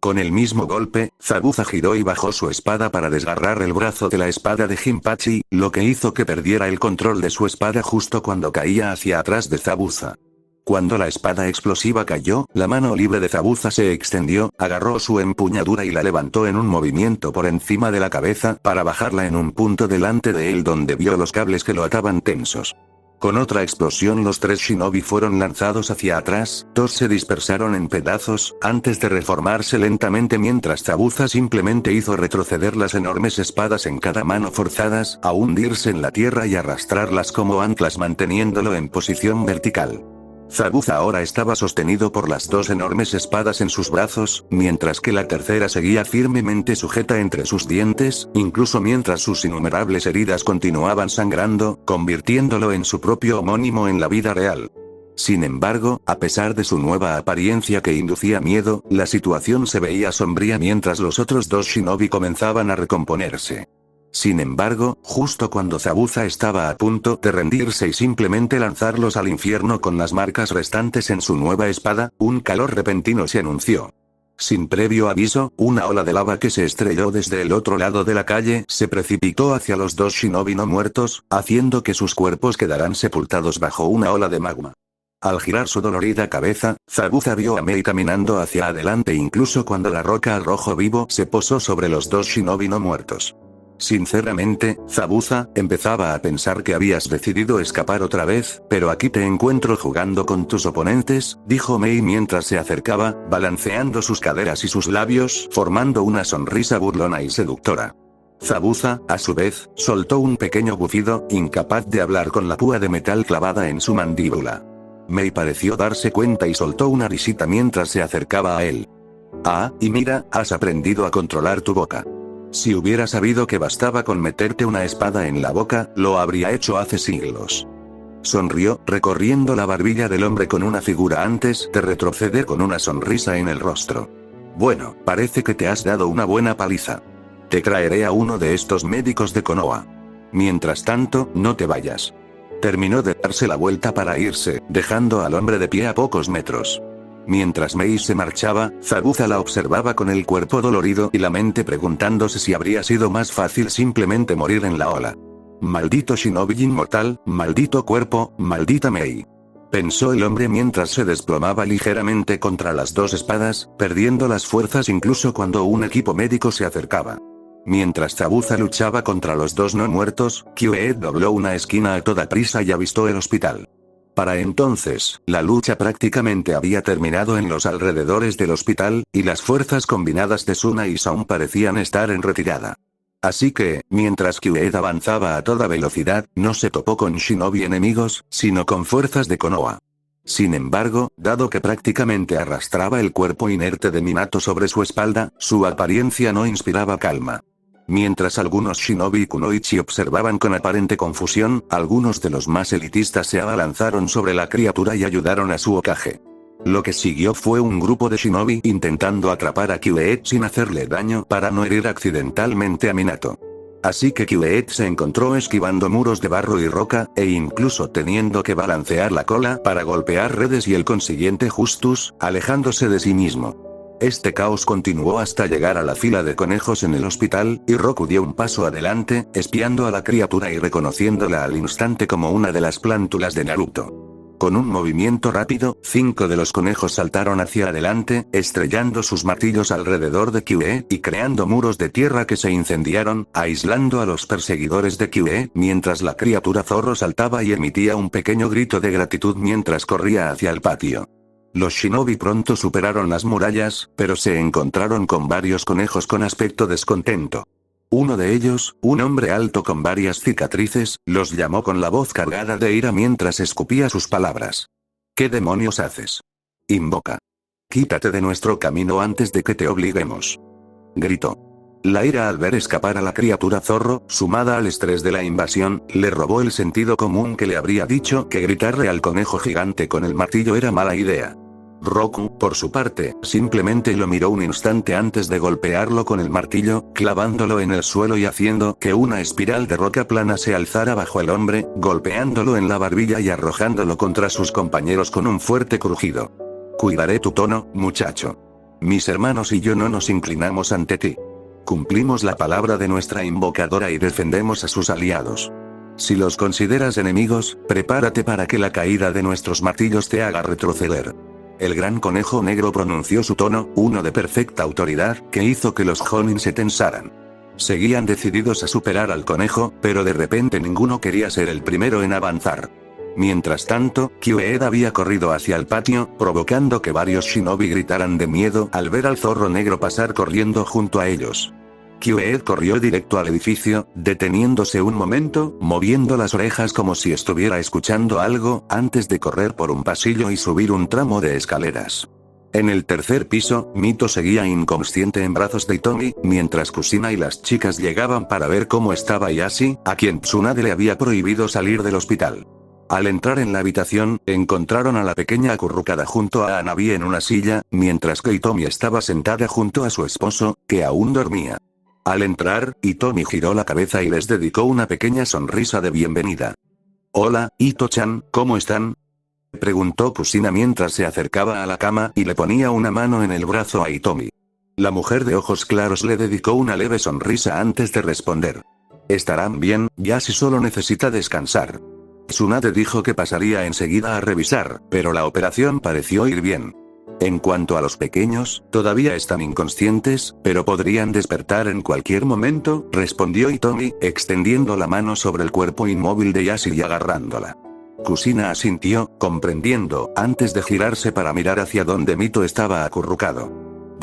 Con el mismo golpe, Zabuza giró y bajó su espada para desgarrar el brazo de la espada de Jinpachi, lo que hizo que perdiera el control de su espada justo cuando caía hacia atrás de Zabuza. Cuando la espada explosiva cayó, la mano libre de Zabuza se extendió, agarró su empuñadura y la levantó en un movimiento por encima de la cabeza para bajarla en un punto delante de él donde vio los cables que lo ataban tensos. Con otra explosión los tres shinobi fueron lanzados hacia atrás, dos se dispersaron en pedazos, antes de reformarse lentamente mientras Zabuza simplemente hizo retroceder las enormes espadas en cada mano forzadas a hundirse en la tierra y arrastrarlas como anclas manteniéndolo en posición vertical. Zabuza ahora estaba sostenido por las dos enormes espadas en sus brazos, mientras que la tercera seguía firmemente sujeta entre sus dientes, incluso mientras sus innumerables heridas continuaban sangrando, convirtiéndolo en su propio homónimo en la vida real. Sin embargo, a pesar de su nueva apariencia que inducía miedo, la situación se veía sombría mientras los otros dos shinobi comenzaban a recomponerse. Sin embargo, justo cuando Zabuza estaba a punto de rendirse y simplemente lanzarlos al infierno con las marcas restantes en su nueva espada, un calor repentino se anunció. Sin previo aviso, una ola de lava que se estrelló desde el otro lado de la calle se precipitó hacia los dos shinobi no muertos, haciendo que sus cuerpos quedaran sepultados bajo una ola de magma. Al girar su dolorida cabeza, Zabuza vio a Mei caminando hacia adelante incluso cuando la roca al rojo vivo se posó sobre los dos shinobi no muertos. Sinceramente, Zabuza, empezaba a pensar que habías decidido escapar otra vez, pero aquí te encuentro jugando con tus oponentes, dijo Mei mientras se acercaba, balanceando sus caderas y sus labios, formando una sonrisa burlona y seductora. Zabuza, a su vez, soltó un pequeño bufido, incapaz de hablar con la púa de metal clavada en su mandíbula. Mei pareció darse cuenta y soltó una risita mientras se acercaba a él. Ah, y mira, has aprendido a controlar tu boca. Si hubiera sabido que bastaba con meterte una espada en la boca, lo habría hecho hace siglos. Sonrió, recorriendo la barbilla del hombre con una figura antes de retroceder con una sonrisa en el rostro. Bueno, parece que te has dado una buena paliza. Te traeré a uno de estos médicos de Konoha. Mientras tanto, no te vayas. Terminó de darse la vuelta para irse, dejando al hombre de pie a pocos metros. Mientras Mei se marchaba, Zabuza la observaba con el cuerpo dolorido y la mente preguntándose si habría sido más fácil simplemente morir en la ola. Maldito shinobi inmortal, maldito cuerpo, maldita Mei. Pensó el hombre mientras se desplomaba ligeramente contra las dos espadas, perdiendo las fuerzas incluso cuando un equipo médico se acercaba. Mientras Zabuza luchaba contra los dos no muertos, Kyueed dobló una esquina a toda prisa y avistó el hospital. Para entonces, la lucha prácticamente había terminado en los alrededores del hospital, y las fuerzas combinadas de Suna y Saun parecían estar en retirada. Así que, mientras Kyueed avanzaba a toda velocidad, no se topó con shinobi enemigos, sino con fuerzas de Konoha. Sin embargo, dado que prácticamente arrastraba el cuerpo inerte de Minato sobre su espalda, su apariencia no inspiraba calma. Mientras algunos shinobi kunoichi observaban con aparente confusión, algunos de los más elitistas se abalanzaron sobre la criatura y ayudaron a su Hokage. Lo que siguió fue un grupo de shinobi intentando atrapar a Kyueed sin hacerle daño para no herir accidentalmente a Minato. Así que Kyueed se encontró esquivando muros de barro y roca, e incluso teniendo que balancear la cola para golpear redes y el consiguiente Justus, alejándose de sí mismo. Este caos continuó hasta llegar a la fila de conejos en el hospital, y Roku dio un paso adelante, espiando a la criatura y reconociéndola al instante como una de las plántulas de Naruto. Con un movimiento rápido, 5 de los conejos saltaron hacia adelante, estrellando sus martillos alrededor de Kyueed y creando muros de tierra que se incendiaron, aislando a los perseguidores de Kyueed, mientras la criatura zorro saltaba y emitía un pequeño grito de gratitud mientras corría hacia el patio. Los shinobi pronto superaron las murallas, pero se encontraron con varios conejos con aspecto descontento. Uno de ellos, un hombre alto con varias cicatrices, los llamó con la voz cargada de ira mientras escupía sus palabras. ¿Qué demonios haces? Invoca. Quítate de nuestro camino antes de que te obliguemos. Gritó. La ira al ver escapar a la criatura zorro, sumada al estrés de la invasión, le robó el sentido común que le habría dicho que gritarle al conejo gigante con el martillo era mala idea. Roku, por su parte, simplemente lo miró un instante antes de golpearlo con el martillo, clavándolo en el suelo y haciendo que una espiral de roca plana se alzara bajo el hombre, golpeándolo en la barbilla y arrojándolo contra sus compañeros con un fuerte crujido. Cuidaré tu tono, muchacho. Mis hermanos y yo no nos inclinamos ante ti. Cumplimos la palabra de nuestra invocadora y defendemos a sus aliados. Si los consideras enemigos, prepárate para que la caída de nuestros martillos te haga retroceder. El gran conejo negro pronunció su tono, uno de perfecta autoridad, que hizo que los Jonin se tensaran. Seguían decididos a superar al conejo, pero de repente ninguno quería ser el primero en avanzar. Mientras tanto, Kyueed había corrido hacia el patio, provocando que varios shinobi gritaran de miedo al ver al zorro negro pasar corriendo junto a ellos. Kyueed corrió directo al edificio, deteniéndose un momento, moviendo las orejas como si estuviera escuchando algo, antes de correr por un pasillo y subir un tramo de escaleras. En el tercer piso, Mito seguía inconsciente en brazos de Hitomi, mientras Kusina y las chicas llegaban para ver cómo estaba Yashi, a quien Tsunade le había prohibido salir del hospital. Al entrar en la habitación, encontraron a la pequeña acurrucada junto a Hanabi en una silla, mientras que Hitomi estaba sentada junto a su esposo, que aún dormía. Al entrar, Hitomi giró la cabeza y les dedicó una pequeña sonrisa de bienvenida. «Hola, Ito-chan, ¿cómo están?», preguntó Kusina mientras se acercaba a la cama y le ponía una mano en el brazo a Hitomi. La mujer de ojos claros le dedicó una leve sonrisa antes de responder. «Estarán bien, Yashi solo necesita descansar». Tsunade dijo que pasaría enseguida a revisar, pero la operación pareció ir bien. En cuanto a los pequeños, todavía están inconscientes, pero podrían despertar en cualquier momento, respondió Hitomi, extendiendo la mano sobre el cuerpo inmóvil de Yashi y agarrándola. Kusina asintió, comprendiendo, antes de girarse para mirar hacia donde Mito estaba acurrucado.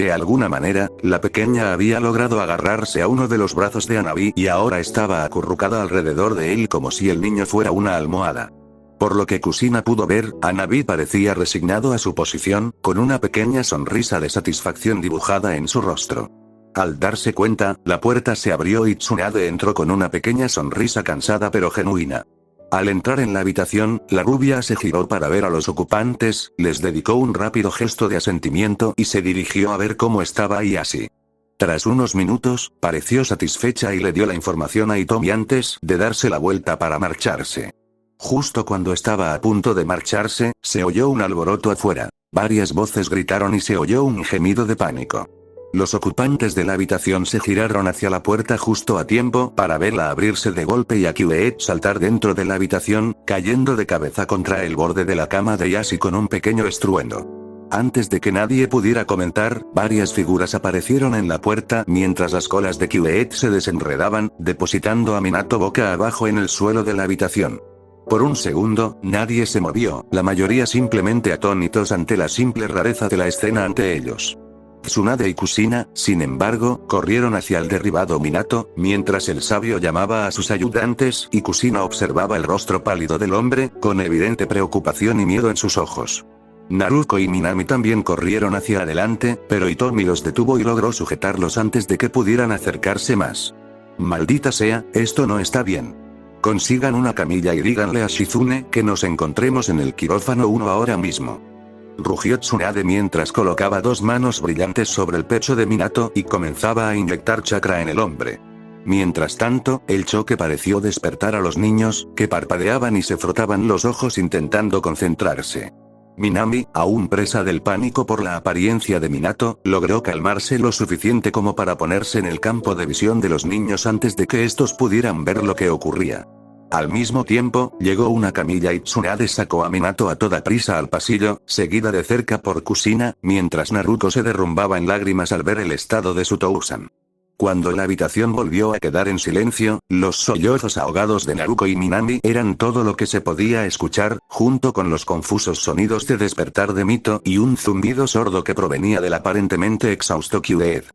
De alguna manera, la pequeña había logrado agarrarse a uno de los brazos de Hanabi y ahora estaba acurrucada alrededor de él como si el niño fuera una almohada. Por lo que Kusina pudo ver, Hanabi parecía resignado a su posición, con una pequeña sonrisa de satisfacción dibujada en su rostro. Al darse cuenta, la puerta se abrió y Tsunade entró con una pequeña sonrisa cansada pero genuina. Al entrar en la habitación, la rubia se giró para ver a los ocupantes, les dedicó un rápido gesto de asentimiento y se dirigió a ver cómo estaba Ayashi. Tras unos minutos, pareció satisfecha y le dio la información a Hitomi antes de darse la vuelta para marcharse. Justo cuando estaba a punto de marcharse, se oyó un alboroto afuera. Varias voces gritaron y se oyó un gemido de pánico. Los ocupantes de la habitación se giraron hacia la puerta justo a tiempo para verla abrirse de golpe y a Kyuet saltar dentro de la habitación, cayendo de cabeza contra el borde de la cama de Yashi con un pequeño estruendo. Antes de que nadie pudiera comentar, varias figuras aparecieron en la puerta mientras las colas de Kyuet se desenredaban, depositando a Minato boca abajo en el suelo de la habitación. Por un segundo, nadie se movió, la mayoría simplemente atónitos ante la simple rareza de la escena ante ellos. Tsunade y Kusina, sin embargo, corrieron hacia el derribado Minato, mientras el sabio llamaba a sus ayudantes y Kusina observaba el rostro pálido del hombre, con evidente preocupación y miedo en sus ojos. Naruto y Minami también corrieron hacia adelante, pero Hitomi los detuvo y logró sujetarlos antes de que pudieran acercarse más. Maldita sea, esto no está bien. Consigan una camilla y díganle a Shizune que nos encontremos en el quirófano 1 ahora mismo. Rugió Tsunade mientras colocaba dos manos brillantes sobre el pecho de Minato y comenzaba a inyectar chakra en el hombre. Mientras tanto, el choque pareció despertar a los niños, que parpadeaban y se frotaban los ojos intentando concentrarse. Minami, aún presa del pánico por la apariencia de Minato, logró calmarse lo suficiente como para ponerse en el campo de visión de los niños antes de que estos pudieran ver lo que ocurría. Al mismo tiempo, llegó una camilla y Tsunade sacó a Minato a toda prisa al pasillo, seguida de cerca por Kusina, mientras Naruto se derrumbaba en lágrimas al ver el estado de su Tousan. Cuando la habitación volvió a quedar en silencio, los sollozos ahogados de Naruto y Minami eran todo lo que se podía escuchar, junto con los confusos sonidos de despertar de Mito y un zumbido sordo que provenía del aparentemente exhausto Kyuet.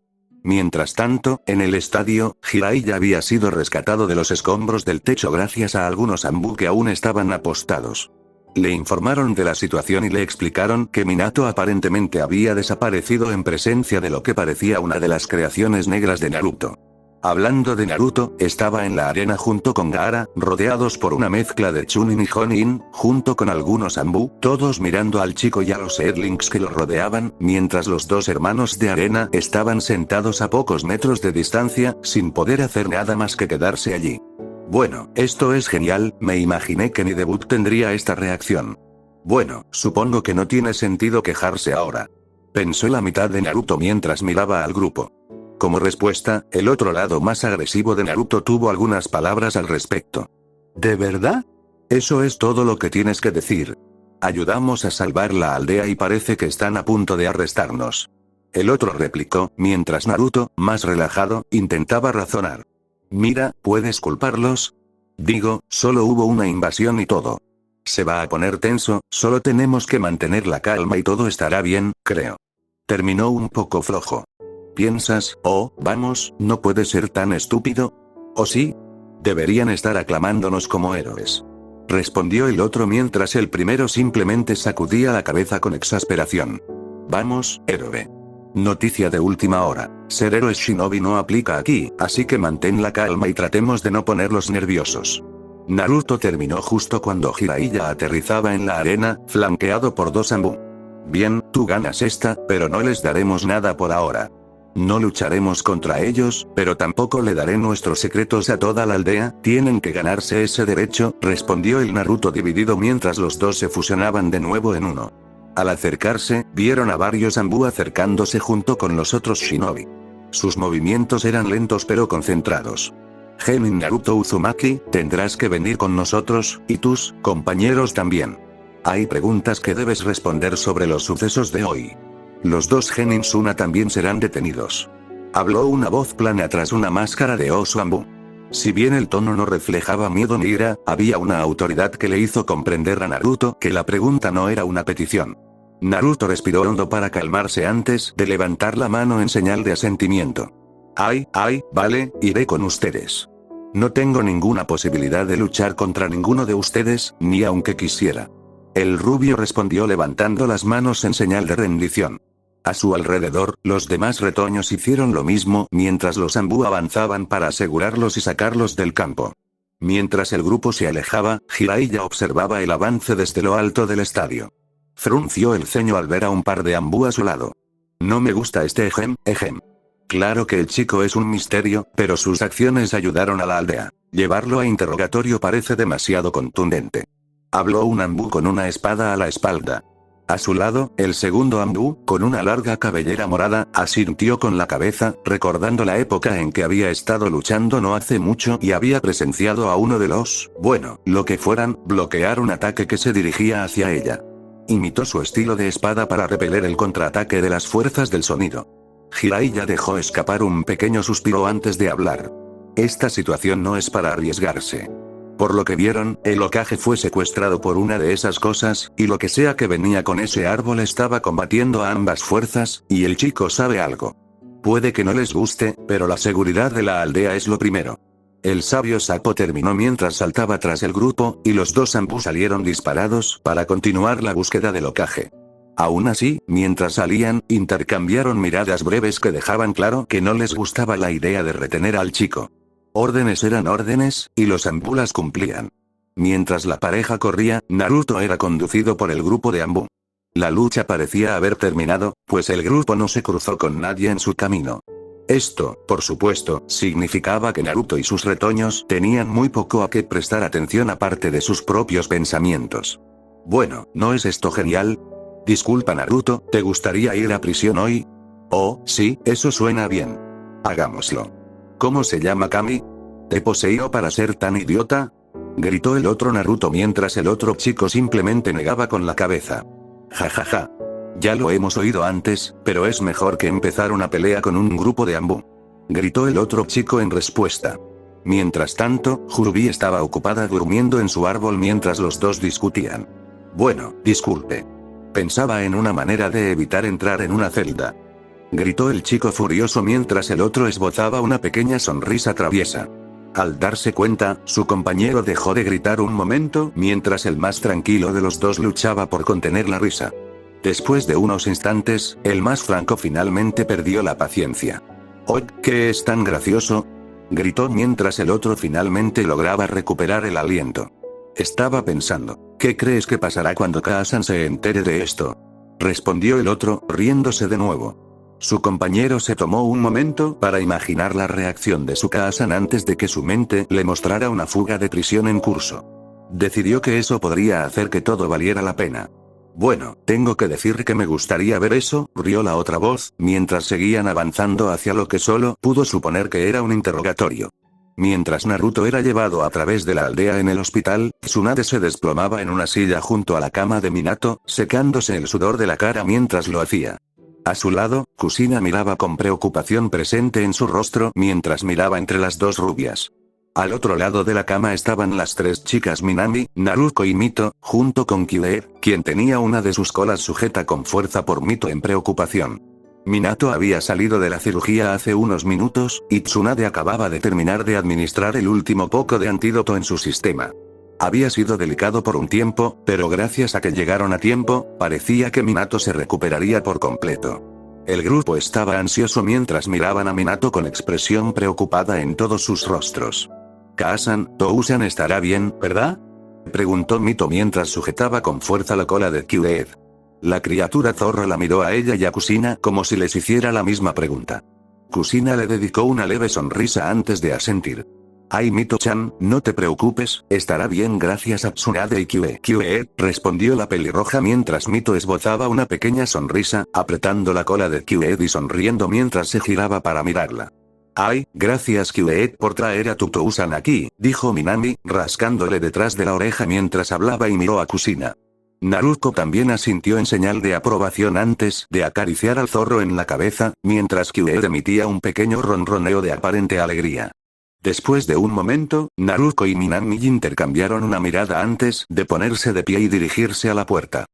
Mientras tanto, en el estadio, Jiraiya había sido rescatado de los escombros del techo gracias a algunos Anbu que aún estaban apostados. Le informaron de la situación y le explicaron que Minato aparentemente había desaparecido en presencia de lo que parecía una de las creaciones negras de Naruto. Hablando de Naruto, estaba en la arena junto con Gaara, rodeados por una mezcla de Chunin y Jonin, junto con algunos Anbu, todos mirando al chico y a los Earthlings que lo rodeaban, mientras los dos hermanos de arena estaban sentados a pocos metros de distancia, sin poder hacer nada más que quedarse allí. Bueno, esto es genial, me imaginé que mi debut tendría esta reacción. Bueno, supongo que no tiene sentido quejarse ahora. Pensó la mitad de Naruto mientras miraba al grupo. Como respuesta, el otro lado más agresivo de Naruto tuvo algunas palabras al respecto. ¿De verdad? Eso es todo lo que tienes que decir. Ayudamos a salvar la aldea y parece que están a punto de arrestarnos. El otro replicó, mientras Naruto, más relajado, intentaba razonar. Mira, ¿puedes culparlos? Digo, solo hubo una invasión y todo. Se va a poner tenso, solo tenemos que mantener la calma y todo estará bien, creo. Terminó un poco flojo. ¿Piensas, oh, vamos, no puede ser tan estúpido? ¿O sí? Deberían estar aclamándonos como héroes. Respondió el otro mientras el primero simplemente sacudía la cabeza con exasperación. Vamos, héroe. Noticia de última hora. Ser héroes shinobi no aplica aquí, así que mantén la calma y tratemos de no ponerlos nerviosos. Naruto terminó justo cuando Jiraiya aterrizaba en la arena, flanqueado por dos Anbu. Bien, tú ganas esta, pero no les daremos nada por ahora. No lucharemos contra ellos, pero tampoco le daré nuestros secretos a toda la aldea, tienen que ganarse ese derecho, respondió el Naruto dividido mientras los dos se fusionaban de nuevo en uno. Al acercarse, vieron a varios Anbu acercándose junto con los otros shinobi. Sus movimientos eran lentos pero concentrados. Genin Naruto Uzumaki, tendrás que venir con nosotros, y tus compañeros también. Hay preguntas que debes responder sobre los sucesos de hoy. Los dos Genin Suna también serán detenidos. Habló una voz plana tras una máscara de oso Anbu. Si bien el tono no reflejaba miedo ni ira, había una autoridad que le hizo comprender a Naruto que la pregunta no era una petición. Naruto respiró hondo para calmarse antes de levantar la mano en señal de asentimiento. Vale, iré con ustedes. No tengo ninguna posibilidad de luchar contra ninguno de ustedes, ni aunque quisiera. El rubio respondió levantando las manos en señal de rendición. A su alrededor, los demás retoños hicieron lo mismo mientras los Anbu avanzaban para asegurarlos y sacarlos del campo. Mientras el grupo se alejaba, Jiraiya observaba el avance desde lo alto del estadio. Frunció el ceño al ver a un par de Anbu a su lado. No me gusta este ejem. Claro que el chico es un misterio, pero sus acciones ayudaron a la aldea. Llevarlo a interrogatorio parece demasiado contundente. Habló un Anbu con una espada a la espalda. A su lado, el segundo Anbu, con una larga cabellera morada, asintió con la cabeza, recordando la época en que había estado luchando no hace mucho y había presenciado a uno de los, lo que fueran, bloquear un ataque que se dirigía hacia ella. Imitó su estilo de espada para repeler el contraataque de las fuerzas del sonido. Jiraiya dejó escapar un pequeño suspiro antes de hablar. Esta situación no es para arriesgarse. Por lo que vieron, el Hokage fue secuestrado por una de esas cosas, y lo que sea que venía con ese árbol estaba combatiendo a ambas fuerzas, y el chico sabe algo. Puede que no les guste, pero la seguridad de la aldea es lo primero. El sabio sapo terminó mientras saltaba tras el grupo, y los dos Anbu salieron disparados para continuar la búsqueda del Hokage. Aún así, mientras salían, intercambiaron miradas breves que dejaban claro que no les gustaba la idea de retener al chico. Órdenes eran órdenes, y los Anbu las cumplían. Mientras la pareja corría, Naruto era conducido por el grupo de Anbu. La lucha parecía haber terminado, pues el grupo no se cruzó con nadie en su camino. Esto, por supuesto, significaba que Naruto y sus retoños tenían muy poco a qué prestar atención aparte de sus propios pensamientos. Bueno, ¿no es esto genial? Disculpa Naruto, ¿te gustaría ir a prisión hoy? Oh, sí, eso suena bien. Hagámoslo. ¿Cómo se llama Kami? ¿Te poseí para ser tan idiota? Gritó el otro Naruto mientras el otro chico simplemente negaba con la cabeza. Jajaja. Ya lo hemos oído antes, pero es mejor que empezar una pelea con un grupo de Anbu. Gritó el otro chico en respuesta. Mientras tanto, Jurubi estaba ocupada durmiendo en su árbol mientras los dos discutían. Bueno, disculpe. Pensaba en una manera de evitar entrar en una celda. Gritó el chico furioso mientras el otro esbozaba una pequeña sonrisa traviesa. Al darse cuenta, su compañero dejó de gritar un momento mientras el más tranquilo de los dos luchaba por contener la risa. Después de unos instantes, el más franco finalmente perdió la paciencia. «¡Oh, qué es tan gracioso!», gritó mientras el otro finalmente lograba recuperar el aliento. Estaba pensando, ¿qué crees que pasará cuando Kaasan se entere de esto? Respondió el otro, riéndose de nuevo. Su compañero se tomó un momento para imaginar la reacción de su Kaasan antes de que su mente le mostrara una fuga de prisión en curso. Decidió que eso podría hacer que todo valiera la pena. Bueno, tengo que decir que me gustaría ver eso, rió la otra voz, mientras seguían avanzando hacia lo que solo pudo suponer que era un interrogatorio. Mientras Naruto era llevado a través de la aldea en el hospital, Tsunade se desplomaba en una silla junto a la cama de Minato, secándose el sudor de la cara mientras lo hacía. A su lado, Kushina miraba con preocupación presente en su rostro mientras miraba entre las dos rubias. Al otro lado de la cama estaban las tres chicas Minami, Naruto y Mito, junto con Killer, quien tenía una de sus colas sujeta con fuerza por Mito en preocupación. Minato había salido de la cirugía hace unos minutos, y Tsunade acababa de terminar de administrar el último poco de antídoto en su sistema. Había sido delicado por un tiempo, pero gracias a que llegaron a tiempo, parecía que Minato se recuperaría por completo. El grupo estaba ansioso mientras miraban a Minato con expresión preocupada en todos sus rostros. «Kaasan, Tousan estará bien, ¿verdad?», preguntó Mito mientras sujetaba con fuerza la cola de Kyued. La criatura zorro la miró a ella y a Kushina como si les hiciera la misma pregunta. Kushina le dedicó una leve sonrisa antes de asentir. «Ay Mito-chan, no te preocupes, estará bien gracias a Tsunade y Kyued», respondió la pelirroja mientras Mito esbozaba una pequeña sonrisa, apretando la cola de Kyued y sonriendo mientras se giraba para mirarla. «Ay, gracias Kyued por traer a tu Tousan aquí», dijo Minami, rascándole detrás de la oreja mientras hablaba y miró a Kushina. Naruto también asintió en señal de aprobación antes de acariciar al zorro en la cabeza, mientras Kyued emitía un pequeño ronroneo de aparente alegría. Después de un momento, Naruto y Minami intercambiaron una mirada antes de ponerse de pie y dirigirse a la puerta.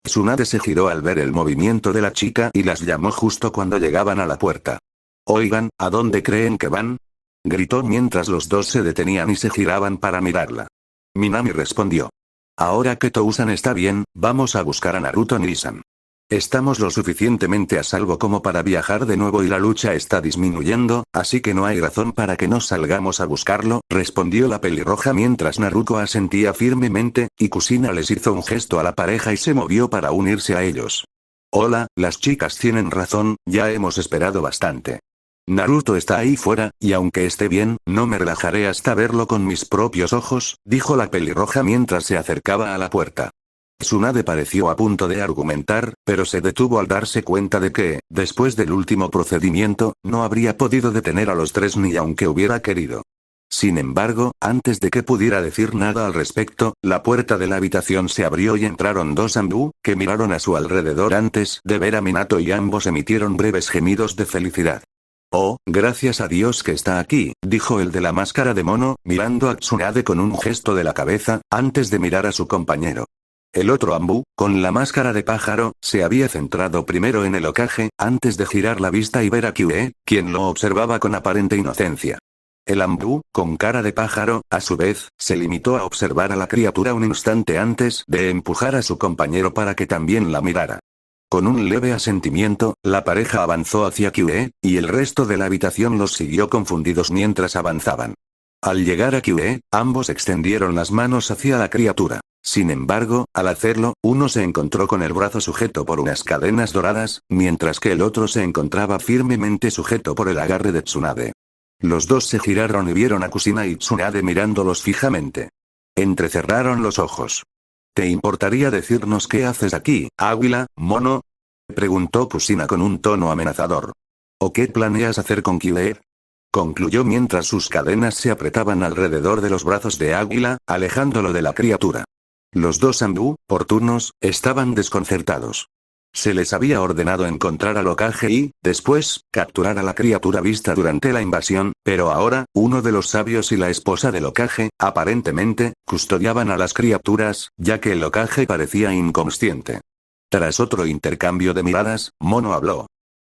Tsunade se giró al ver el movimiento de la chica y las llamó justo cuando llegaban a la puerta. Oigan, ¿a dónde creen que van? Gritó mientras los dos se detenían y se giraban para mirarla. Minami respondió. Ahora que Tousan está bien, vamos a buscar a Naruto Nisan. Estamos lo suficientemente a salvo como para viajar de nuevo y la lucha está disminuyendo, así que no hay razón para que no salgamos a buscarlo, respondió la pelirroja mientras Naruto asentía firmemente, y Kusina les hizo un gesto a la pareja y se movió para unirse a ellos. Hola, las chicas tienen razón, ya hemos esperado bastante. Naruto está ahí fuera, y aunque esté bien, no me relajaré hasta verlo con mis propios ojos, dijo la pelirroja mientras se acercaba a la puerta. Tsunade pareció a punto de argumentar, pero se detuvo al darse cuenta de que, después del último procedimiento, no habría podido detener a los tres ni aunque hubiera querido. Sin embargo, antes de que pudiera decir nada al respecto, la puerta de la habitación se abrió y entraron dos Anbu, que miraron a su alrededor antes de ver a Minato y ambos emitieron breves gemidos de felicidad. Oh, gracias a Dios que está aquí, dijo el de la máscara de mono, mirando a Tsunade con un gesto de la cabeza, antes de mirar a su compañero. El otro Anbu, con la máscara de pájaro, se había centrado primero en el Hokage, antes de girar la vista y ver a Kyue, quien lo observaba con aparente inocencia. El Anbu, con cara de pájaro, a su vez, se limitó a observar a la criatura un instante antes de empujar a su compañero para que también la mirara. Con un leve asentimiento, la pareja avanzó hacia Kyue, y el resto de la habitación los siguió confundidos mientras avanzaban. Al llegar a Kyue, ambos extendieron las manos hacia la criatura. Sin embargo, al hacerlo, uno se encontró con el brazo sujeto por unas cadenas doradas, mientras que el otro se encontraba firmemente sujeto por el agarre de Tsunade. Los dos se giraron y vieron a Kusina y Tsunade mirándolos fijamente. Entrecerraron los ojos. ¿Te importaría decirnos qué haces aquí, águila, mono? Preguntó Kusina con un tono amenazador. ¿O qué planeas hacer con Kyue? Concluyó mientras sus cadenas se apretaban alrededor de los brazos de águila, alejándolo de la criatura. Los dos Anbu, por turnos, estaban desconcertados. Se les había ordenado encontrar al Hokage y, después, capturar a la criatura vista durante la invasión, pero ahora, uno de los sabios y la esposa del Hokage, aparentemente, custodiaban a las criaturas, ya que el Hokage parecía inconsciente. Tras otro intercambio de miradas, Mono habló.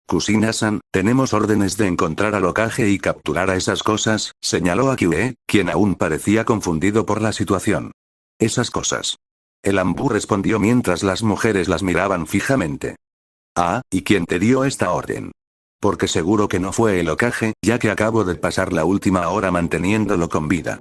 Kusina-san, tenemos órdenes de encontrar al Hokage y capturar a esas cosas, señaló a Kyue, quien aún parecía confundido por la situación. Esas cosas. El Anbu respondió mientras las mujeres las miraban fijamente. Ah, ¿y quién te dio esta orden? Porque seguro que no fue el Hokage, ya que acabo de pasar la última hora manteniéndolo con vida.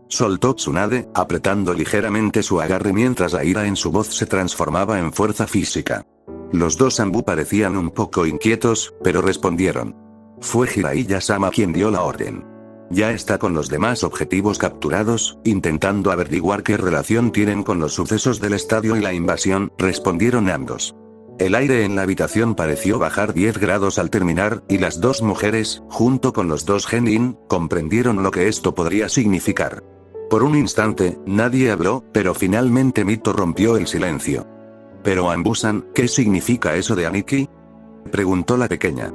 Soltó Tsunade, apretando ligeramente su agarre mientras la ira en su voz se transformaba en fuerza física. Los dos Anbu parecían un poco inquietos, pero respondieron. Fue Jiraiya-sama quien dio la orden. Ya está con los demás objetivos capturados, intentando averiguar qué relación tienen con los sucesos del estadio y la invasión, respondieron ambos. El aire en la habitación pareció bajar 10 grados al terminar, y las dos mujeres, junto con los dos genin, comprendieron lo que esto podría significar. Por un instante, nadie habló, pero finalmente Mito rompió el silencio. «Pero Anbu-san, ¿qué significa eso de Aniki?», preguntó la pequeña.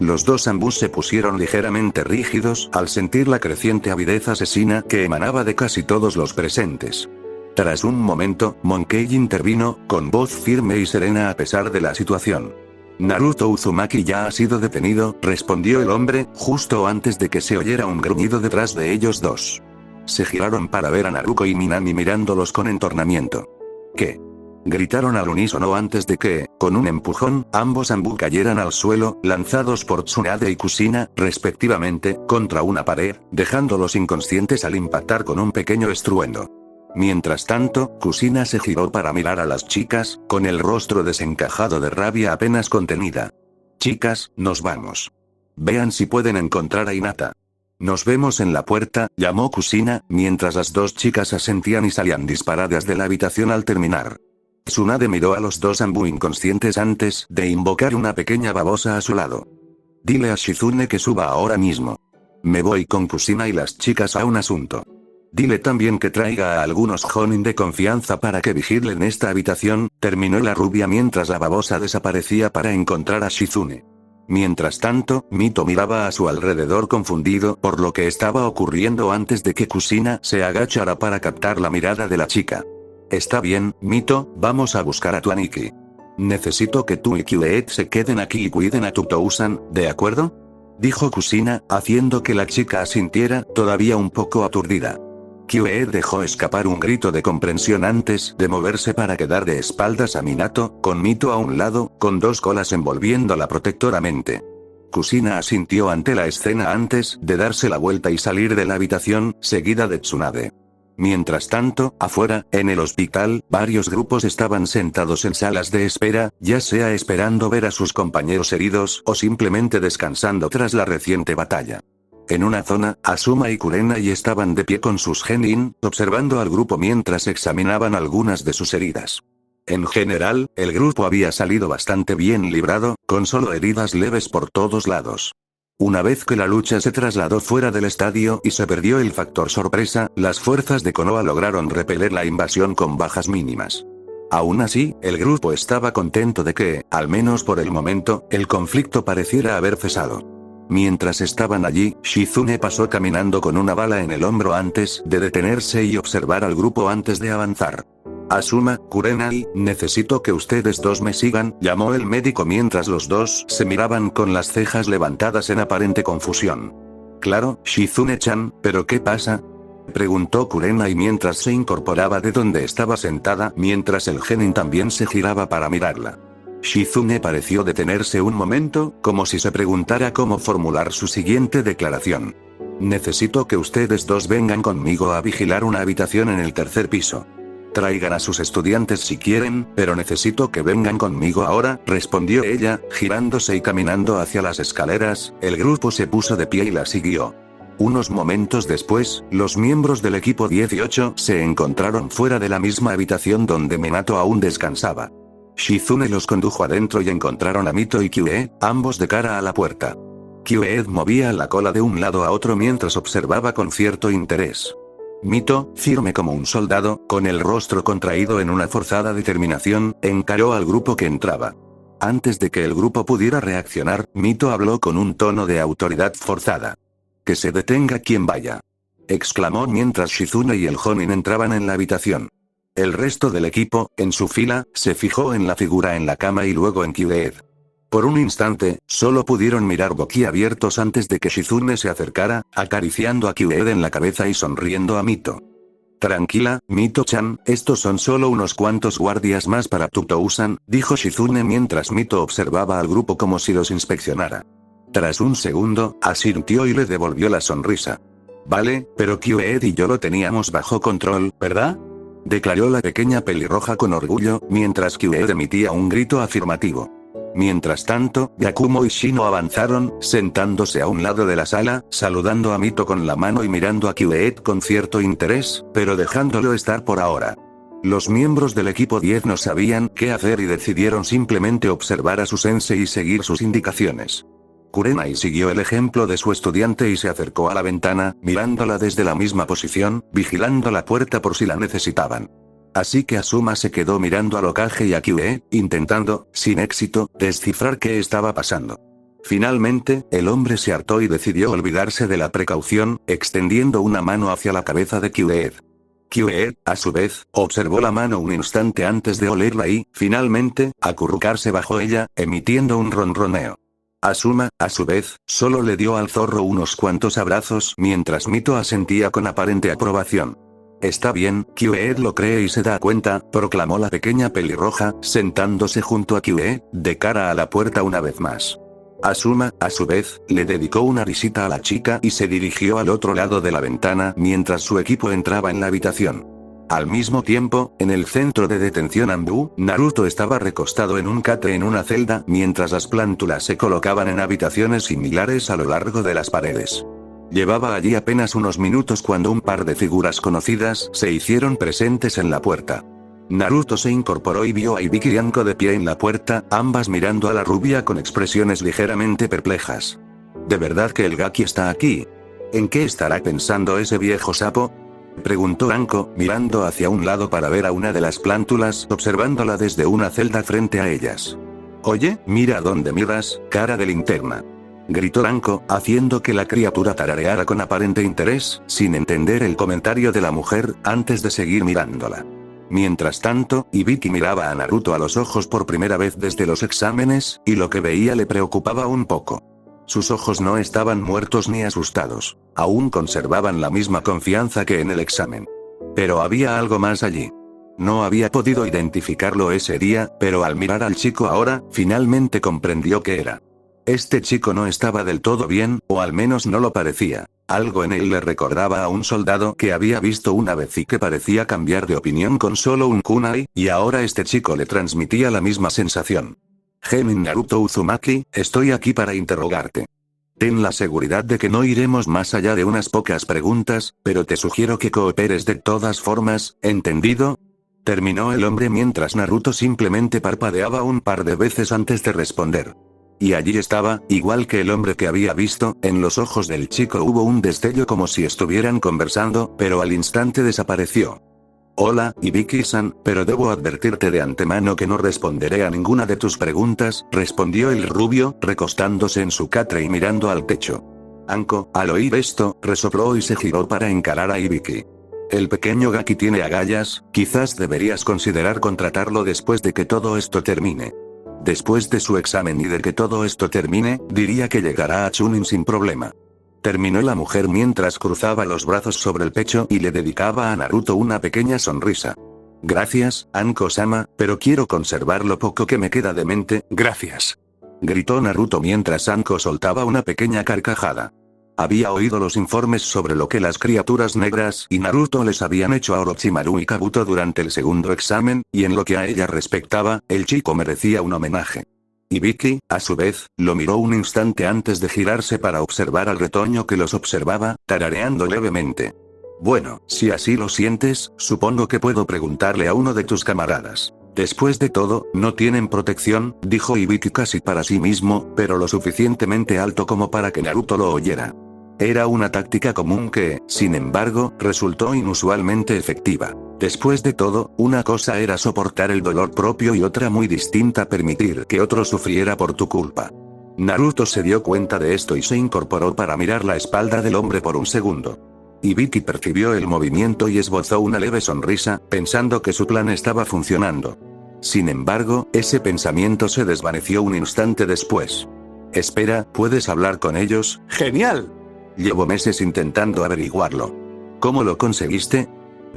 Los dos Anbus se pusieron ligeramente rígidos al sentir la creciente avidez asesina que emanaba de casi todos los presentes. Tras un momento, Monkey intervino, con voz firme y serena a pesar de la situación. Naruto Uzumaki ya ha sido detenido, respondió el hombre, justo antes de que se oyera un gruñido detrás de ellos dos. Se giraron para ver a Naruto y Minami mirándolos con entornamiento. ¿Qué? Gritaron al unísono antes de que, con un empujón, ambos Anbu cayeran al suelo, lanzados por Tsunade y Kusina, respectivamente, contra una pared, dejándolos inconscientes al impactar con un pequeño estruendo. Mientras tanto, Kusina se giró para mirar a las chicas, con el rostro desencajado de rabia apenas contenida. Chicas, nos vamos. Vean si pueden encontrar a Hinata. Nos vemos en la puerta, llamó Kusina, mientras las dos chicas asentían y salían disparadas de la habitación al terminar. Tsunade miró a los dos Anbu inconscientes antes de invocar una pequeña babosa a su lado. Dile a Shizune que suba ahora mismo. Me voy con Kusina y las chicas a un asunto. Dile también que traiga a algunos Jonin de confianza para que vigilen esta habitación, terminó la rubia mientras la babosa desaparecía para encontrar a Shizune. Mientras tanto, Mito miraba a su alrededor confundido por lo que estaba ocurriendo antes de que Kusina se agachara para captar la mirada de la chica. Está bien, Mito, vamos a buscar a tu Aniki. Necesito que tú y Kyueed se queden aquí y cuiden a Tutousan, ¿de acuerdo? Dijo Kusina, haciendo que la chica asintiera, todavía un poco aturdida. Kyueed dejó escapar un grito de comprensión antes de moverse para quedar de espaldas a Minato, con Mito a un lado, con dos colas envolviéndola protectoramente. Kusina asintió ante la escena antes de darse la vuelta y salir de la habitación, seguida de Tsunade. Mientras tanto, afuera, en el hospital, varios grupos estaban sentados en salas de espera, ya sea esperando ver a sus compañeros heridos o simplemente descansando tras la reciente batalla. En una zona, Asuma y Kurenai estaban de pie con sus genin, observando al grupo mientras examinaban algunas de sus heridas. En general, el grupo había salido bastante bien librado, con solo heridas leves por todos lados. Una vez que la lucha se trasladó fuera del estadio y se perdió el factor sorpresa, las fuerzas de Konoha lograron repeler la invasión con bajas mínimas. Aún así, el grupo estaba contento de que, al menos por el momento, el conflicto pareciera haber cesado. Mientras estaban allí, Shizune pasó caminando con una bala en el hombro antes de detenerse y observar al grupo antes de avanzar. Asuma, Kurenai, necesito que ustedes dos me sigan, llamó el médico mientras los dos se miraban con las cejas levantadas en aparente confusión. Claro, Shizune-chan, ¿pero qué pasa? Preguntó Kurenai mientras se incorporaba de donde estaba sentada, mientras el genin también se giraba para mirarla. Shizune pareció detenerse un momento, como si se preguntara cómo formular su siguiente declaración. Necesito que ustedes dos vengan conmigo a vigilar una habitación en el tercer piso. Traigan a sus estudiantes si quieren, pero necesito que vengan conmigo ahora, respondió ella, girándose y caminando hacia las escaleras. El grupo se puso de pie y la siguió. Unos momentos después, los miembros del equipo 18 se encontraron fuera de la misma habitación donde Minato aún descansaba. Shizune los condujo adentro y encontraron a Mito y Kyueed, ambos de cara a la puerta. Kyueed movía la cola de un lado a otro mientras observaba con cierto interés. Mito, firme como un soldado, con el rostro contraído en una forzada determinación, encaró al grupo que entraba. Antes de que el grupo pudiera reaccionar, Mito habló con un tono de autoridad forzada. «Que se detenga quien vaya», exclamó mientras Shizune y el Jonin entraban en la habitación. El resto del equipo, en su fila, se fijó en la figura en la cama y luego en Kyueed. Por un instante, solo pudieron mirar boquiabiertos antes de que Shizune se acercara, acariciando a Kyueed en la cabeza y sonriendo a Mito. «Tranquila, Mito-chan, estos son solo unos cuantos guardias más para Tutousan», dijo Shizune mientras Mito observaba al grupo como si los inspeccionara. Tras un segundo, asintió y le devolvió la sonrisa. «Vale, pero Kyueed y yo lo teníamos bajo control, ¿verdad?», declaró la pequeña pelirroja con orgullo, mientras Kyueed emitía un grito afirmativo. Mientras tanto, Yakumo y Shino avanzaron, sentándose a un lado de la sala, saludando a Mito con la mano y mirando a Kyueed con cierto interés, pero dejándolo estar por ahora. Los miembros del equipo 10 no sabían qué hacer y decidieron simplemente observar a su sensei y seguir sus indicaciones. Kurenai siguió el ejemplo de su estudiante y se acercó a la ventana, mirándola desde la misma posición, vigilando la puerta por si la necesitaban. Así que Asuma se quedó mirando al Hokage y a Kyueed, intentando, sin éxito, descifrar qué estaba pasando. Finalmente, el hombre se hartó y decidió olvidarse de la precaución, extendiendo una mano hacia la cabeza de Kyueed. Kyueed, a su vez, observó la mano un instante antes de olerla y, finalmente, acurrucarse bajo ella, emitiendo un ronroneo. Asuma, a su vez, solo le dio al zorro unos cuantos abrazos mientras Mito asentía con aparente aprobación. «Está bien, Kyueed lo cree y se da cuenta», proclamó la pequeña pelirroja, sentándose junto a Kyueed, de cara a la puerta una vez más. Asuma, a su vez, le dedicó una risita a la chica y se dirigió al otro lado de la ventana mientras su equipo entraba en la habitación. Al mismo tiempo, en el centro de detención Anbu, Naruto estaba recostado en un catre en una celda mientras las plántulas se colocaban en habitaciones similares a lo largo de las paredes. Llevaba allí apenas unos minutos cuando un par de figuras conocidas se hicieron presentes en la puerta. Naruto se incorporó y vio a Ibiki y Anko de pie en la puerta, ambas mirando a la rubia con expresiones ligeramente perplejas. ¿De verdad que el Gaki está aquí? ¿En qué estará pensando ese viejo sapo?, preguntó Anko, mirando hacia un lado para ver a una de las plántulas, observándola desde una celda frente a ellas. «Oye, mira dónde miras, cara de linterna», gritó Anko, haciendo que la criatura tarareara con aparente interés, sin entender el comentario de la mujer, antes de seguir mirándola. Mientras tanto, Ibiki miraba a Naruto a los ojos por primera vez desde los exámenes, y lo que veía le preocupaba un poco. Sus ojos no estaban muertos ni asustados. Aún conservaban la misma confianza que en el examen. Pero había algo más allí. No había podido identificarlo ese día, pero al mirar al chico ahora, finalmente comprendió qué era. Este chico no estaba del todo bien, o al menos no lo parecía. Algo en él le recordaba a un soldado que había visto una vez y que parecía cambiar de opinión con solo un kunai, y ahora este chico le transmitía la misma sensación. Genin Naruto Uzumaki, estoy aquí para interrogarte. Ten la seguridad de que no iremos más allá de unas pocas preguntas, pero te sugiero que cooperes de todas formas, ¿entendido? Terminó el hombre mientras Naruto simplemente parpadeaba un par de veces antes de responder. Y allí estaba, igual que el hombre que había visto, en los ojos del chico hubo un destello como si estuvieran conversando, pero al instante desapareció. Hola, Ibiki-san, pero debo advertirte de antemano que no responderé a ninguna de tus preguntas, respondió el rubio, recostándose en su catre y mirando al techo. Anko, al oír esto, resopló y se giró para encarar a Ibiki. El pequeño Gaki tiene agallas, quizás deberías considerar contratarlo después de que todo esto termine. Después de su examen y de que todo esto termine, diría que llegará a Chunin sin problema. Terminó la mujer mientras cruzaba los brazos sobre el pecho y le dedicaba a Naruto una pequeña sonrisa. Gracias, Anko-sama, pero quiero conservar lo poco que me queda de mente, gracias. Gritó Naruto mientras Anko soltaba una pequeña carcajada. Había oído los informes sobre lo que las criaturas negras y Naruto les habían hecho a Orochimaru y Kabuto durante el segundo examen, y en lo que a ella respectaba, el chico merecía un homenaje. Ibiki, a su vez, lo miró un instante antes de girarse para observar al retoño que los observaba, tarareando levemente. Bueno, si así lo sientes, supongo que puedo preguntarle a uno de tus camaradas. Después de todo, no tienen protección, dijo Ibiki casi para sí mismo, pero lo suficientemente alto como para que Naruto lo oyera. Era una táctica común que, sin embargo, resultó inusualmente efectiva. Después de todo, una cosa era soportar el dolor propio y otra muy distinta permitir que otro sufriera por tu culpa. Naruto se dio cuenta de esto y se incorporó para mirar la espalda del hombre por un segundo. Ibiki percibió el movimiento y esbozó una leve sonrisa, pensando que su plan estaba funcionando. Sin embargo, ese pensamiento se desvaneció un instante después. Espera, ¿puedes hablar con ellos? ¡Genial! Llevo meses intentando averiguarlo. ¿Cómo lo conseguiste?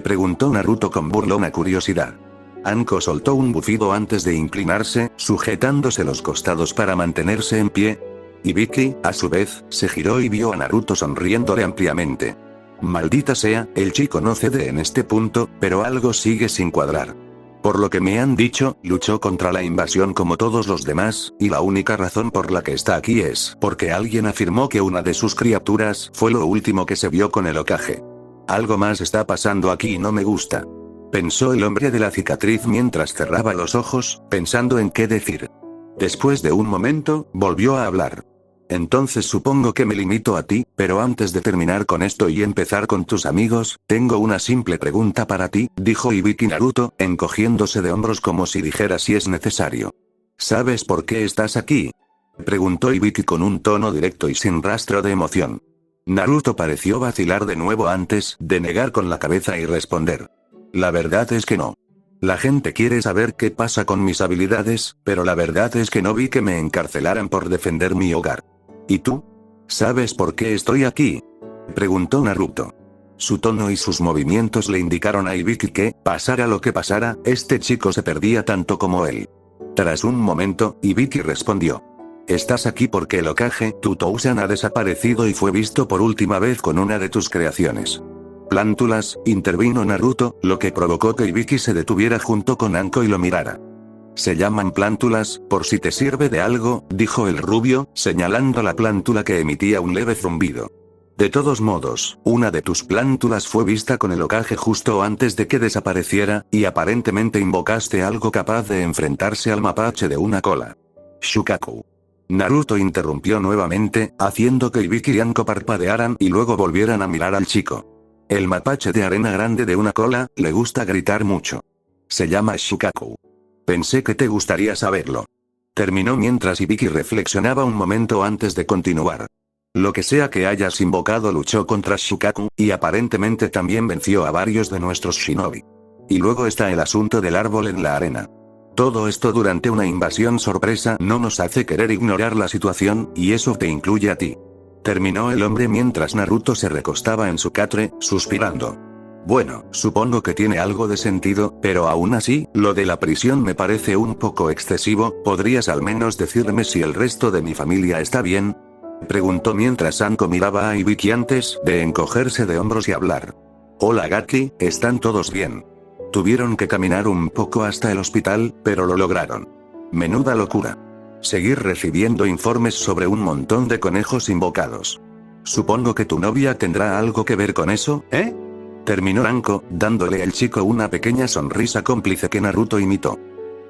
Preguntó Naruto con burlona curiosidad. Anko soltó un bufido antes de inclinarse, sujetándose los costados para mantenerse en pie. Ibiki, a su vez, se giró y vio a Naruto sonriéndole ampliamente. Maldita sea, el chico no cede en este punto, pero algo sigue sin cuadrar. Por lo que me han dicho, luchó contra la invasión como todos los demás, y la única razón por la que está aquí es porque alguien afirmó que una de sus criaturas fue lo último que se vio con el Hokage. Algo más está pasando aquí y no me gusta. Pensó el hombre de la cicatriz mientras cerraba los ojos, pensando en qué decir. Después de un momento, volvió a hablar. Entonces supongo que me limito a ti, pero antes de terminar con esto y empezar con tus amigos, tengo una simple pregunta para ti, dijo Ibiki Naruto, encogiéndose de hombros como si dijera si es necesario. ¿Sabes por qué estás aquí? Preguntó Ibiki con un tono directo y sin rastro de emoción. Naruto pareció vacilar de nuevo antes de negar con la cabeza y responder. La verdad es que no. La gente quiere saber qué pasa con mis habilidades, pero la verdad es que no vi que me encarcelaran por defender mi hogar. ¿Y tú? ¿Sabes por qué estoy aquí? Preguntó Naruto. Su tono y sus movimientos le indicaron a Ibiki que, pasara lo que pasara, este chico se perdía tanto como él. Tras un momento, Ibiki respondió. Estás aquí porque el Hokage, Tutousan ha desaparecido y fue visto por última vez con una de tus creaciones. Plántulas, intervino Naruto, lo que provocó que Ibiki se detuviera junto con Anko y lo mirara. Se llaman plántulas, por si te sirve de algo, dijo el rubio, señalando la plántula que emitía un leve zumbido. De todos modos, una de tus plántulas fue vista con el Hokage justo antes de que desapareciera, y aparentemente invocaste algo capaz de enfrentarse al mapache de una cola. Shukaku. Naruto interrumpió nuevamente, haciendo que Ibiki y Anko parpadearan y luego volvieran a mirar al chico. El mapache de arena grande de una cola, le gusta gritar mucho. Se llama Shukaku. Pensé que te gustaría saberlo. Terminó mientras Ibiki reflexionaba un momento antes de continuar. Lo que sea que hayas invocado luchó contra Shukaku, y aparentemente también venció a varios de nuestros shinobi. Y luego está el asunto del árbol en la arena. Todo esto durante una invasión sorpresa no nos hace querer ignorar la situación, y eso te incluye a ti. Terminó el hombre mientras Naruto se recostaba en su catre, suspirando. Bueno, supongo que tiene algo de sentido, pero aún así, lo de la prisión me parece un poco excesivo. ¿Podrías al menos decirme si el resto de mi familia está bien? Preguntó mientras Anko miraba a Ibiki antes de encogerse de hombros y hablar. Hola Gaki, ¿están todos bien? Tuvieron que caminar un poco hasta el hospital, pero lo lograron. Menuda locura. Seguir recibiendo informes sobre un montón de conejos invocados. Supongo que tu novia tendrá algo que ver con eso, ¿eh? Terminó Anko, dándole al chico una pequeña sonrisa cómplice que Naruto imitó.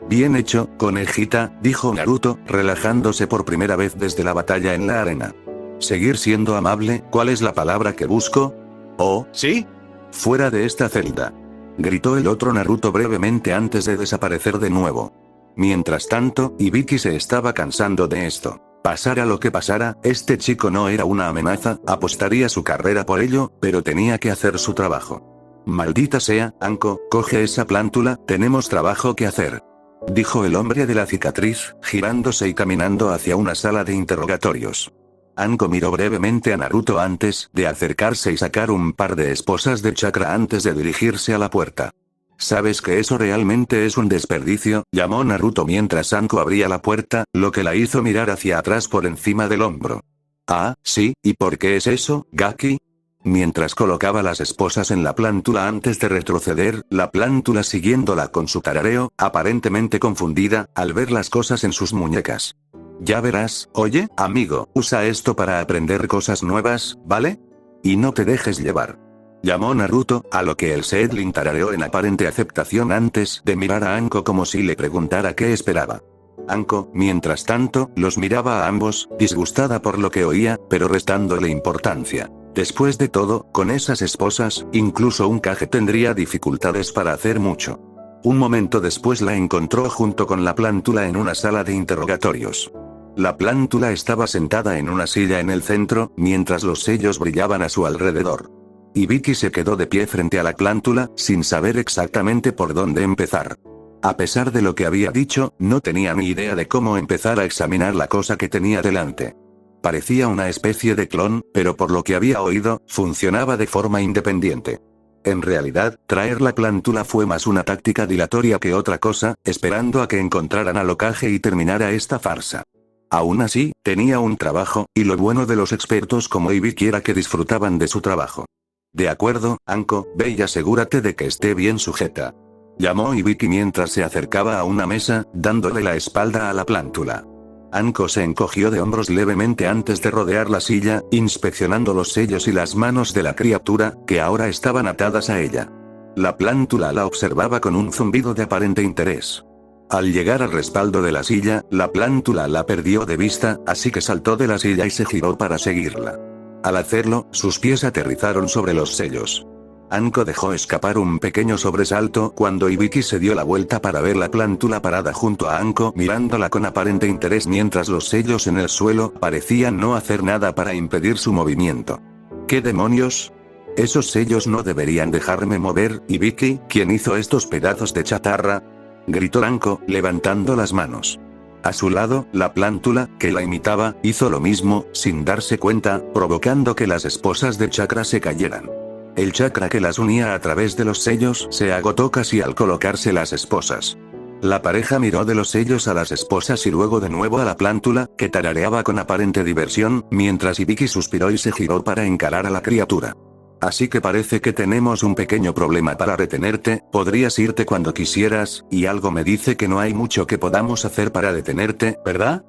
Bien hecho, conejita, dijo Naruto, relajándose por primera vez desde la batalla en la arena. Seguir siendo amable, ¿cuál es la palabra que busco? Oh, ¿sí? Fuera de esta celda. Gritó el otro Naruto brevemente antes de desaparecer de nuevo. Mientras tanto, Ibiki se estaba cansando de esto. Pasara lo que pasara, este chico no era una amenaza, apostaría su carrera por ello, pero tenía que hacer su trabajo. Maldita sea, Anko, coge esa plántula, tenemos trabajo que hacer. Dijo el hombre de la cicatriz, girándose y caminando hacia una sala de interrogatorios. Anko miró brevemente a Naruto antes de acercarse y sacar un par de esposas de chakra antes de dirigirse a la puerta. ¿Sabes que eso realmente es un desperdicio? Llamó Naruto mientras Anko abría la puerta, lo que la hizo mirar hacia atrás por encima del hombro. Ah, sí, ¿y por qué es eso, Gaki? Mientras colocaba las esposas en la plántula antes de retroceder, la plántula siguiéndola con su tarareo, aparentemente confundida, al ver las cosas en sus muñecas. Ya verás, oye, amigo, usa esto para aprender cosas nuevas, ¿vale? Y no te dejes llevar. Llamó Naruto, a lo que el Seedling tarareó en aparente aceptación antes de mirar a Anko como si le preguntara qué esperaba. Anko, mientras tanto, los miraba a ambos, disgustada por lo que oía, pero restándole importancia. Después de todo, con esas esposas, incluso un Kage tendría dificultades para hacer mucho. Un momento después la encontró junto con la plántula en una sala de interrogatorios. La plántula estaba sentada en una silla en el centro, mientras los sellos brillaban a su alrededor. Ibiki se quedó de pie frente a la plántula, sin saber exactamente por dónde empezar. A pesar de lo que había dicho, no tenía ni idea de cómo empezar a examinar la cosa que tenía delante. Parecía una especie de clon, pero por lo que había oído, funcionaba de forma independiente. En realidad, traer la plántula fue más una táctica dilatoria que otra cosa, esperando a que encontraran al Hokage y terminara esta farsa. Aún así, tenía un trabajo, y lo bueno de los expertos como Ibiki era que disfrutaban de su trabajo. De acuerdo, Anko, ve y asegúrate de que esté bien sujeta. Llamó Ibiki mientras se acercaba a una mesa, dándole la espalda a la plántula. Anko se encogió de hombros levemente antes de rodear la silla, inspeccionando los sellos y las manos de la criatura, que ahora estaban atadas a ella. La plántula la observaba con un zumbido de aparente interés. Al llegar al respaldo de la silla, la plántula la perdió de vista, así que saltó de la silla y se giró para seguirla. Al hacerlo, sus pies aterrizaron sobre los sellos. Anko dejó escapar un pequeño sobresalto cuando Ibiki se dio la vuelta para ver la plántula parada junto a Anko mirándola con aparente interés mientras los sellos en el suelo parecían no hacer nada para impedir su movimiento. ¿Qué demonios? Esos sellos no deberían dejarme mover, Ibiki, ¿quién hizo estos pedazos de chatarra? Gritó Anko, levantando las manos. A su lado, la plántula, que la imitaba, hizo lo mismo, sin darse cuenta, provocando que las esposas de chakra se cayeran. El chakra que las unía a través de los sellos se agotó casi al colocarse las esposas. La pareja miró de los sellos a las esposas y luego de nuevo a la plántula, que tarareaba con aparente diversión, mientras Ibiki suspiró y se giró para encarar a la criatura. Así que parece que tenemos un pequeño problema para retenerte, podrías irte cuando quisieras, y algo me dice que no hay mucho que podamos hacer para detenerte, ¿verdad?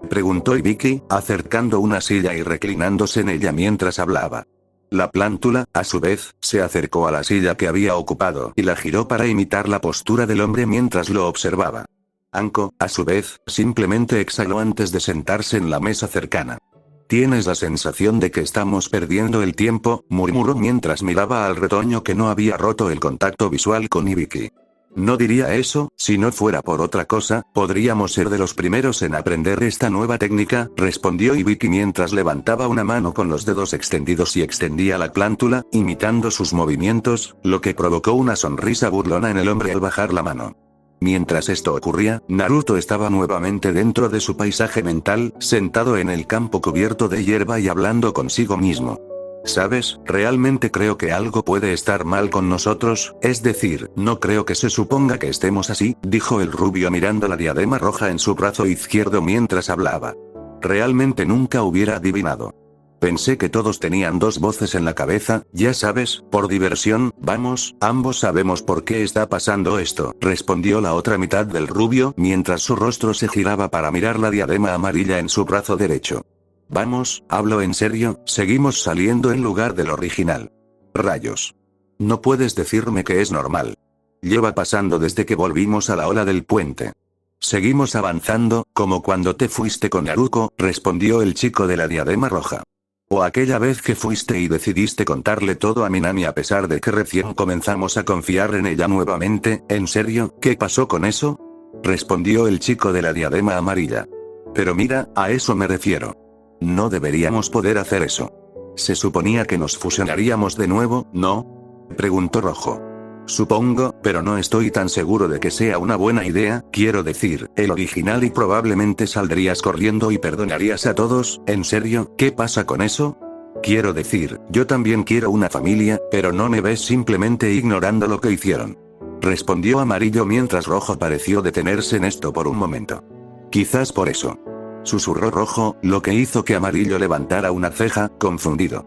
Preguntó Ibiki, acercando una silla y reclinándose en ella mientras hablaba. La plántula, a su vez, se acercó a la silla que había ocupado y la giró para imitar la postura del hombre mientras lo observaba. Anko, a su vez, simplemente exhaló antes de sentarse en la mesa cercana. ¿Tienes la sensación de que estamos perdiendo el tiempo?, murmuró mientras miraba al retoño que no había roto el contacto visual con Ibiki. No diría eso, si no fuera por otra cosa, podríamos ser de los primeros en aprender esta nueva técnica, respondió Ibiki mientras levantaba una mano con los dedos extendidos y extendía la plántula, imitando sus movimientos, lo que provocó una sonrisa burlona en el hombre al bajar la mano. Mientras esto ocurría, Naruto estaba nuevamente dentro de su paisaje mental, sentado en el campo cubierto de hierba y hablando consigo mismo. ¿Sabes? Realmente creo que algo puede estar mal con nosotros, es decir, no creo que se suponga que estemos así, dijo el rubio mirando la diadema roja en su brazo izquierdo mientras hablaba. Realmente nunca hubiera adivinado. Pensé que todos tenían dos voces en la cabeza, ya sabes, por diversión, vamos, ambos sabemos por qué está pasando esto, respondió la otra mitad del rubio mientras su rostro se giraba para mirar la diadema amarilla en su brazo derecho. Vamos, hablo en serio, seguimos saliendo en lugar del original. Rayos. No puedes decirme que es normal. Lleva pasando desde que volvimos a la ola del puente. Seguimos avanzando, como cuando te fuiste con Naruto, respondió el chico de la diadema roja. O aquella vez que fuiste y decidiste contarle todo a Minami a pesar de que recién comenzamos a confiar en ella nuevamente, ¿en serio? ¿Qué pasó con eso? Respondió el chico de la diadema amarilla. Pero mira, a eso me refiero. No deberíamos poder hacer eso. Se suponía que nos fusionaríamos de nuevo, ¿no? Preguntó Rojo. Supongo, pero no estoy tan seguro de que sea una buena idea, quiero decir, el original y probablemente saldrías corriendo y perdonarías a todos, ¿en serio? ¿Qué pasa con eso? Quiero decir, yo también quiero una familia, pero no me ves simplemente ignorando lo que hicieron. Respondió Amarillo mientras Rojo pareció detenerse en esto por un momento. Quizás por eso. Susurró Rojo, lo que hizo que Amarillo levantara una ceja, confundido.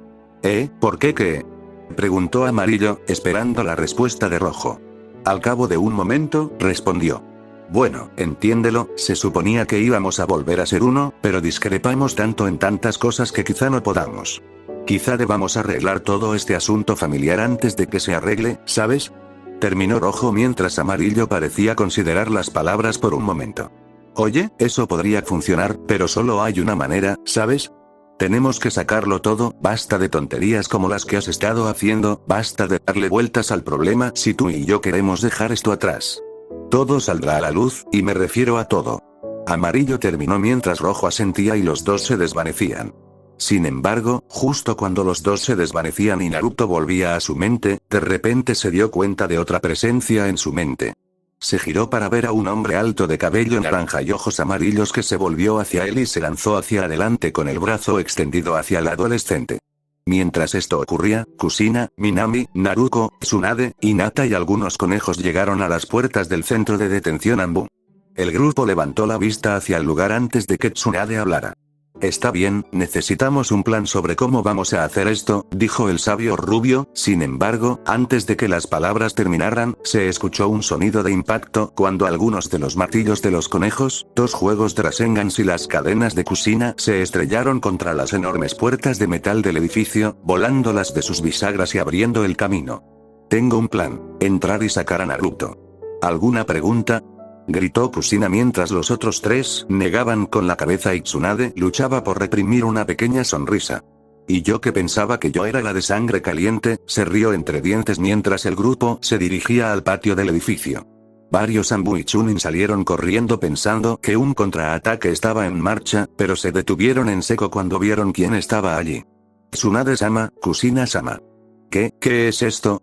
¿Por qué qué? Preguntó Amarillo, esperando la respuesta de Rojo. Al cabo de un momento, respondió. Bueno, entiéndelo, se suponía que íbamos a volver a ser uno, pero discrepamos tanto en tantas cosas que quizá no podamos. Quizá debamos arreglar todo este asunto familiar antes de que se arregle, ¿sabes? Terminó Rojo mientras Amarillo parecía considerar las palabras por un momento. Oye, eso podría funcionar, pero solo hay una manera, ¿sabes? Tenemos que sacarlo todo, basta de tonterías como las que has estado haciendo, basta de darle vueltas al problema si tú y yo queremos dejar esto atrás. Todo saldrá a la luz, y me refiero a todo. Amarillo terminó mientras Rojo asentía y los dos se desvanecían. Sin embargo, justo cuando los dos se desvanecían y Naruto volvía a su mente, de repente se dio cuenta de otra presencia en su mente. Se giró para ver a un hombre alto de cabello naranja y ojos amarillos que se volvió hacia él y se lanzó hacia adelante con el brazo extendido hacia el adolescente. Mientras esto ocurría, Kushina, Minami, Naruto, Tsunade, Hinata y algunos conejos llegaron a las puertas del centro de detención Anbu. El grupo levantó la vista hacia el lugar antes de que Tsunade hablara. Está bien, necesitamos un plan sobre cómo vamos a hacer esto, dijo el sabio rubio, sin embargo, antes de que las palabras terminaran, se escuchó un sonido de impacto cuando algunos de los martillos de los conejos, dos juegos de Rasengans y las cadenas de Kushina se estrellaron contra las enormes puertas de metal del edificio, volándolas de sus bisagras y abriendo el camino. Tengo un plan, entrar y sacar a Naruto. ¿Alguna pregunta? Gritó Kushina mientras los otros tres negaban con la cabeza y Tsunade luchaba por reprimir una pequeña sonrisa. Y yo que pensaba que yo era la de sangre caliente, se rió entre dientes mientras el grupo se dirigía al patio del edificio. Varios Anbu y Chunin salieron corriendo pensando que un contraataque estaba en marcha, pero se detuvieron en seco cuando vieron quién estaba allí. Tsunade-sama, Kushina-sama. ¿Qué es esto?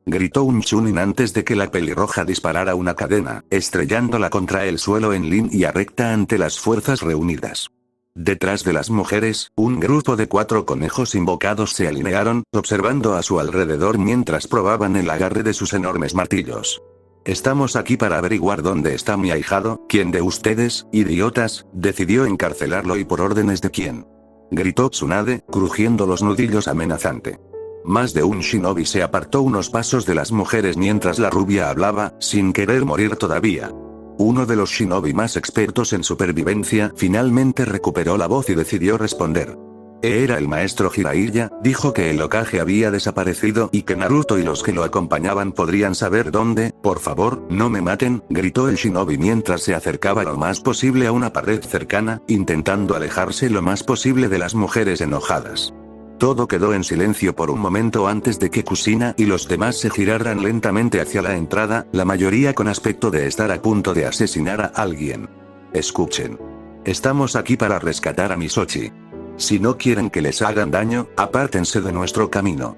Gritó un Chunin antes de que la pelirroja disparara una cadena, estrellándola contra el suelo en línea recta ante las fuerzas reunidas. Detrás de las mujeres, un grupo de 4 conejos invocados se alinearon, observando a su alrededor mientras probaban el agarre de sus enormes martillos. Estamos aquí para averiguar dónde está mi ahijado. ¿Quién de ustedes, idiotas, decidió encarcelarlo y por órdenes de quién? Gritó Tsunade, crujiendo los nudillos amenazante. Más de un shinobi se apartó unos pasos de las mujeres mientras la rubia hablaba, sin querer morir todavía. Uno de los shinobi más expertos en supervivencia finalmente recuperó la voz y decidió responder. Era el maestro Jiraiya, dijo que el Hokage había desaparecido y que Naruto y los que lo acompañaban podrían saber dónde. Por favor, no me maten, gritó el shinobi mientras se acercaba lo más posible a una pared cercana, intentando alejarse lo más posible de las mujeres enojadas. Todo quedó en silencio por un momento antes de que Kusina y los demás se giraran lentamente hacia la entrada, la mayoría con aspecto de estar a punto de asesinar a alguien. Escuchen. Estamos aquí para rescatar a Misochi. Si no quieren que les hagan daño, apártense de nuestro camino.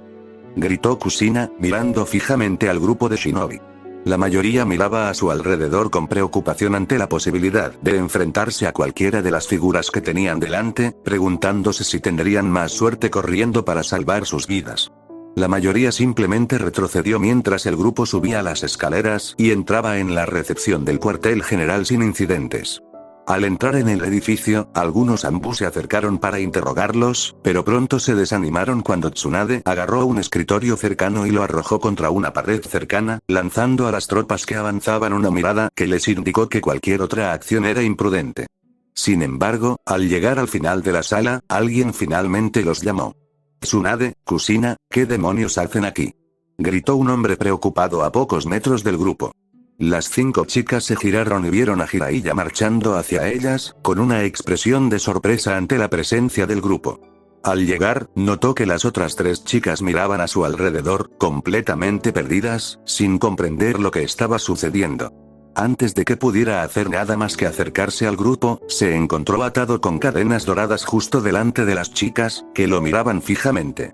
Gritó Kusina, mirando fijamente al grupo de shinobi. La mayoría miraba a su alrededor con preocupación ante la posibilidad de enfrentarse a cualquiera de las figuras que tenían delante, preguntándose si tendrían más suerte corriendo para salvar sus vidas. La mayoría simplemente retrocedió mientras el grupo subía las escaleras y entraba en la recepción del cuartel general sin incidentes. Al entrar en el edificio, algunos ambos se acercaron para interrogarlos, pero pronto se desanimaron cuando Tsunade agarró un escritorio cercano y lo arrojó contra una pared cercana, lanzando a las tropas que avanzaban una mirada que les indicó que cualquier otra acción era imprudente. Sin embargo, al llegar al final de la sala, alguien finalmente los llamó. Tsunade, Kusina, ¿qué demonios hacen aquí? Gritó un hombre preocupado a pocos metros del grupo. Las 5 chicas se giraron y vieron a Jiraiya marchando hacia ellas, con una expresión de sorpresa ante la presencia del grupo. Al llegar, notó que las otras 3 chicas miraban a su alrededor, completamente perdidas, sin comprender lo que estaba sucediendo. Antes de que pudiera hacer nada más que acercarse al grupo, se encontró atado con cadenas doradas justo delante de las chicas, que lo miraban fijamente.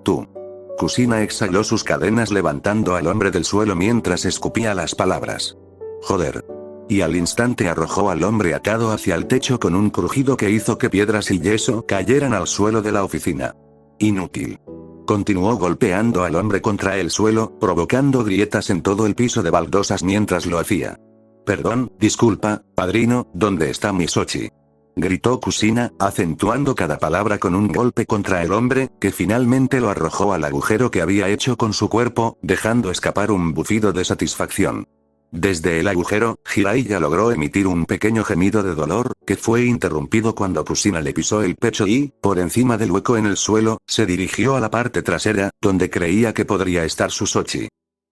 Tú. Kusina exhaló sus cadenas levantando al hombre del suelo mientras escupía las palabras. Joder. Y al instante arrojó al hombre atado hacia el techo con un crujido que hizo que piedras y yeso cayeran al suelo de la oficina. Inútil. Continuó golpeando al hombre contra el suelo, provocando grietas en todo el piso de baldosas mientras lo hacía. Perdón, disculpa, padrino, ¿dónde está Misochi? Gritó Kusina, acentuando cada palabra con un golpe contra el hombre, que finalmente lo arrojó al agujero que había hecho con su cuerpo, dejando escapar un bufido de satisfacción. Desde el agujero, Jiraiya logró emitir un pequeño gemido de dolor, que fue interrumpido cuando Kusina le pisó el pecho y, por encima del hueco en el suelo, se dirigió a la parte trasera, donde creía que podría estar su Sochi.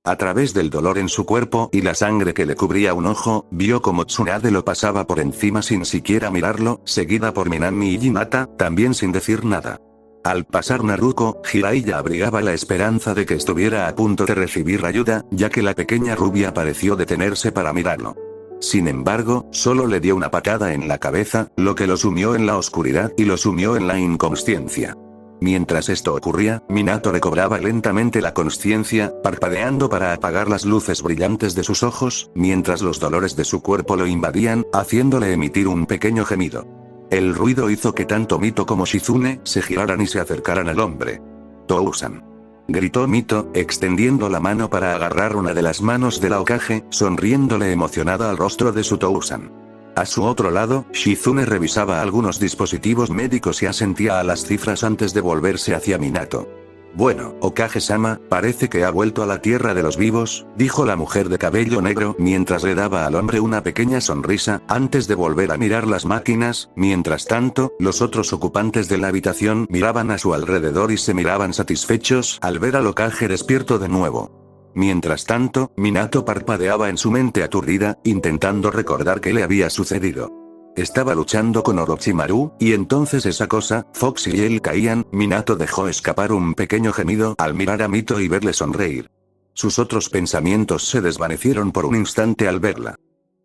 A través del dolor en su cuerpo y la sangre que le cubría un ojo, vio como Tsunade lo pasaba por encima sin siquiera mirarlo, seguida por Minami y Hinata, también sin decir nada. Al pasar Naruko, Jiraiya abrigaba la esperanza de que estuviera a punto de recibir ayuda, ya que la pequeña rubia pareció detenerse para mirarlo. Sin embargo, solo le dio una patada en la cabeza, lo que lo sumió en la oscuridad y lo sumió en la inconsciencia. Mientras esto ocurría, Minato recobraba lentamente la consciencia, parpadeando para apagar las luces brillantes de sus ojos, mientras los dolores de su cuerpo lo invadían, haciéndole emitir un pequeño gemido. El ruido hizo que tanto Mito como Shizune se giraran y se acercaran al hombre. Tou-san. Gritó Mito, extendiendo la mano para agarrar una de las manos de la Hokage, sonriéndole emocionada al rostro de su Tou-san. A su otro lado, Shizune revisaba algunos dispositivos médicos y asentía a las cifras antes de volverse hacia Minato. Bueno, Hokage-sama, parece que ha vuelto a la tierra de los vivos, dijo la mujer de cabello negro mientras le daba al hombre una pequeña sonrisa, antes de volver a mirar las máquinas. Mientras tanto, los otros ocupantes de la habitación miraban a su alrededor y se miraban satisfechos al ver al Hokage despierto de nuevo. Mientras tanto, Minato parpadeaba en su mente aturdida, intentando recordar qué le había sucedido. Estaba luchando con Orochimaru, y entonces esa cosa, Fox y él caían. Minato dejó escapar un pequeño gemido al mirar a Mito y verle sonreír. Sus otros pensamientos se desvanecieron por un instante al verla.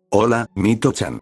Hola, Mito-chan.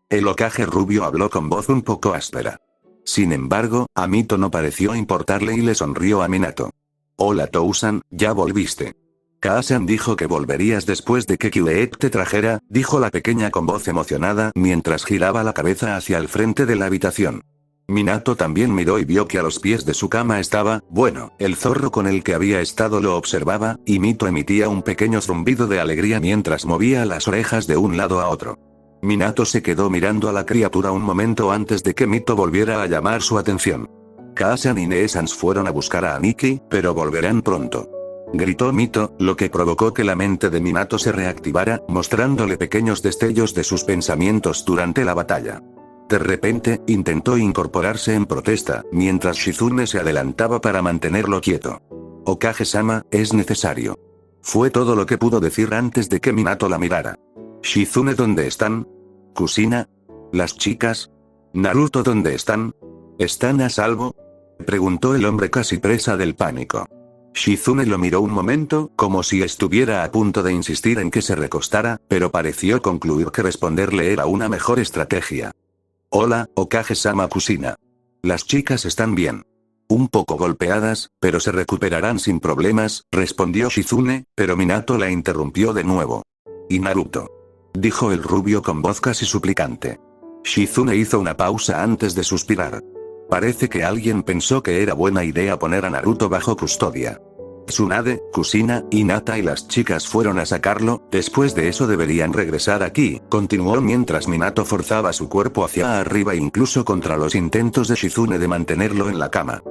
El Hokage rubio habló con voz un poco áspera. Sin embargo, a Mito no pareció importarle y le sonrió a Minato. Hola Tou-san, ya volviste. Kaa-san dijo que volverías después de que Kyuek te trajera, dijo la pequeña con voz emocionada mientras giraba la cabeza hacia el frente de la habitación. Minato también miró y vio que a los pies de su cama estaba, bueno, el zorro con el que había estado lo observaba, y Mito emitía un pequeño zumbido de alegría mientras movía las orejas de un lado a otro. Minato se quedó mirando a la criatura un momento antes de que Mito volviera a llamar su atención. Kaa-san y Nee-sans fueron a buscar a Aniki, pero volverán pronto. Gritó Mito, lo que provocó que la mente de Minato se reactivara, mostrándole pequeños destellos de sus pensamientos durante la batalla. De repente, intentó incorporarse en protesta, mientras Shizune se adelantaba para mantenerlo quieto. Hokage-sama, es necesario. Fue todo lo que pudo decir antes de que Minato la mirara. Shizune, ¿dónde están? Kusina. Las chicas. Naruto, ¿dónde están? ¿Están a salvo? Preguntó el hombre casi presa del pánico. Shizune lo miró un momento, como si estuviera a punto de insistir en que se recostara, pero pareció concluir que responderle era una mejor estrategia. Hola, Okage-sama Kusina. Las chicas están bien. Un poco golpeadas, pero se recuperarán sin problemas, respondió Shizune, pero Minato la interrumpió de nuevo. ¿Y Naruto?, dijo el rubio con voz casi suplicante. Shizune hizo una pausa antes de suspirar. Parece que alguien pensó que era buena idea poner a Naruto bajo custodia. Tsunade, Kusina, Hinata y las chicas fueron a sacarlo, después de eso deberían regresar aquí, continuó mientras Minato forzaba su cuerpo hacia arriba incluso contra los intentos de Shizune de mantenerlo en la cama.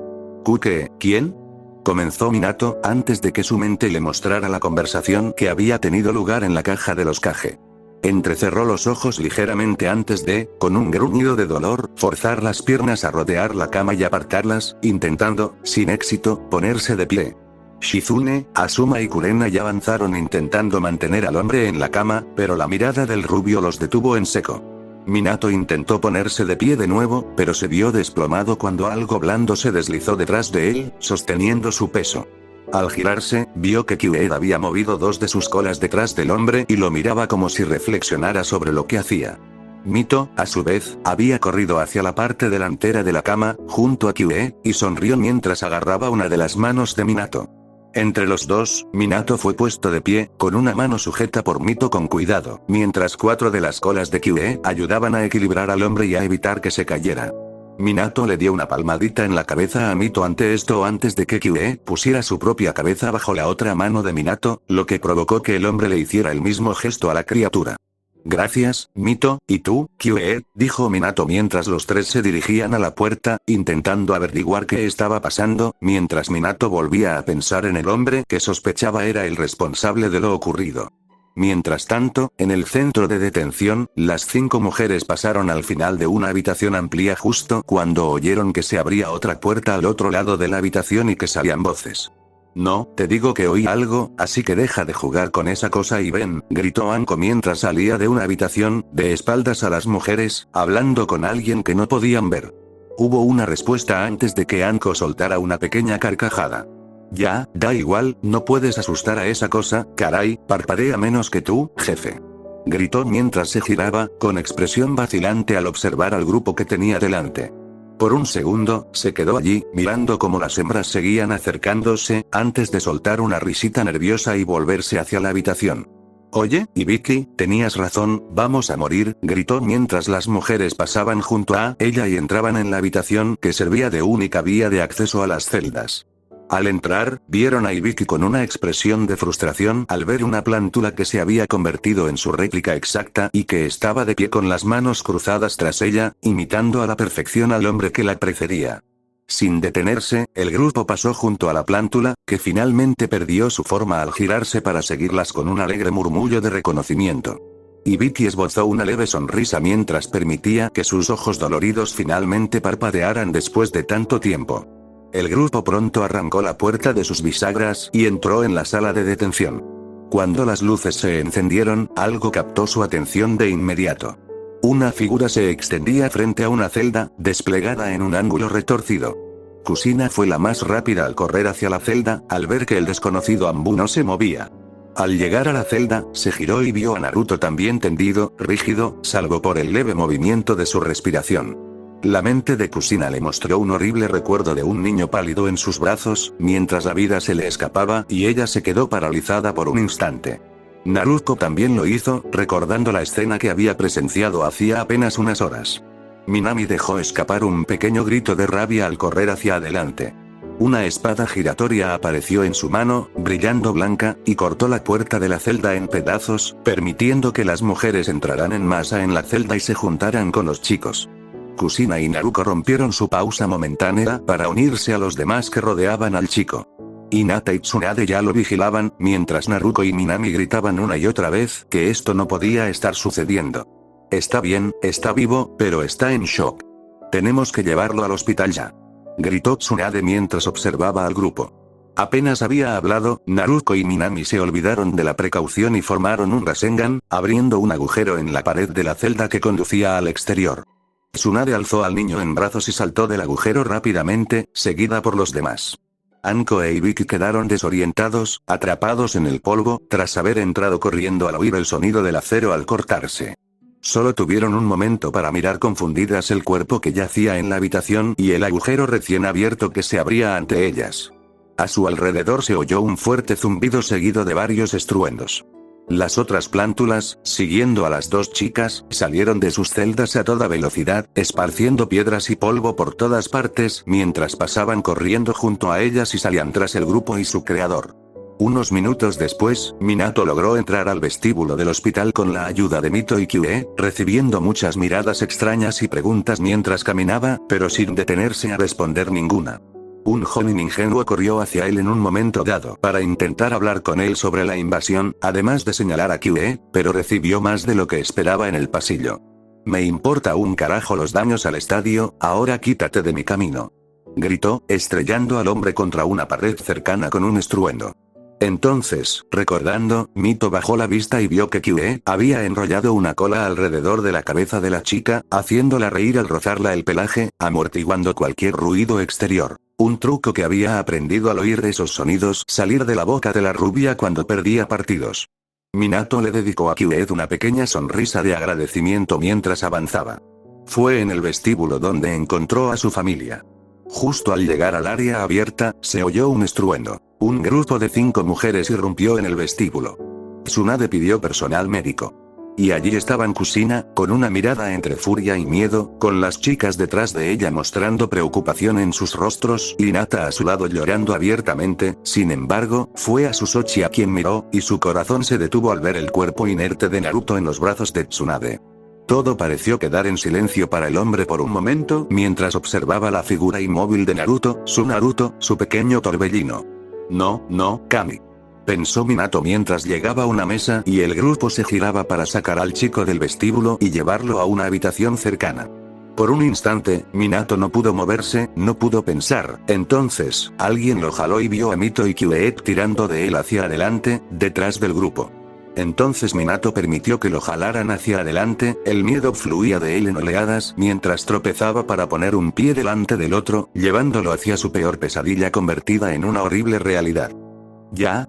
¿Kuke, quién?, comenzó Minato, antes de que su mente le mostrara la conversación que había tenido lugar en la caja de los Kage. Entrecerró los ojos ligeramente antes de, con un gruñido de dolor, forzar las piernas a rodear la cama y apartarlas, intentando, sin éxito, ponerse de pie. Shizune, Asuma y Kurena ya avanzaron intentando mantener al hombre en la cama, pero la mirada del rubio los detuvo en seco. Minato intentó ponerse de pie de nuevo, pero se vio desplomado cuando algo blando se deslizó detrás de él, sosteniendo su peso. Al girarse, vio que Kyuubi había movido dos de sus colas detrás del hombre y lo miraba como si reflexionara sobre lo que hacía. Mito, a su vez, había corrido hacia la parte delantera de la cama, junto a Kyuubi, y sonrió mientras agarraba una de las manos de Minato. Entre los dos, Minato fue puesto de pie, con una mano sujeta por Mito con cuidado, mientras 4 de las colas de Kyuubi ayudaban a equilibrar al hombre y a evitar que se cayera. Minato le dio una palmadita en la cabeza a Mito ante esto antes de que Kyuubi pusiera su propia cabeza bajo la otra mano de Minato, lo que provocó que el hombre le hiciera el mismo gesto a la criatura. Gracias, Mito, ¿y tú, Kyuubi?, dijo Minato mientras los tres se dirigían a la puerta, intentando averiguar qué estaba pasando, mientras Minato volvía a pensar en el hombre que sospechaba era el responsable de lo ocurrido. Mientras tanto, en el centro de detención, las 5 mujeres pasaron al final de una habitación amplia justo cuando oyeron que se abría otra puerta al otro lado de la habitación y que salían voces. No, te digo que oí algo, así que deja de jugar con esa cosa y ven, gritó Anko mientras salía de una habitación, de espaldas a las mujeres, hablando con alguien que no podían ver. Hubo una respuesta antes de que Anko soltara una pequeña carcajada. Ya, da igual, no puedes asustar a esa cosa, caray, parpadea menos que tú, jefe. Gritó mientras se giraba, con expresión vacilante al observar al grupo que tenía delante. Por un segundo, se quedó allí, mirando cómo las hembras seguían acercándose, antes de soltar una risita nerviosa y volverse hacia la habitación. Oye, Ibiki, tenías razón, vamos a morir, gritó mientras las mujeres pasaban junto a ella y entraban en la habitación que servía de única vía de acceso a las celdas. Al entrar, vieron a Ibiki con una expresión de frustración al ver una plántula que se había convertido en su réplica exacta y que estaba de pie con las manos cruzadas tras ella, imitando a la perfección al hombre que la precedía. Sin detenerse, el grupo pasó junto a la plántula, que finalmente perdió su forma al girarse para seguirlas con un alegre murmullo de reconocimiento. Ibiki esbozó una leve sonrisa mientras permitía que sus ojos doloridos finalmente parpadearan después de tanto tiempo. El grupo pronto arrancó la puerta de sus bisagras y entró en la sala de detención. Cuando las luces se encendieron, algo captó su atención de inmediato. Una figura se extendía frente a una celda, desplegada en un ángulo retorcido. Kusina fue la más rápida al correr hacia la celda, al ver que el desconocido Anbu no se movía. Al llegar a la celda, se giró y vio a Naruto también tendido, rígido, salvo por el leve movimiento de su respiración. La mente de Kusina le mostró un horrible recuerdo de un niño pálido en sus brazos, mientras la vida se le escapaba y ella se quedó paralizada por un instante. Naruto también lo hizo, recordando la escena que había presenciado hacía apenas unas horas. Minami dejó escapar un pequeño grito de rabia al correr hacia adelante. Una espada giratoria apareció en su mano, brillando blanca, y cortó la puerta de la celda en pedazos, permitiendo que las mujeres entraran en masa en la celda y se juntaran con los chicos. Kusina y Naruto rompieron su pausa momentánea para unirse a los demás que rodeaban al chico. Hinata y Tsunade ya lo vigilaban, mientras Naruto y Minami gritaban una y otra vez que esto no podía estar sucediendo. Está bien, está vivo, pero está en shock. Tenemos que llevarlo al hospital ya. Gritó Tsunade mientras observaba al grupo. Apenas había hablado, Naruto y Minami se olvidaron de la precaución y formaron un Rasengan, abriendo un agujero en la pared de la celda que conducía al exterior. Tsunade alzó al niño en brazos y saltó del agujero rápidamente, seguida por los demás. Anko e Ibiki quedaron desorientados, atrapados en el polvo, tras haber entrado corriendo al oír el sonido del acero al cortarse. Solo tuvieron un momento para mirar confundidas el cuerpo que yacía en la habitación y el agujero recién abierto que se abría ante ellas. A su alrededor se oyó un fuerte zumbido seguido de varios estruendos. Las otras plántulas, siguiendo a las dos chicas, salieron de sus celdas a toda velocidad, esparciendo piedras y polvo por todas partes mientras pasaban corriendo junto a ellas y salían tras el grupo y su creador. Unos minutos después, Minato logró entrar al vestíbulo del hospital con la ayuda de Mito y Kyue, recibiendo muchas miradas extrañas y preguntas mientras caminaba, pero sin detenerse a responder ninguna. Un joven ingenuo corrió hacia él en un momento dado para intentar hablar con él sobre la invasión, además de señalar a Kyue, pero recibió más de lo que esperaba en el pasillo. «Me importa un carajo los daños al estadio, ahora quítate de mi camino», gritó, estrellando al hombre contra una pared cercana con un estruendo. Entonces, recordando, Mito bajó la vista y vio que Kyue había enrollado una cola alrededor de la cabeza de la chica, haciéndola reír al rozarla el pelaje, amortiguando cualquier ruido exterior. Un truco que había aprendido al oír esos sonidos salir de la boca de la rubia cuando perdía partidos. Minato le dedicó a Kyue una pequeña sonrisa de agradecimiento mientras avanzaba. Fue en el vestíbulo donde encontró a su familia. Justo al llegar al área abierta, se oyó un estruendo. Un grupo de 5 mujeres irrumpió en el vestíbulo. Tsunade pidió personal médico. Y allí estaban Kusina, con una mirada entre furia y miedo, con las chicas detrás de ella mostrando preocupación en sus rostros, y Hinata a su lado llorando abiertamente. Sin embargo, fue a Susochi a quien miró, y su corazón se detuvo al ver el cuerpo inerte de Naruto en los brazos de Tsunade. Todo pareció quedar en silencio para el hombre por un momento, mientras observaba la figura inmóvil de Naruto, su pequeño torbellino. No, Kami. Pensó Minato mientras llegaba a una mesa y el grupo se giraba para sacar al chico del vestíbulo y llevarlo a una habitación cercana. Por un instante, Minato no pudo moverse, no pudo pensar. Entonces, alguien lo jaló y vio a Mito y Kyue tirando de él hacia adelante, detrás del grupo. Entonces Minato permitió que lo jalaran hacia adelante, el miedo fluía de él en oleadas mientras tropezaba para poner un pie delante del otro, llevándolo hacia su peor pesadilla convertida en una horrible realidad. Ya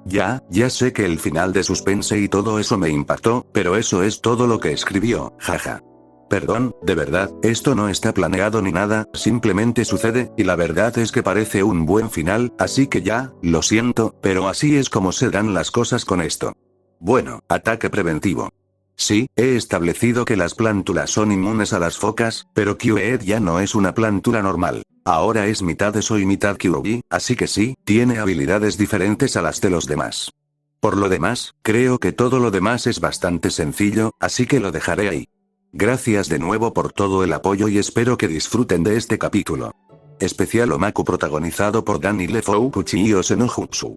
sé que el final de Suspense y todo eso me impactó, pero eso es todo lo que escribió, jaja. Perdón, de verdad, esto no está planeado ni nada, simplemente sucede, y la verdad es que parece un buen final, así que ya, lo siento, pero así es como se dan las cosas con esto. Bueno, ataque preventivo. Sí, he establecido que las plántulas son inmunes a las focas, pero Kyue ya no es una plántula normal. Ahora es mitad eso y mitad Kyuubi, así que sí, tiene habilidades diferentes a las de los demás. Por lo demás, creo que todo lo demás es bastante sencillo, así que lo dejaré ahí. Gracias de nuevo por todo el apoyo y espero que disfruten de este capítulo. Especial Omaku protagonizado por Danny Lefou Kuchio Senojutsu.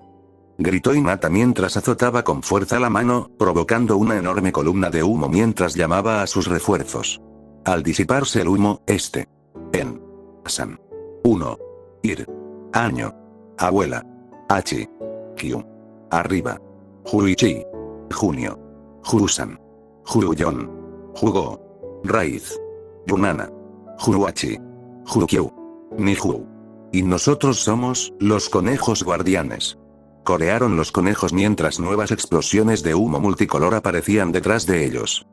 Gritó Hinata mientras azotaba con fuerza la mano, provocando una enorme columna de humo mientras llamaba a sus refuerzos. Al disiparse el humo, En. San. 1. Ir. Año. Abuela. Hachi. Kyu. Arriba. Juichi. Junio. Jurusan. Juruyon. Jugo. Raíz. Yunana. Juruachi. Jurukyu. Niju. Y nosotros somos, los conejos guardianes. Corearon los conejos mientras nuevas explosiones de humo multicolor aparecían detrás de ellos.